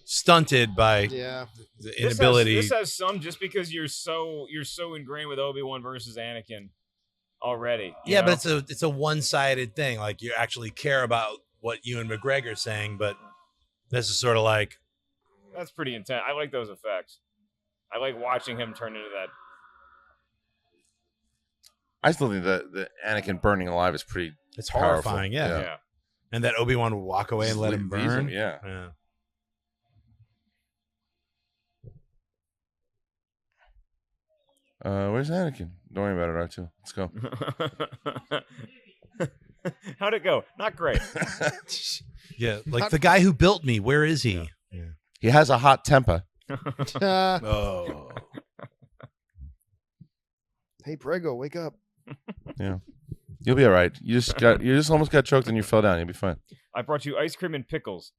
Stunted by Yeah. the inability. This has some just because you're so ingrained with Obi-Wan versus Anakin already. you Yeah, know? but it's a one-sided thing. Like, you actually care about what Ewan McGregor's saying, but this is sort of like, that's pretty intense. I like those effects. I like watching him turn into that. I still think that the Anakin burning alive is pretty it's powerful. horrifying. Yeah. Yeah. And that Obi-Wan would walk away and let him Leaves burn. yeah. Yeah. Where's Anakin? Don't worry about it, R2. Let's go. How'd it go? Not great. Yeah. Like, the guy who built me, where is he? Yeah. He has a hot temper. Oh. Hey, Prego, wake up. Yeah. You'll be all right. You just almost got choked and you fell down. You'll be fine. I brought you ice cream and pickles.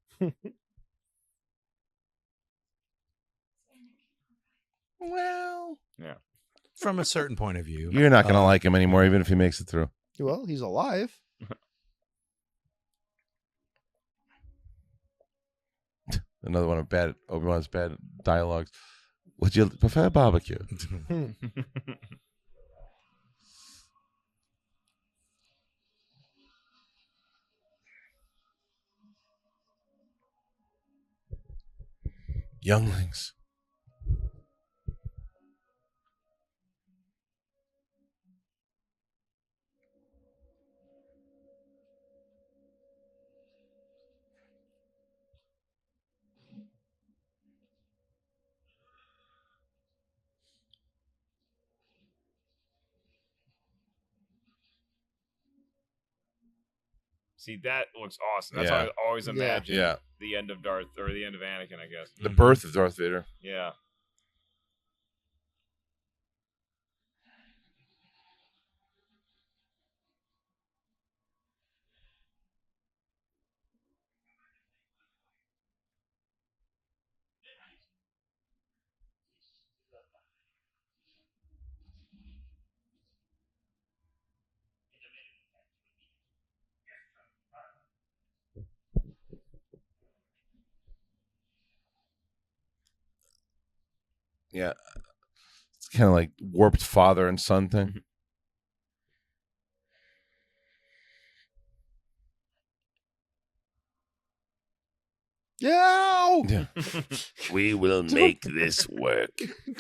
Well, Yeah. From a certain point of view. you're not gonna like him anymore, even if he makes it through. Well, he's alive. Another one of Obi-Wan's bad dialogues. Would you prefer barbecue? Younglings. See, that looks awesome. That's Yeah. how I always imagine Yeah. the end of Darth or the end of Anakin, I guess. The birth of Darth Vader. Yeah. Yeah. It's kind of like warped father and son thing. Yeah. Yeah. We will make this work.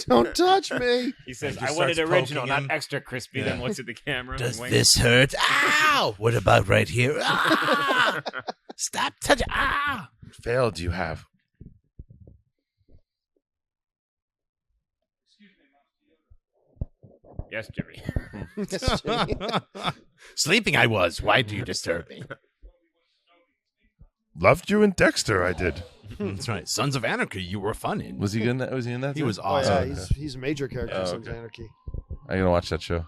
Don't touch me. He says, And I just want it starts original, poking not him. extra crispy. Then looks at the camera. Does and winks. this hurt? Ow! What about right here? Ah! Stop touching. Ah! Failed you have. Yes, Jimmy. Yes, Jimmy. Sleeping I was. Why do you disturb me? Loved you in Dexter, I did. That's right. Sons of Anarchy, you were fun in. Was he in that? Was he in that? He too? was Oh, awesome. yeah, he's a major character in Sons of okay. Anarchy. I'm gonna watch that show.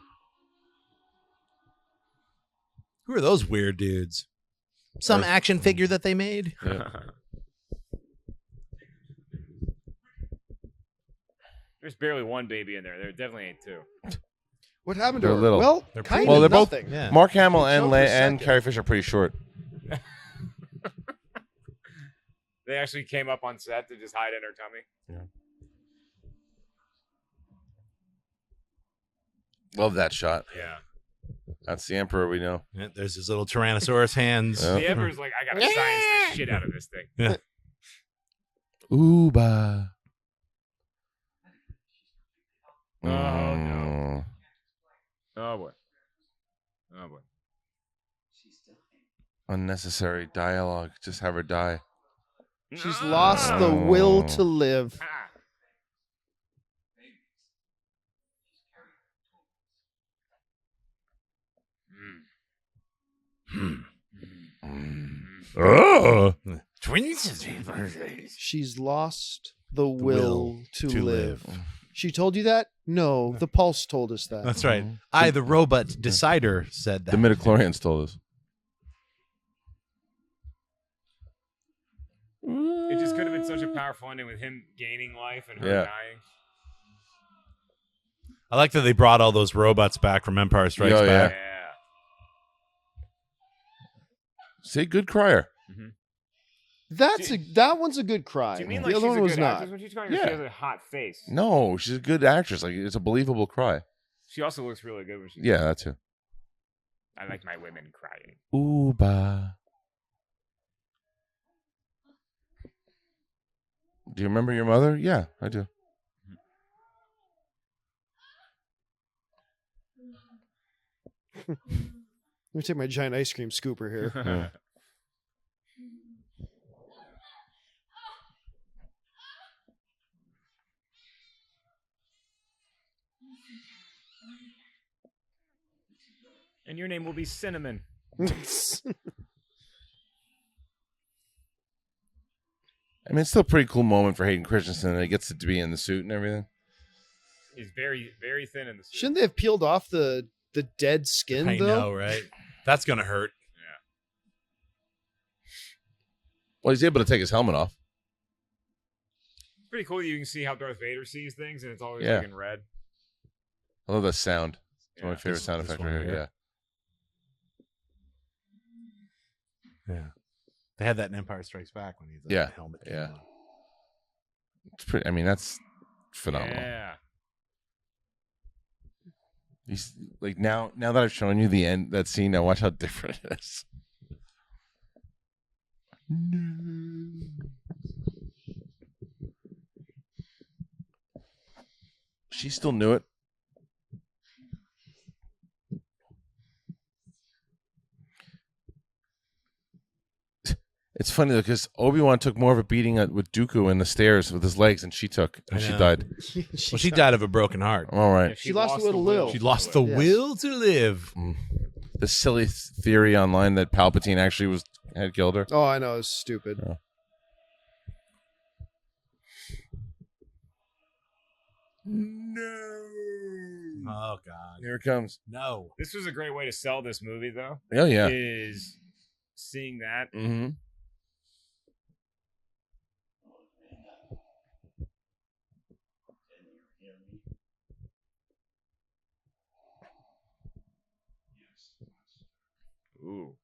Who are those weird dudes? Some action figure that they made? There's barely one baby in there. There definitely ain't two. What happened to They're her? little. Well, They're kind Well, of they're both. nothing. Yeah. Mark Hamill They and jumped for a and second. Carrie Fisher are pretty short. They actually came up on set to just hide in her tummy. Love that shot. Yeah. That's the Emperor we know. Yeah, there's his little Tyrannosaurus hands. Yeah. The Emperor's like, I gotta science the shit out of this thing. Ooba. Oh, no. Oh boy. Oh boy. Unnecessary dialogue. Just have her die. She's lost the will to live. Ah. Oh. She's lost the will to live. She told you that? No, the Pulse told us that. That's right. I, the robot decider, said that. The midichlorians told us. It just could have been such a powerful ending with him gaining life and her Yeah. dying. I like that they brought all those robots back from Empire Strikes Oh, yeah. Back. Yeah. Say good crier. That one's a good cry. Do you mean The like other she's one a was good not. actress when she's crying? Yeah. She has a hot face. No, she's a good actress. Like it's a believable cry. She also looks really good when she's. Yeah, that too. I like my women crying. Ooba. Do you remember your mother? Yeah, I do. Let me take my giant ice cream scooper here. Yeah. And your name will be Cinnamon. I mean, it's still a pretty cool moment for Hayden Christensen that he gets to be in the suit and everything. He's very, very thin in the suit. Shouldn't they have peeled off the dead skin, I though? know, right? That's going to hurt. Well, he's able to take his helmet off. It's pretty cool that you can see how Darth Vader sees things, and it's always Yeah. like in red. I love that sound. It's my Yeah. favorite sound This effect one right here. here. Yeah. They had that in Empire Strikes Back when the Yeah. helmet Yeah. came on. It's pretty. I mean, that's phenomenal. Yeah. He's like now that I've shown you the end that scene. Now watch how different it is. She still knew it. It's funny though because Obi-Wan took more of a beating with Dooku in the stairs with his legs than she took, and I she know. died. Well, she died of a broken heart. All right. Yeah, She lost the will to live. She lost the Yes. will to live. The silly theory online that Palpatine actually had killed her. Oh, I know. It's stupid. Yeah. Oh, God. Here it comes. No. This was a great way to sell this movie, though. Oh yeah. Is seeing that. Mm-hmm. Ooh.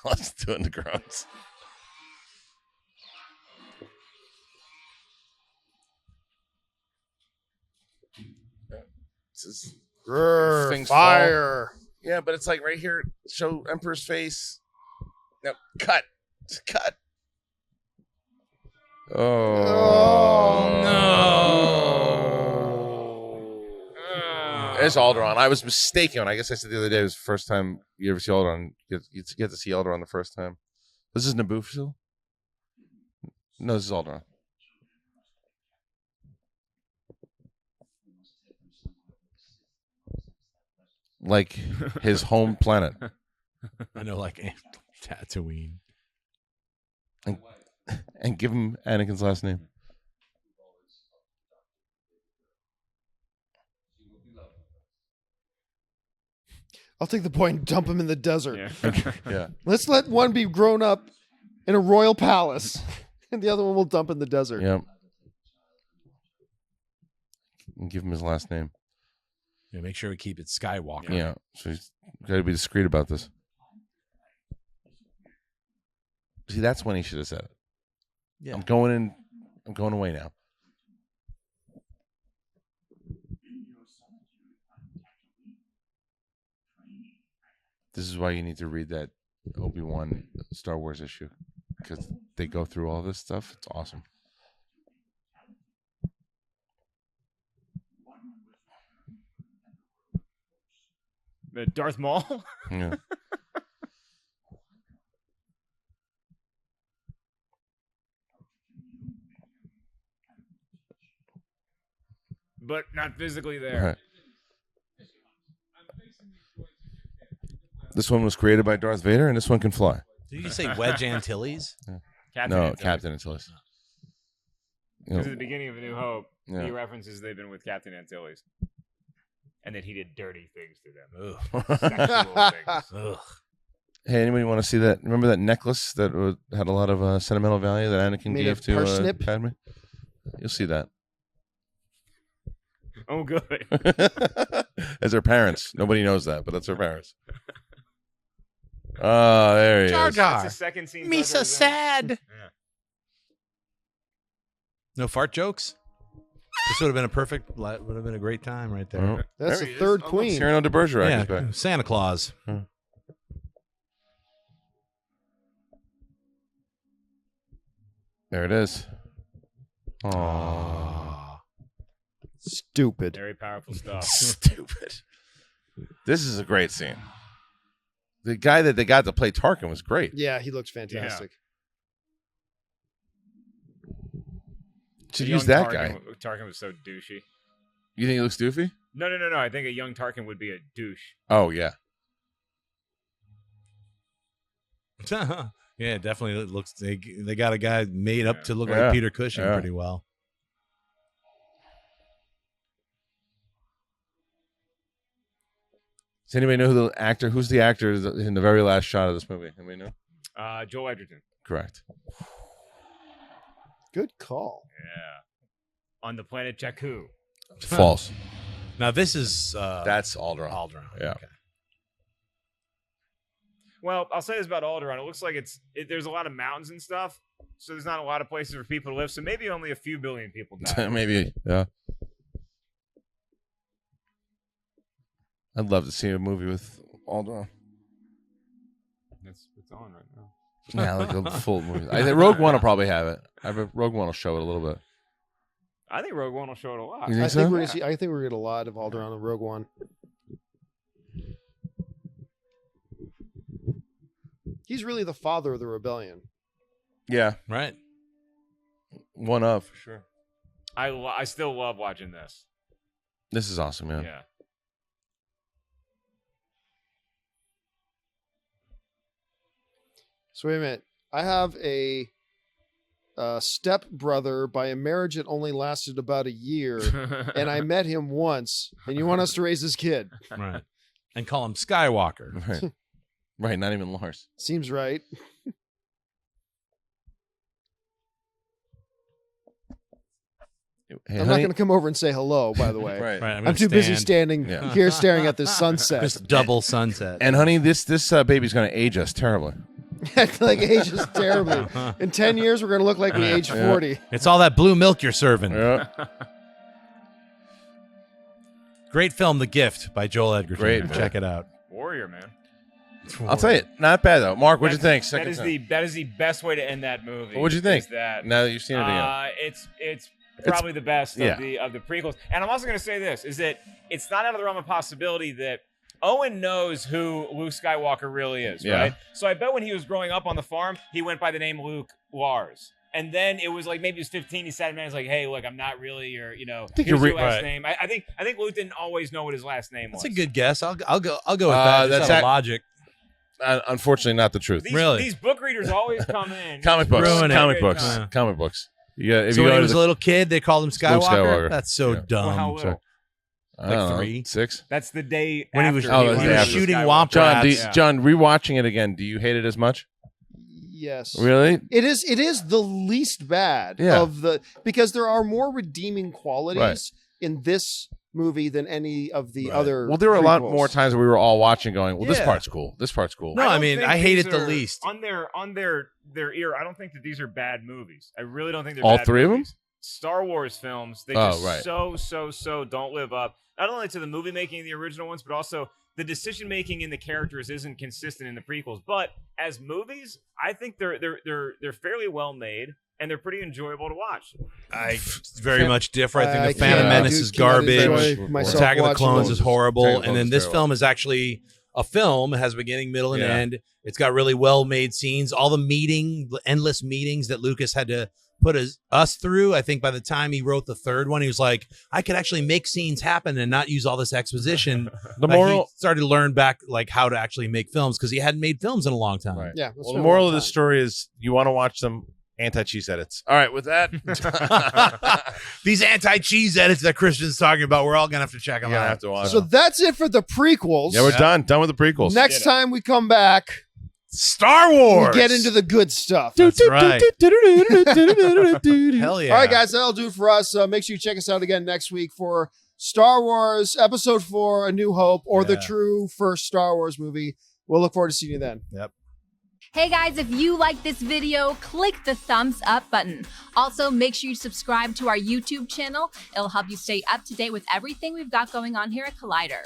Let's do it in the grounds. This is things Fire. Yeah, but it's like right here. Show Emperor's face. No, cut. Just cut. Oh no! There's Alderaan. I was mistaken. I guess I said the other day it was the first time you ever see Alderaan. You get to see Alderaan the first time. This is Naboo still? No, this is Alderaan. Like his home planet. I know, like Tatooine. And give him Anakin's last name. I'll take the point and dump him in the desert. Yeah. Yeah. Let's let one be grown up in a royal palace, and the other one will dump in the desert. Yep. And give him his last name. Yeah, make sure we keep it Skywalker. Yeah. So he's got to be discreet about this. See, that's when he should have said it. Yeah. I'm going away now. This is why you need to read that Obi-Wan Star Wars issue, because they go through all this stuff. It's awesome. The Darth Maul. Yeah. But not physically there. Right. This one was created by Darth Vader, and this one can fly. Did you say Wedge Antilles? Captain No, Antilles. Captain Antilles. You Because know, at the beginning of A New Hope, Yeah. he references they've been with Captain Antilles. And that he did dirty things to them. Ugh. Sexual things. Ugh. Hey, anybody want to see that? Remember that necklace that had a lot of sentimental value that Anakin Made gave of to parsnip? Padme? You'll see that. Oh, good. As her parents. Nobody knows that, but that's her parents. Oh, there he Jar is. Jar. That's the second scene. Me Jar so Jar's in. sad. Yeah. No fart jokes? This would have been a great time right there. Oh, That's there the he third is. queen. Cyrano de Bergerac is Yeah, back. Santa Claus. There it is. Oh, Aw. Stupid. Very powerful stuff. stupid. This is a great scene. The guy that they got to play Tarkin was great. Yeah, he looks fantastic. Should A use young that guy. Tarkin was so douchey. You think he looks doofy? No. I think a young Tarkin would be a douche. Oh, yeah. Yeah, definitely. It looks they got a guy made up to look Yeah. like Peter Cushing Yeah. pretty well. Does anybody know who's the actor in the very last shot of this movie? Anybody know? Joel Edgerton. Correct. Good call. Yeah. On the planet Jakku. False. Now this is That's Alderaan. Alderaan. Yeah. Okay. Well, I'll say this about Alderaan. It looks like there's a lot of mountains and stuff, so there's not a lot of places for people to live. So maybe only a few billion people die. Maybe. Yeah. I'd love to see a movie with Alderaan. It's on right now. Yeah, like a full movie. I think Rogue One will probably have it. Rogue One will show it a little bit. I think Rogue One will show it a lot. You think I so? think we're gonna get a lot of Alderaan and Rogue One. He's really the father of the rebellion. Yeah, Right. one of for sure. I still love watching this. This is awesome, man. Yeah. So wait a minute. I have a step brother by a marriage that only lasted about a year, and I met him once. And you want us to raise his kid? Right. And call him Skywalker. Right. Right, not even Lars. Seems right. Hey, I'm not going to come over and say hello. By the way, Right. Right. I'm too busy standing Yeah. here staring at this sunset. Just double sunset. And honey, this baby's going to age us terribly. Like ages terribly. In 10 years, we're going to look like we age 40. It's all that blue milk you're serving. Yeah. Great film, The Gift by Joel Edgerton. Great, Check it out. Warrior, man. I'll tell you, not bad though. Mark, what'd you think? That Second is time. that is the best way to end that movie. What'd you think? Is that Now that you've seen it again. it's probably the best yeah. of the prequels. And I'm also going to say this: is that it's not out of the realm of possibility that Owen knows who Luke Skywalker really is, Yeah. right? So I bet when he was growing up on the farm, he went by the name Luke Lars. And then it was like maybe he was 15. He sat him down. He's like, "Hey, look, I'm not really your, think here's you're your last right. name." I think Luke didn't always know what his last name was. That's a good guess. I'll go with that. that's That's out of logic. Unfortunately, not the truth. These book readers always come in. Comic books. Ruin it. Comic books. Yeah. Comic books. If So you when go he to was a little kid, they called him Skywalker. Skywalker. That's so Yeah. dumb. Well, how little? I don't know, 3. 6. That's the day When he after was- Oh, that's he the was after. shooting Skywalker. Womp John, Rats. John, rewatching it again, do you hate it as much? Yes. Really? It is the least bad Yeah. of the, because there are more redeeming qualities Right. in this movie than any of the Right. other. Well, there were a lot prequels. more times where we were all watching going, well, this Yeah. part's cool. This part's cool. No, I don't mean, think I hate these it the are- least. on their ear. I don't think that these are bad movies. I really don't think they're All bad 3 of them? movies. Star Wars films, they Oh, just right. so don't live up not only to the movie making of the original ones, but also the decision making in the characters isn't consistent in the prequels. But as movies, I think they're fairly well made and they're pretty enjoyable to watch. I very much differ. I think I The Phantom can't- Menace I is cannot garbage. enjoy myself Attack of the watching Clones those. is horrible. Attack of the And then Clones this is film is actually a film. It has a beginning, middle, and Yeah. end. It's got really well-made scenes. All the endless meetings that Lucas had to put us through. I think by the time he wrote the third one, he was like, I could actually make scenes happen and not use all this exposition. The Like, moral, he started to learn back like how to actually make films because he hadn't made films in a long time. Right. Yeah. well, the moral of the story is you want to watch some anti-cheese edits. All right, with that, These anti-cheese edits that Christian's talking about, we're all gonna have to check you're them gonna out. have to watch. So them. that's it for the prequels. Yeah, we're done with the prequels. Next time we come back, Star we Wars. get into the good stuff. That's right. Hell yeah! All right, guys, that'll do it for us. Make sure you check us out again next week for Star Wars Episode 4, A New Hope, or the Yeah. true first Star Wars movie. We'll look forward to seeing you then. Hey guys, if you like this video, click the thumbs up button. Also, make sure you subscribe to our YouTube channel. It'll help you stay up to date with everything we've got going on here at Collider.